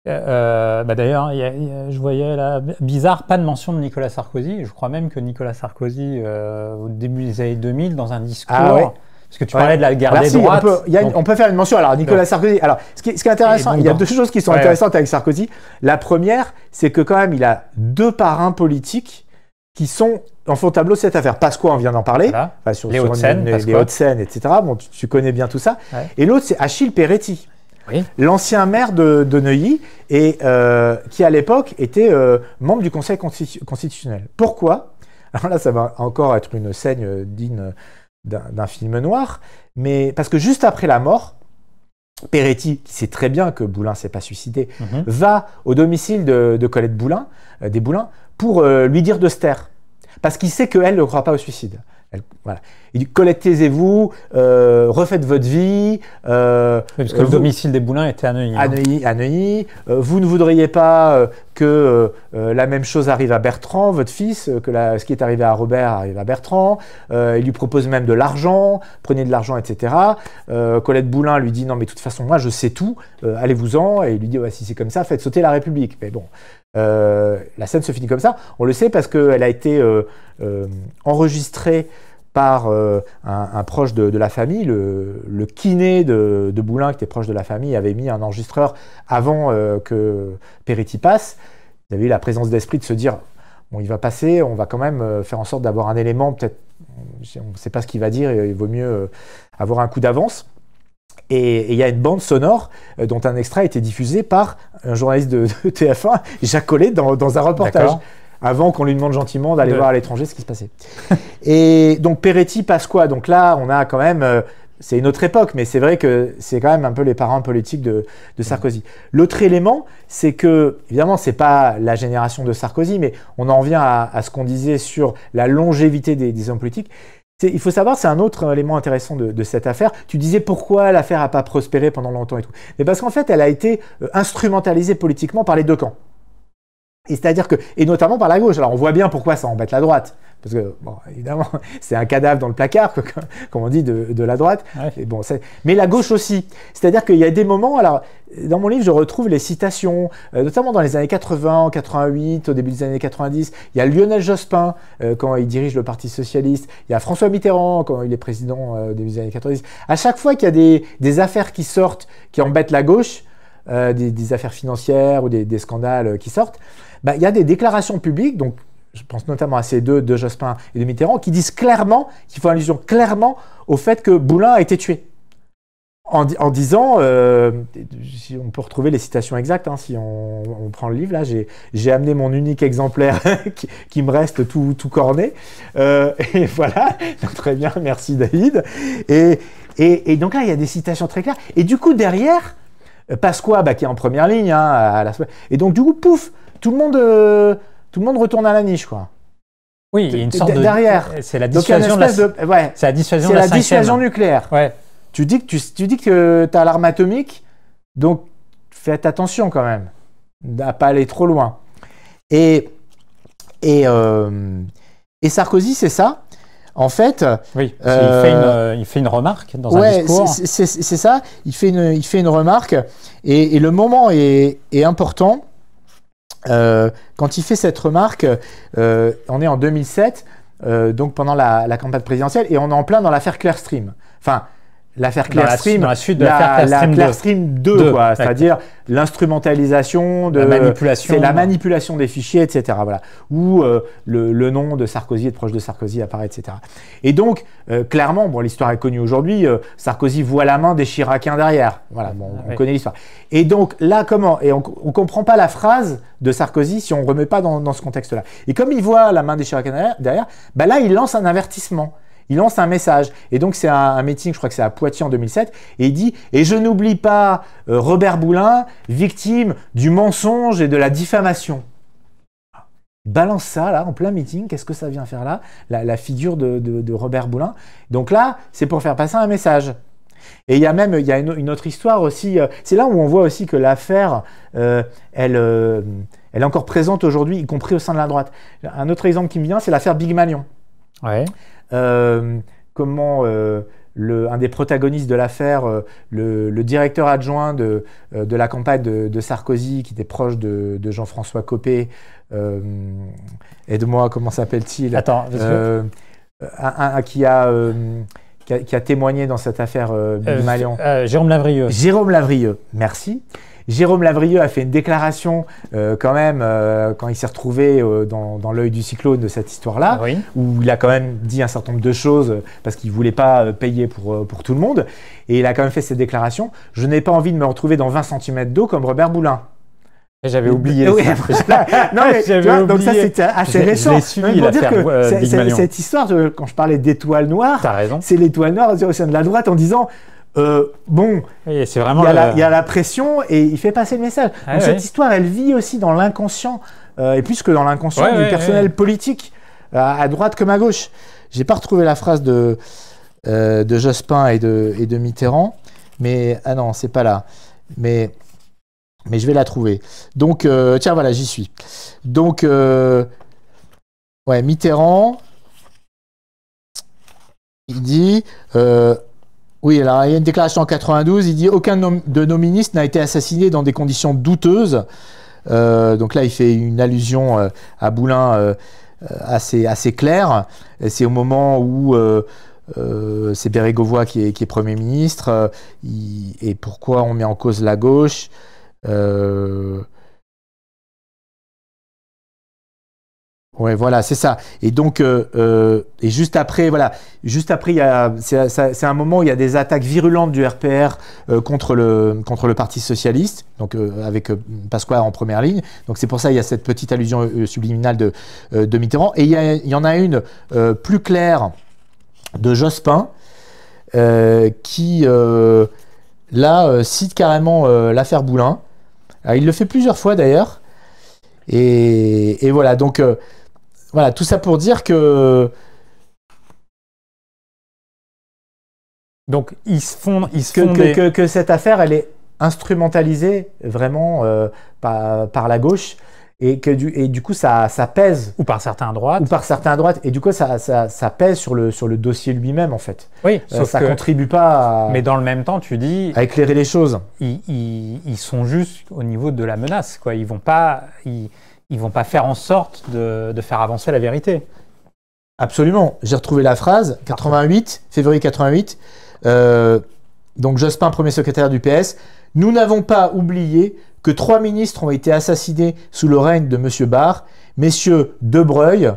D'ailleurs, je voyais là, bizarre, pas de mention de Nicolas Sarkozy. Je crois même que Nicolas Sarkozy, au début des années 2000, dans un discours... Ah, ouais. Parce que tu parlais de la guerre des droites. On peut faire une mention. Alors, Nicolas Sarkozy, alors, ce qui est intéressant, il y a deux choses qui sont intéressantes avec Sarkozy. La première, c'est que quand même, il a deux parrains politiques qui font tableau de cette affaire. Pasqua, on vient d'en parler. Voilà. Enfin, sur les Hauts-de-Seine, etc. Bon, tu connais bien tout ça. Ouais. Et l'autre, c'est Achille Peretti. Oui. L'ancien maire de Neuilly, et qui à l'époque était membre du Conseil constitutionnel. Pourquoi? Alors là, ça va encore être une scène digne d'un film noir, mais parce que juste après la mort, Peretti, qui sait très bien que Boulin ne s'est pas suicidé, va au domicile de Colette Boulin, des Boulins, pour lui dire de se taire. Parce qu'il sait qu'elle ne croit pas au suicide. Voilà. Il dit, Colette, taisez-vous, refaites votre vie. Parce que le domicile des Boulins était à Neuilly. À Neuilly. Vous ne voudriez pas que la même chose arrive à Bertrand, votre fils, que ce qui est arrivé à Robert arrive à Bertrand. Il lui propose même de l'argent, prenez de l'argent, etc. Colette Boulin lui dit, non mais de toute façon, moi je sais tout, allez-vous-en. Et il lui dit, ouais, si c'est comme ça, faites sauter la République. Mais bon, la scène se finit comme ça. On le sait parce qu'elle a été enregistrée par un proche de la famille, le kiné de Boulin, qui était proche de la famille, avait mis un enregistreur avant que Peretti passe. Il avait eu la présence d'esprit de se dire, bon, il va passer, on va quand même faire en sorte d'avoir un élément, peut-être, on ne sait pas ce qu'il va dire, il vaut mieux avoir un coup d'avance. Et il y a une bande sonore dont un extrait a été diffusé par un journaliste de TF1, Jacques Collet, dans un reportage. Avant qu'on lui demande gentiment d'aller voir à l'étranger ce qui se passait. Et donc Peretti passe quoi? Donc là, on a quand même, c'est une autre époque, mais c'est vrai que c'est quand même un peu les parents politiques de Sarkozy. L'autre élément, c'est que, évidemment, c'est pas la génération de Sarkozy, mais on en revient à ce qu'on disait sur la longévité des hommes politiques. Il faut savoir, c'est un autre élément intéressant de cette affaire. Tu disais pourquoi l'affaire n'a pas prospéré pendant longtemps et tout. Mais parce qu'en fait, elle a été instrumentalisée politiquement par les deux camps. Et c'est-à-dire que, et notamment par la gauche. Alors on voit bien pourquoi ça embête la droite. Parce que, bon, évidemment, c'est un cadavre dans le placard, comme on dit, de la droite. Ouais. Et bon, mais la gauche aussi. C'est-à-dire qu'il y a des moments, alors, dans mon livre, je retrouve les citations, notamment dans les années 80, 88, au début des années 90. Il y a Lionel Jospin, quand il dirige le Parti Socialiste. Il y a François Mitterrand, quand il est président au début des années 90. À chaque fois qu'il y a des affaires qui sortent, qui embêtent la gauche, des affaires financières ou des scandales qui sortent, bah, il y a des déclarations publiques, donc je pense notamment à ces deux, de Jospin et de Mitterrand, qui disent clairement, qui font allusion clairement au fait que Boulin a été tué. En disant, si on peut retrouver les citations exactes, hein, si on prend le livre, là, j'ai amené mon unique exemplaire qui me reste tout corné. Et voilà, donc, très bien, merci David. Et donc là, il y a des citations très claires. Et du coup, derrière, Pasqua, qui est en première ligne, hein, et donc du coup, pouf, tout le monde retourne à la niche, quoi. Oui, il y a une sorte de... Derrière. C'est la dissuasion ouais, c'est la dissuasion nucléaire. Ouais. Tu dis que tu as l'arme atomique, donc faites attention quand même, à pas aller trop loin. Et Sarkozy, c'est ça. En fait, oui, il fait une remarque dans un discours. C'est ça. Il fait une remarque et le moment est important. Quand il fait cette remarque, on est en 2007, donc pendant la campagne présidentielle, et on est en plein dans l'affaire Clearstream. Enfin, l'affaire Clearstream, dans la suite de l'affaire Clearstream 2, quoi, c'est-à-dire l'instrumentalisation de... C'est la manipulation des fichiers, etc. Voilà, où le nom de Sarkozy et de proche de Sarkozy apparaît, etc. Et donc, clairement, bon, l'histoire est connue aujourd'hui, Sarkozy voit la main des Chiraciens derrière. Voilà, bon, on connaît l'histoire. Et donc, là, comment? Et on ne comprend pas la phrase de Sarkozy si on ne remet pas dans ce contexte-là. Et comme il voit la main des Chiraciens derrière, bah là, il lance un avertissement. Il lance un message. Et donc, c'est un meeting, je crois que c'est à Poitiers en 2007. Et il dit « Et je n'oublie pas Robert Boulin, victime du mensonge et de la diffamation. » Balance ça, là, en plein meeting. Qu'est-ce que ça vient faire là? La figure de Robert Boulin. Donc là, c'est pour faire passer un message. Et il y a une autre histoire aussi. C'est là où on voit aussi que l'affaire, elle est encore présente aujourd'hui, y compris au sein de la droite. Un autre exemple qui me vient, c'est l'affaire Big Malion. Ouais. Comment un des protagonistes de l'affaire, le directeur adjoint de la campagne de Sarkozy, qui était proche de Jean-François Copé, aide-moi, comment s'appelle-t-il? Attends, qui a témoigné dans cette affaire Big Malion. Jérôme Lavrieux. Jérôme Lavrieux, merci. Jérôme Lavrieux a fait une déclaration quand même quand il s'est retrouvé dans l'œil du cyclone de cette histoire-là, oui, où il a quand même dit un certain nombre de choses parce qu'il ne voulait pas payer pour tout le monde. Et il a quand même fait cette déclaration. Je n'ai pas envie de me retrouver dans 20 cm d'eau comme Robert Boulin. J'avais oublié. Oui, non, mais tu vois, donc ça c'était assez récent. Pour dire que cette histoire, quand je parlais d'étoiles noires, c'est l'étoile noire au sein de la droite en disant bon, oui, c'est vraiment il y a la pression et il fait passer le message. Donc cette histoire, elle vit aussi dans l'inconscient, et plus que dans l'inconscient du personnel politique, à droite comme à gauche. j'ai pas retrouvé la phrase de Jospin et de Mitterrand, mais ah non, c'est pas là. Mais je vais la trouver. Donc, tiens, voilà, j'y suis. Donc, ouais, Mitterrand, il dit, oui, alors il y a une déclaration en 92, il dit « Aucun de nos ministres n'a été assassiné dans des conditions douteuses ». Donc là, il fait une allusion à Boulin assez claire. C'est au moment où c'est Bérégovoy qui est Premier ministre. Et pourquoi on met en cause la gauche Ouais, voilà, c'est ça. Et donc, et juste après, voilà, c'est un moment où il y a des attaques virulentes du RPR contre le Parti socialiste, donc avec Pasqua en première ligne. Donc c'est pour ça il y a cette petite allusion subliminale de Mitterrand. Et il y en a une plus claire de Jospin qui là cite carrément l'affaire Boulin. Alors, il le fait plusieurs fois d'ailleurs. Et voilà, donc. Voilà, tout ça pour dire que... Donc, que cette affaire, elle est instrumentalisée vraiment par la gauche et du coup, ça pèse. Ou par certains à droite. Ou par certains à droite. Et du coup, ça pèse sur le dossier lui-même, en fait. Oui, sauf ça contribue pas à... Mais dans le même temps, tu dis... À éclairer les choses. Ils sont juste au niveau de la menace, quoi. Ils vont pas faire en sorte de faire avancer la vérité. Absolument. J'ai retrouvé la phrase, 88, février 88. Donc Jospin, premier secrétaire du PS. « Nous n'avons pas oublié que 3 ministres ont été assassinés sous le règne de M. Barre, messieurs Debreuil,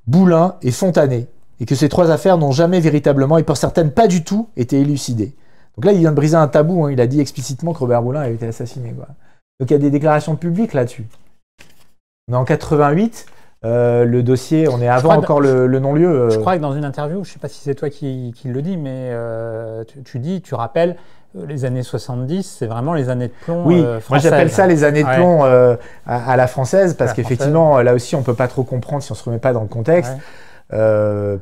Boulin et Fontanet, et que ces 3 affaires n'ont jamais véritablement, et pour certaines pas du tout, été élucidées. » Donc là, il vient de briser un tabou. Hein. Il a dit explicitement que Robert Boulin avait été assassiné, quoi. Donc il y a des déclarations publiques là-dessus. On est en 88, le dossier, on est avant encore le non-lieu. Je crois que dans une interview, je ne sais pas si c'est toi qui le dis, mais tu rappelles, les années 70, c'est vraiment les années de plomb françaises. Moi j'appelle ça les années de plomb à la française, parce qu'effectivement, là aussi, on ne peut pas trop comprendre si on ne se remet pas dans le contexte. Ouais.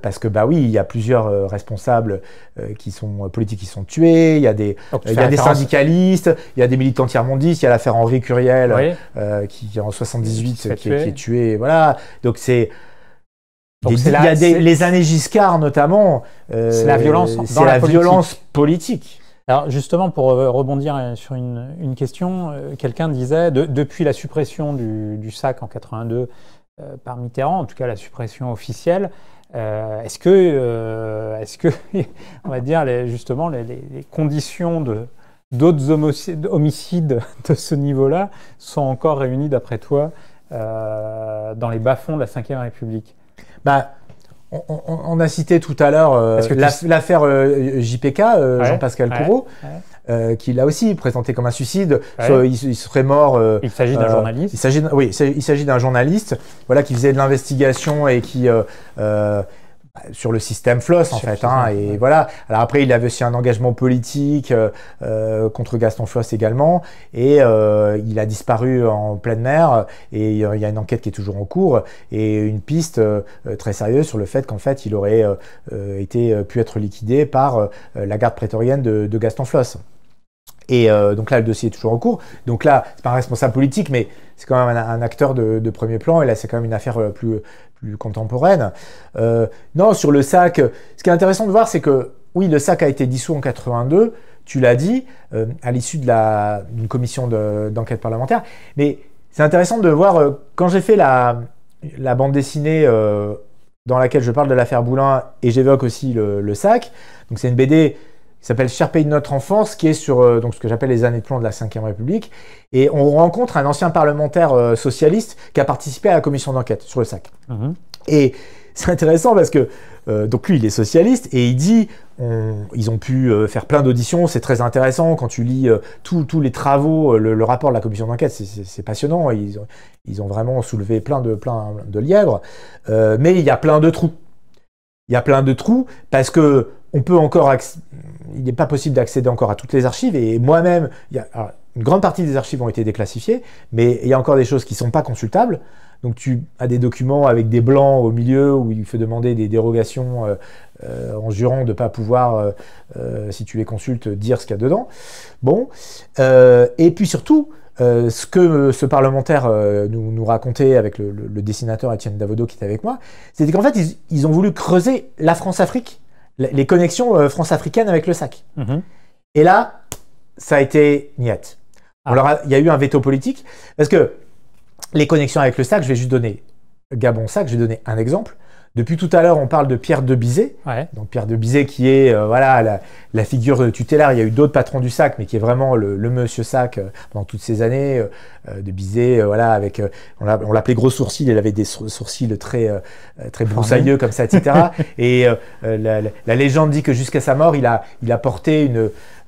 Parce que bah oui, il y a plusieurs responsables politiques qui sont tués, il y a des syndicalistes, il y a des militants tiers-mondistes, il y a l'affaire Henri Curiel qui en 78 qui est tué, voilà. Donc il y a les années Giscard notamment, c'est la violence violence politique. Alors justement, pour rebondir sur une question, quelqu'un disait, depuis la suppression du SAC en 82 par Mitterrand, en tout cas la suppression officielle, est-ce que on va dire justement les conditions d'autres homicides de ce niveau-là sont encore réunies d'après toi dans les bas-fonds de la Ve République? Bah, on a cité tout à l'heure l'affaire JPK, Jean-Pascal Courreau. Qui l'a aussi présenté comme un suicide. Il serait mort. Il s'agit d'un journaliste. Il s'agit d'un journaliste, voilà, qui faisait de l'investigation et qui sur le système Floss en fait. Et voilà. Alors après, il avait aussi un engagement politique contre Gaston Floss également, et il a disparu en pleine mer. Et il y a une enquête qui est toujours en cours et une piste très sérieuse sur le fait qu'en fait, il aurait pu être liquidé par la garde prétorienne de Gaston Floss. Et donc là, le dossier est toujours en cours. Donc là, c'est pas un responsable politique, mais c'est quand même un acteur de premier plan. Et là, c'est quand même une affaire plus contemporaine. Non, sur le SAC, ce qui est intéressant de voir, c'est que oui, le SAC a été dissous en 82. Tu l'as dit, à l'issue d'une commission d'enquête parlementaire. Mais c'est intéressant de voir quand j'ai fait la bande dessinée dans laquelle je parle de l'affaire Boulin et j'évoque aussi le SAC. Donc c'est une BD qui s'appelle Cher pays de notre enfance, qui est sur donc ce que j'appelle les années de plomb de la Ve République. Et on rencontre un ancien parlementaire socialiste qui a participé à la commission d'enquête sur le SAC. Mmh. Et c'est intéressant parce que donc lui, il est socialiste et il dit ils ont pu faire plein d'auditions, c'est très intéressant quand tu lis tous les travaux, le rapport de la commission d'enquête, c'est passionnant. Ils ont vraiment soulevé plein de lièvres, mais il y a plein de trous. Il y a plein de trous parce que il n'est pas possible d'accéder encore à toutes les archives. Et moi-même, une grande partie des archives ont été déclassifiées, mais il y a encore des choses qui ne sont pas consultables. Donc tu as des documents avec des blancs au milieu où il faut demander des dérogations en jurant de ne pas pouvoir, si tu les consultes, dire ce qu'il y a dedans. Bon, et puis surtout, ce que ce parlementaire nous racontait avec le dessinateur Étienne Davodo qui était avec moi, c'était qu'en fait, ils ont voulu creuser la France-Afrique, les connexions France-africaines avec le SAC. Et là, ça a été niette. Il y a eu un veto politique, parce que les connexions avec le SAC, je vais juste donner Gabon-SAC, je vais donner un exemple. Depuis tout à l'heure, on parle de Pierre de Bizet. Donc Pierre de Bizet qui est voilà, la figure tutélaire. Il y a eu d'autres patrons du SAC, mais qui est vraiment le monsieur SAC pendant toutes ces années. De Bizet, voilà, avec, on l'appelait gros sourcils, il avait des sourcils très broussailleux comme ça, etc. Et la légende dit que jusqu'à sa mort, il a porté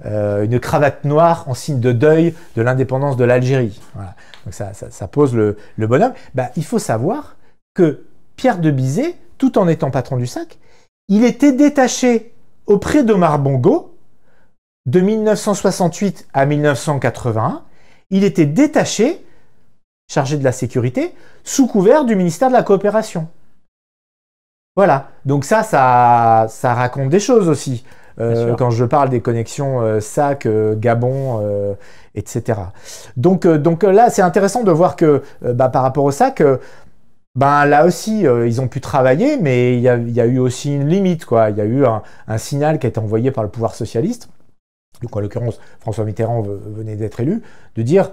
une cravate noire en signe de deuil de l'indépendance de l'Algérie. Voilà. Donc ça pose le bonhomme. Il faut savoir que Pierre de Bizet, tout en étant patron du SAC, il était détaché auprès d'Omar Bongo de 1968 à 1981. Il était détaché, chargé de la sécurité, sous couvert du ministère de la Coopération. Voilà. Donc ça raconte des choses aussi. Quand je parle des connexions SAC, Gabon, etc. Donc là, c'est intéressant de voir que par rapport au SAC, là aussi, ils ont pu travailler, mais il y a eu aussi une limite, quoi. Il y a eu un signal qui a été envoyé par le pouvoir socialiste, donc en l'occurrence, François Mitterrand venait d'être élu, de dire,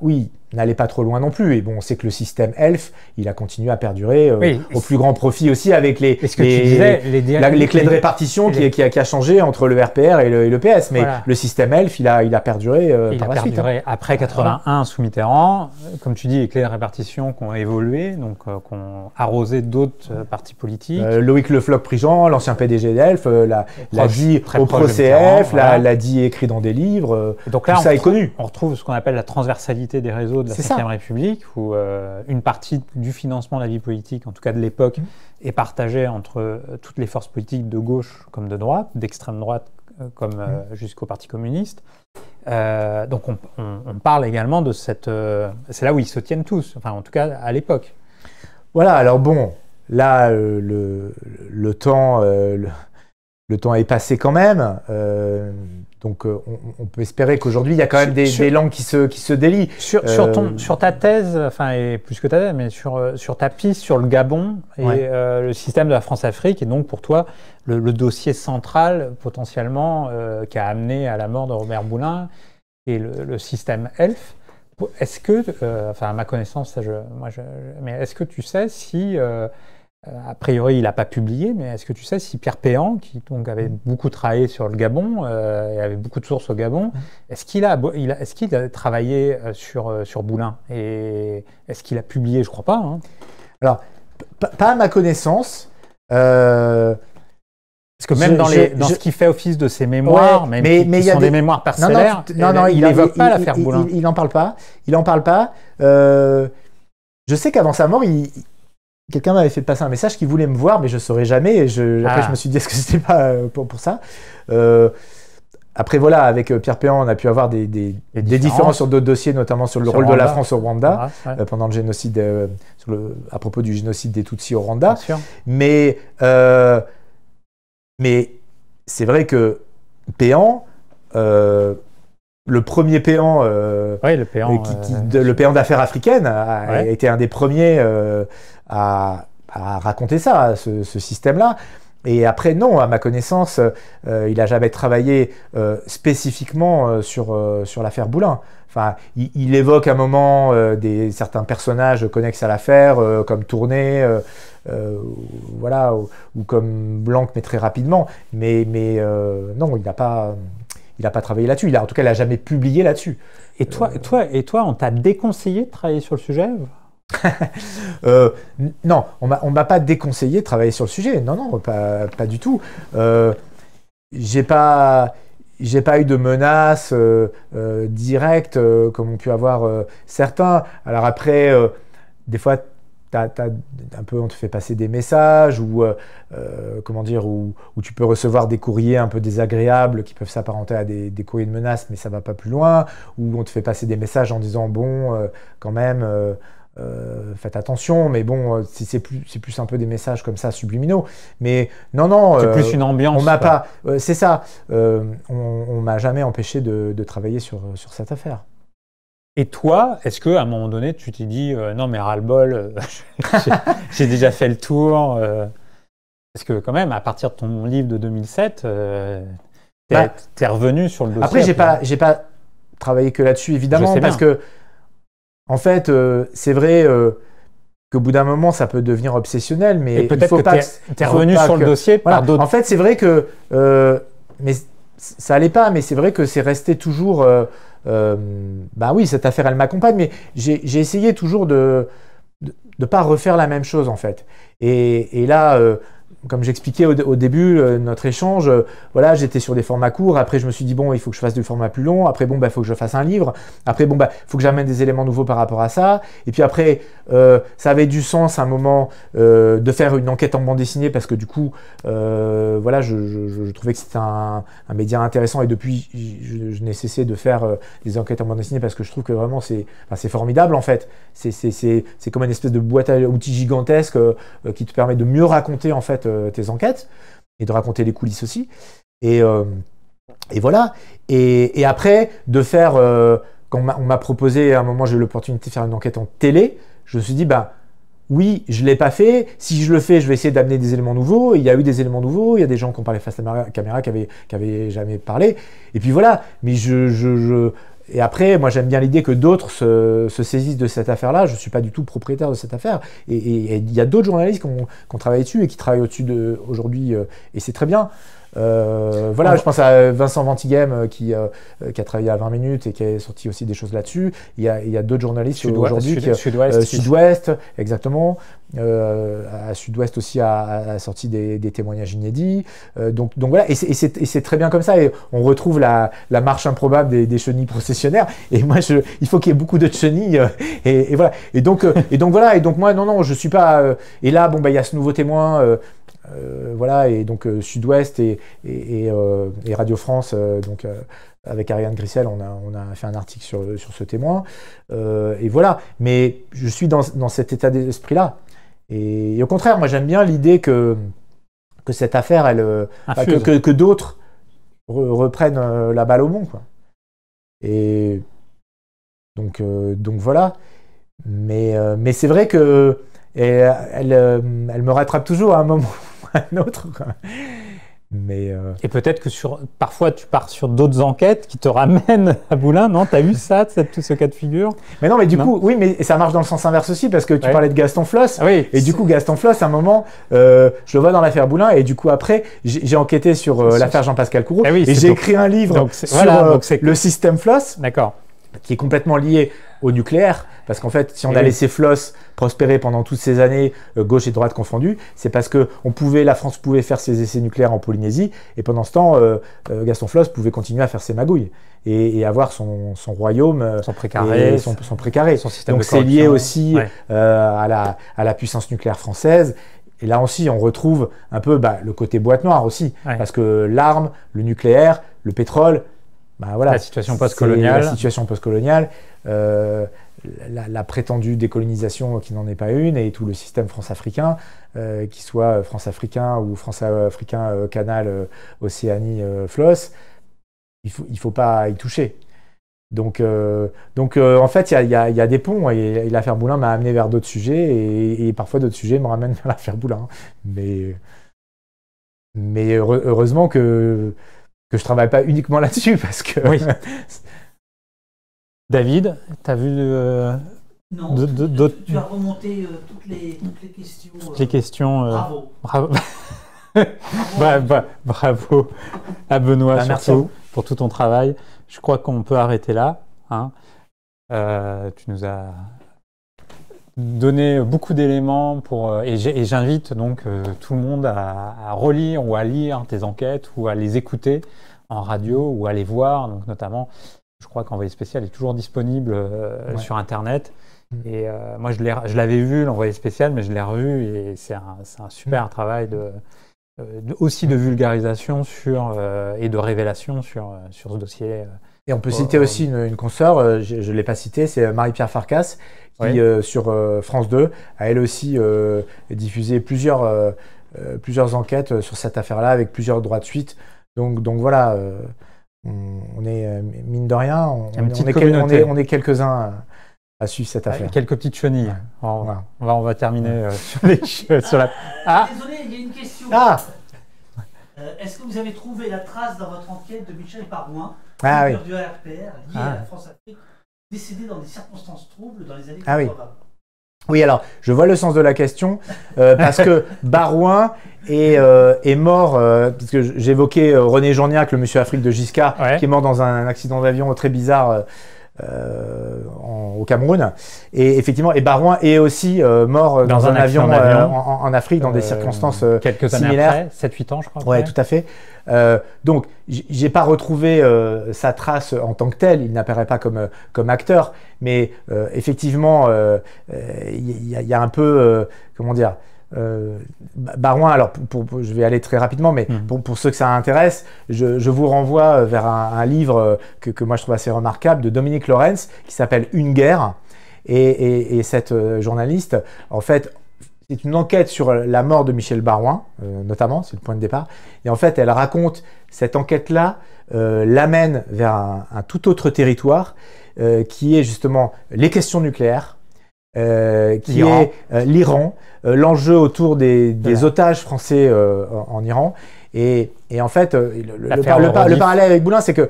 oui, n'allez pas trop loin non plus. Et bon, on sait que le système ELF, il a continué à perdurer au plus grand profit aussi avec les clés de répartition qui a changé entre le RPR et le PS. Mais le système ELF, il a perduré par la suite. Après 81, sous Mitterrand, comme tu dis, les clés de répartition qui ont évolué, donc qui ont arrosé d'autres partis politiques. Loïc Le Floch-Prigent, l'ancien PDG d'ELF, l'a dit au procès-ELF, l'a dit écrit dans des livres. Donc là, tout ça est connu. On retrouve ce qu'on appelle la transversalité des réseaux de la Ve République, où une partie du financement de la vie politique, en tout cas de l'époque, est partagée entre toutes les forces politiques de gauche comme de droite, d'extrême droite comme jusqu'au Parti communiste. Donc on parle également de cette... c'est là où ils se tiennent tous, enfin en tout cas à l'époque. Voilà, alors bon, là le temps est passé quand même. Donc, on peut espérer qu'aujourd'hui, il y a quand même des langues qui se délient. Sur ta thèse, enfin, et plus que ta thèse, mais sur ta piste sur le Gabon et le système de la France-Afrique, et donc pour toi, le dossier central, potentiellement, qui a amené à la mort de Robert Boulin, et le système ELF, est-ce que, enfin, à ma connaissance, mais est-ce que tu sais si... a priori, il n'a pas publié, mais est-ce que tu sais si Pierre Péan, qui donc avait beaucoup travaillé sur le Gabon et avait beaucoup de sources au Gabon, est-ce qu'il a travaillé sur Boulin et est-ce qu'il a publié? Je ne crois pas. Hein. Alors, pas à ma connaissance. Parce que même dans ce qui fait office de ses mémoires, qui sont des mémoires parcellaires, il n'évoque pas l'affaire Boulin. Il n'en parle pas. Je sais qu'avant sa mort, quelqu'un m'avait fait passer un message qu'il voulait me voir, mais je ne saurais jamais. Et après, je me suis dit, est-ce que c'était pas pour ça Après, voilà, avec Pierre Péan, on a pu avoir des différences sur d'autres dossiers, notamment sur le rôle de la France au Rwanda, pendant le génocide, à propos du génocide des Tutsis au Rwanda. Mais c'est vrai que Péan, le premier Péan, le Péan d'affaires africaines, a été un des premiers à raconter ça, ce système-là. Et après, non, à ma connaissance, il n'a jamais travaillé spécifiquement sur l'affaire Boulin. Enfin, il évoque à un moment certains personnages connexes à l'affaire, comme Tourné, voilà, ou comme Blanc, mais très rapidement. Mais non, il n'a pas travaillé là-dessus. En tout cas, il n'a jamais publié là-dessus. Et toi, on t'a déconseillé de travailler sur le sujet? Non, on m'a pas déconseillé de travailler sur le sujet. Non, pas du tout. J'ai pas eu de menaces directes comme ont pu avoir certains. Alors après, des fois, on te fait passer des messages ou où tu peux recevoir des courriers un peu désagréables qui peuvent s'apparenter à des courriers de menaces, mais ça va pas plus loin. Ou on te fait passer des messages en disant bon, quand même. faites attention, mais bon, c'est plus un peu des messages comme ça subliminaux. Mais non. C'est plus une ambiance. On m'a pas. C'est ça. On m'a jamais empêché de travailler sur cette affaire. Et toi, est-ce qu'à un moment donné, tu t'es dit non, mais ras-le-bol, j'ai déjà fait le tour Parce que, quand même, à partir de ton livre de 2007, t'es revenu sur le dossier. Après, j'ai pas travaillé que là-dessus, évidemment, parce que, en fait, c'est vrai qu'au bout d'un moment, ça peut devenir obsessionnel, mais et peut-être que t'es revenu sur le dossier par d'autres. En fait, c'est vrai que, mais ça allait pas, mais c'est vrai que c'est resté toujours. Oui, cette affaire, elle m'accompagne, mais j'ai essayé toujours de pas refaire la même chose, en fait. Et là, comme j'expliquais au début de notre échange, voilà, j'étais sur des formats courts. Après, je me suis dit, bon, il faut que je fasse des formats plus longs. Après, bon, faut que je fasse un livre. Après, il faut que j'amène des éléments nouveaux par rapport à ça. Et puis après, ça avait du sens à un moment de faire une enquête en bande dessinée parce que du coup, voilà, je trouvais que c'était un média intéressant. Et depuis, je n'ai cessé de faire des enquêtes en bande dessinée parce que je trouve que vraiment, c'est formidable, en fait. C'est comme une espèce de boîte à outils gigantesque qui te permet de mieux raconter, en fait, tes enquêtes et de raconter les coulisses aussi. Et voilà. Et après, de faire, quand on m'a proposé, à un moment, j'ai eu l'opportunité de faire une enquête en télé, je me suis dit, oui, je ne l'ai pas fait. Si je le fais, je vais essayer d'amener des éléments nouveaux. Il y a eu des éléments nouveaux. Il y a des gens qui ont parlé face à la caméra qui avaient jamais parlé. Et puis voilà. Mais et après, moi, j'aime bien l'idée que d'autres se saisissent de cette affaire-là. Je ne suis pas du tout propriétaire de cette affaire. Et il y a d'autres journalistes qui ont travaillé dessus et qui travaillent au-dessus aujourd'hui. Et c'est très bien. Voilà, je pense à Vincent Ventighem qui a travaillé à 20 minutes et qui a sorti aussi des choses là-dessus. Il y a d'autres journalistes aujourd'hui Sud-Ouest, exactement. À Sud-Ouest aussi a sorti des témoignages inédits. Donc voilà, et c'est très bien comme ça. Et on retrouve la marche improbable des chenilles processionnaires. Et moi, il faut qu'il y ait beaucoup de chenilles. Et voilà. Et donc voilà. Et donc moi, non, je suis pas. Et là, il y a ce nouveau témoin. Voilà, et donc Sud-Ouest et Radio France, avec Ariane Grissel, on a fait un article sur ce témoin. Et voilà, mais je suis dans cet état d'esprit-là. Et au contraire, moi j'aime bien l'idée que cette affaire, que d'autres reprennent la balle au bon, quoi. Et donc voilà. Mais c'est vrai que elle me rattrape toujours à un moment ou à un autre, quoi. Mais Et peut-être que parfois tu pars sur d'autres enquêtes qui te ramènent à Boulin, non? T'as vu ça, tout ce cas de figure? Mais non, mais du coup, oui, mais ça marche dans le sens inverse aussi, parce que tu parlais de Gaston Floss, oui, et du coup, Gaston Floss, à un moment, je le vois dans l'affaire Boulin, et du coup, après, j'ai enquêté sur l'affaire Jean-Pascal Courreau, et j'ai écrit un livre sur le système Floss. D'accord. Qui est complètement lié au nucléaire, parce qu'en fait, si on a laissé Floss prospérer pendant toutes ces années, gauche et droite confondues, c'est parce que la France pouvait faire ses essais nucléaires en Polynésie, et pendant ce temps, Gaston Floss pouvait continuer à faire ses magouilles et avoir son royaume, son précaré, son précaré. Son système. Donc c'est lié aussi à la puissance nucléaire française. Et là aussi, on retrouve un peu le côté boîte noire aussi, parce que l'arme, le nucléaire, le pétrole. Voilà, la situation post-coloniale. La situation post-coloniale, la prétendue décolonisation qui n'en est pas une, et tout le système France-africain, qu'il soit France-africain ou France-africain Canal Océanie Floss, il faut pas y toucher. Donc en fait, il y a des ponts, et l'affaire Boulin m'a amené vers d'autres sujets, et parfois d'autres sujets me ramènent vers l'affaire Boulin. Mais heureusement que je travaille pas uniquement là-dessus, parce que... Oui. David, tu as vu non, d'autres... Tu as remonté toutes les questions. Toutes les questions. Bravo. Bravo à Benoît, surtout, pour tout ton travail. Je crois qu'on peut arrêter là. Hein. Tu nous as donné beaucoup d'éléments et j'invite donc tout le monde à relire ou à lire tes enquêtes ou à les écouter en radio ou à les voir. Donc notamment, je crois qu'Envoyé spécial est toujours disponible sur Internet. Et moi, je l'avais vu, l'Envoyé spécial, mais je l'ai revu, et c'est un super travail aussi de vulgarisation et de révélation sur ce dossier. Et on peut citer aussi une consoeur, je ne l'ai pas citée, c'est Marie-Pierre Farkas, qui sur France 2 a elle aussi diffusé plusieurs enquêtes sur cette affaire-là avec plusieurs droits de suite. Donc voilà, on est, mine de rien, on est quelques-uns à suivre cette affaire. Quelques petites chenilles. Voilà. On va terminer sur la... Désolé, il y a une question. Est-ce que vous avez trouvé la trace dans votre enquête de Michel Barouin, leader du ARPR, lié à la France-Afrique, décédé dans des circonstances troubles dans les années 80? Oui, alors, je vois le sens de la question, parce que Barouin est mort, parce que j'évoquais René Journiac, le monsieur Afrique de Giscard, qui est mort dans un accident d'avion très bizarre au Cameroun. Et effectivement, Barouin est aussi mort dans un avion en Afrique, dans des circonstances quelques similaires. années après, 7-8 ans, je crois. Oui, tout à fait. Donc, j'ai pas retrouvé sa trace en tant que tel, il n'apparaît pas comme acteur, mais effectivement, il y a un peu, comment dire, Barouin, alors je vais aller très rapidement, mais pour ceux que ça intéresse, je vous renvoie vers un livre que moi je trouve assez remarquable de Dominique Lorenz qui s'appelle Une guerre, et cette journaliste, en fait, c'est une enquête sur la mort de Michel Barouin, notamment, c'est le point de départ. Et en fait, elle raconte cette enquête-là, l'amène vers un tout autre territoire, qui est justement les questions nucléaires, qui est l'Iran, l'enjeu autour des otages français en Iran. Et en fait, le parallèle avec Boulin, c'est que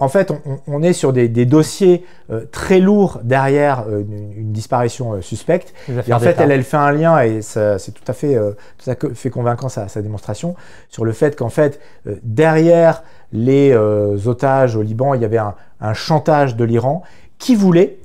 en fait, on est sur des dossiers très lourds derrière une disparition suspecte. Et en fait, elle fait un lien, et c'est tout à fait convaincant sa démonstration, sur le fait qu'en fait, derrière les otages au Liban, il y avait un chantage de l'Iran qui voulait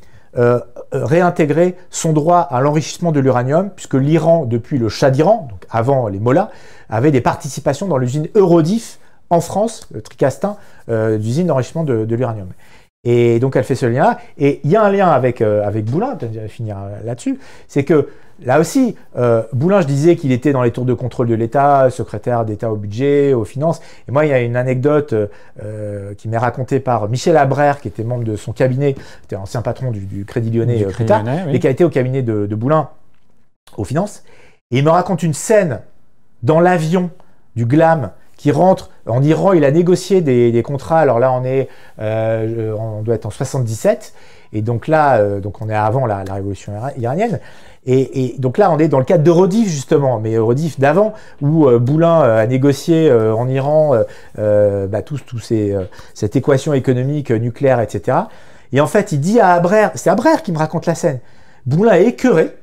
réintégrer son droit à l'enrichissement de l'uranium, puisque l'Iran, depuis le Shah d'Iran, donc avant les mollahs, avait des participations dans l'usine Eurodif en France, Tricastin, d'usine d'enrichissement de l'uranium. Et donc elle fait ce lien, et il y a un lien avec Boulin, peut-être je vais finir là-dessus, c'est que là aussi, Boulin, je disais qu'il était dans les tours de contrôle de l'État, secrétaire d'État au budget, aux finances, et moi il y a une anecdote qui m'est racontée par Michel Abraire, qui était membre de son cabinet, qui était ancien patron du Crédit Lyonnais plus tard, et qui a été au cabinet de Boulin aux finances, et il me raconte une scène dans l'avion du GLAM qui rentre en Iran. Il a négocié des contrats. Alors là, on doit être en 77. Et donc là, donc on est avant la révolution iranienne. Et donc là, on est dans le cadre d'Eurodif, justement, mais Eurodif d'avant, où Boulin a négocié en Iran cette équation économique nucléaire, etc. Et en fait, il dit à Abraire, c'est Abraire qui me raconte la scène, Boulin est écœuré,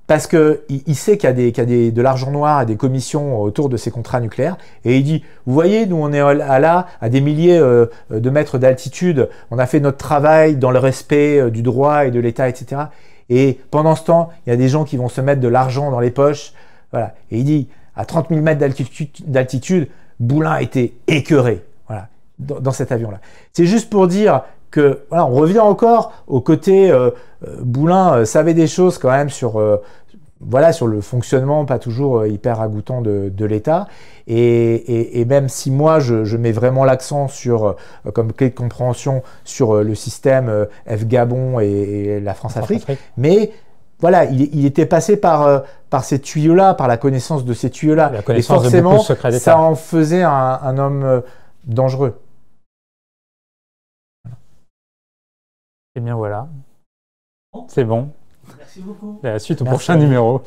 parce qu'il sait qu'il y a de l'argent noir et des commissions autour de ces contrats nucléaires. Et il dit, vous voyez, nous on est là à des milliers de mètres d'altitude, on a fait notre travail dans le respect du droit et de l'État, etc. Et pendant ce temps, il y a des gens qui vont se mettre de l'argent dans les poches. Voilà. Et il dit, à 30 000 mètres d'altitude, Boulin était écœuré, voilà, dans cet avion-là. C'est juste pour dire que, voilà, on revient encore au côté Boulin savait des choses quand même sur le fonctionnement pas toujours hyper ragoûtant de l'État. Et même si moi, je mets vraiment l'accent sur, comme clé de compréhension, sur le système F-Gabon et la France-Afrique, mais voilà, il était passé par ces tuyaux-là, par la connaissance de ces tuyaux-là. Et forcément, ça en faisait un homme dangereux. Et bien voilà, c'est bon. Merci beaucoup. Et à la suite au prochain numéro.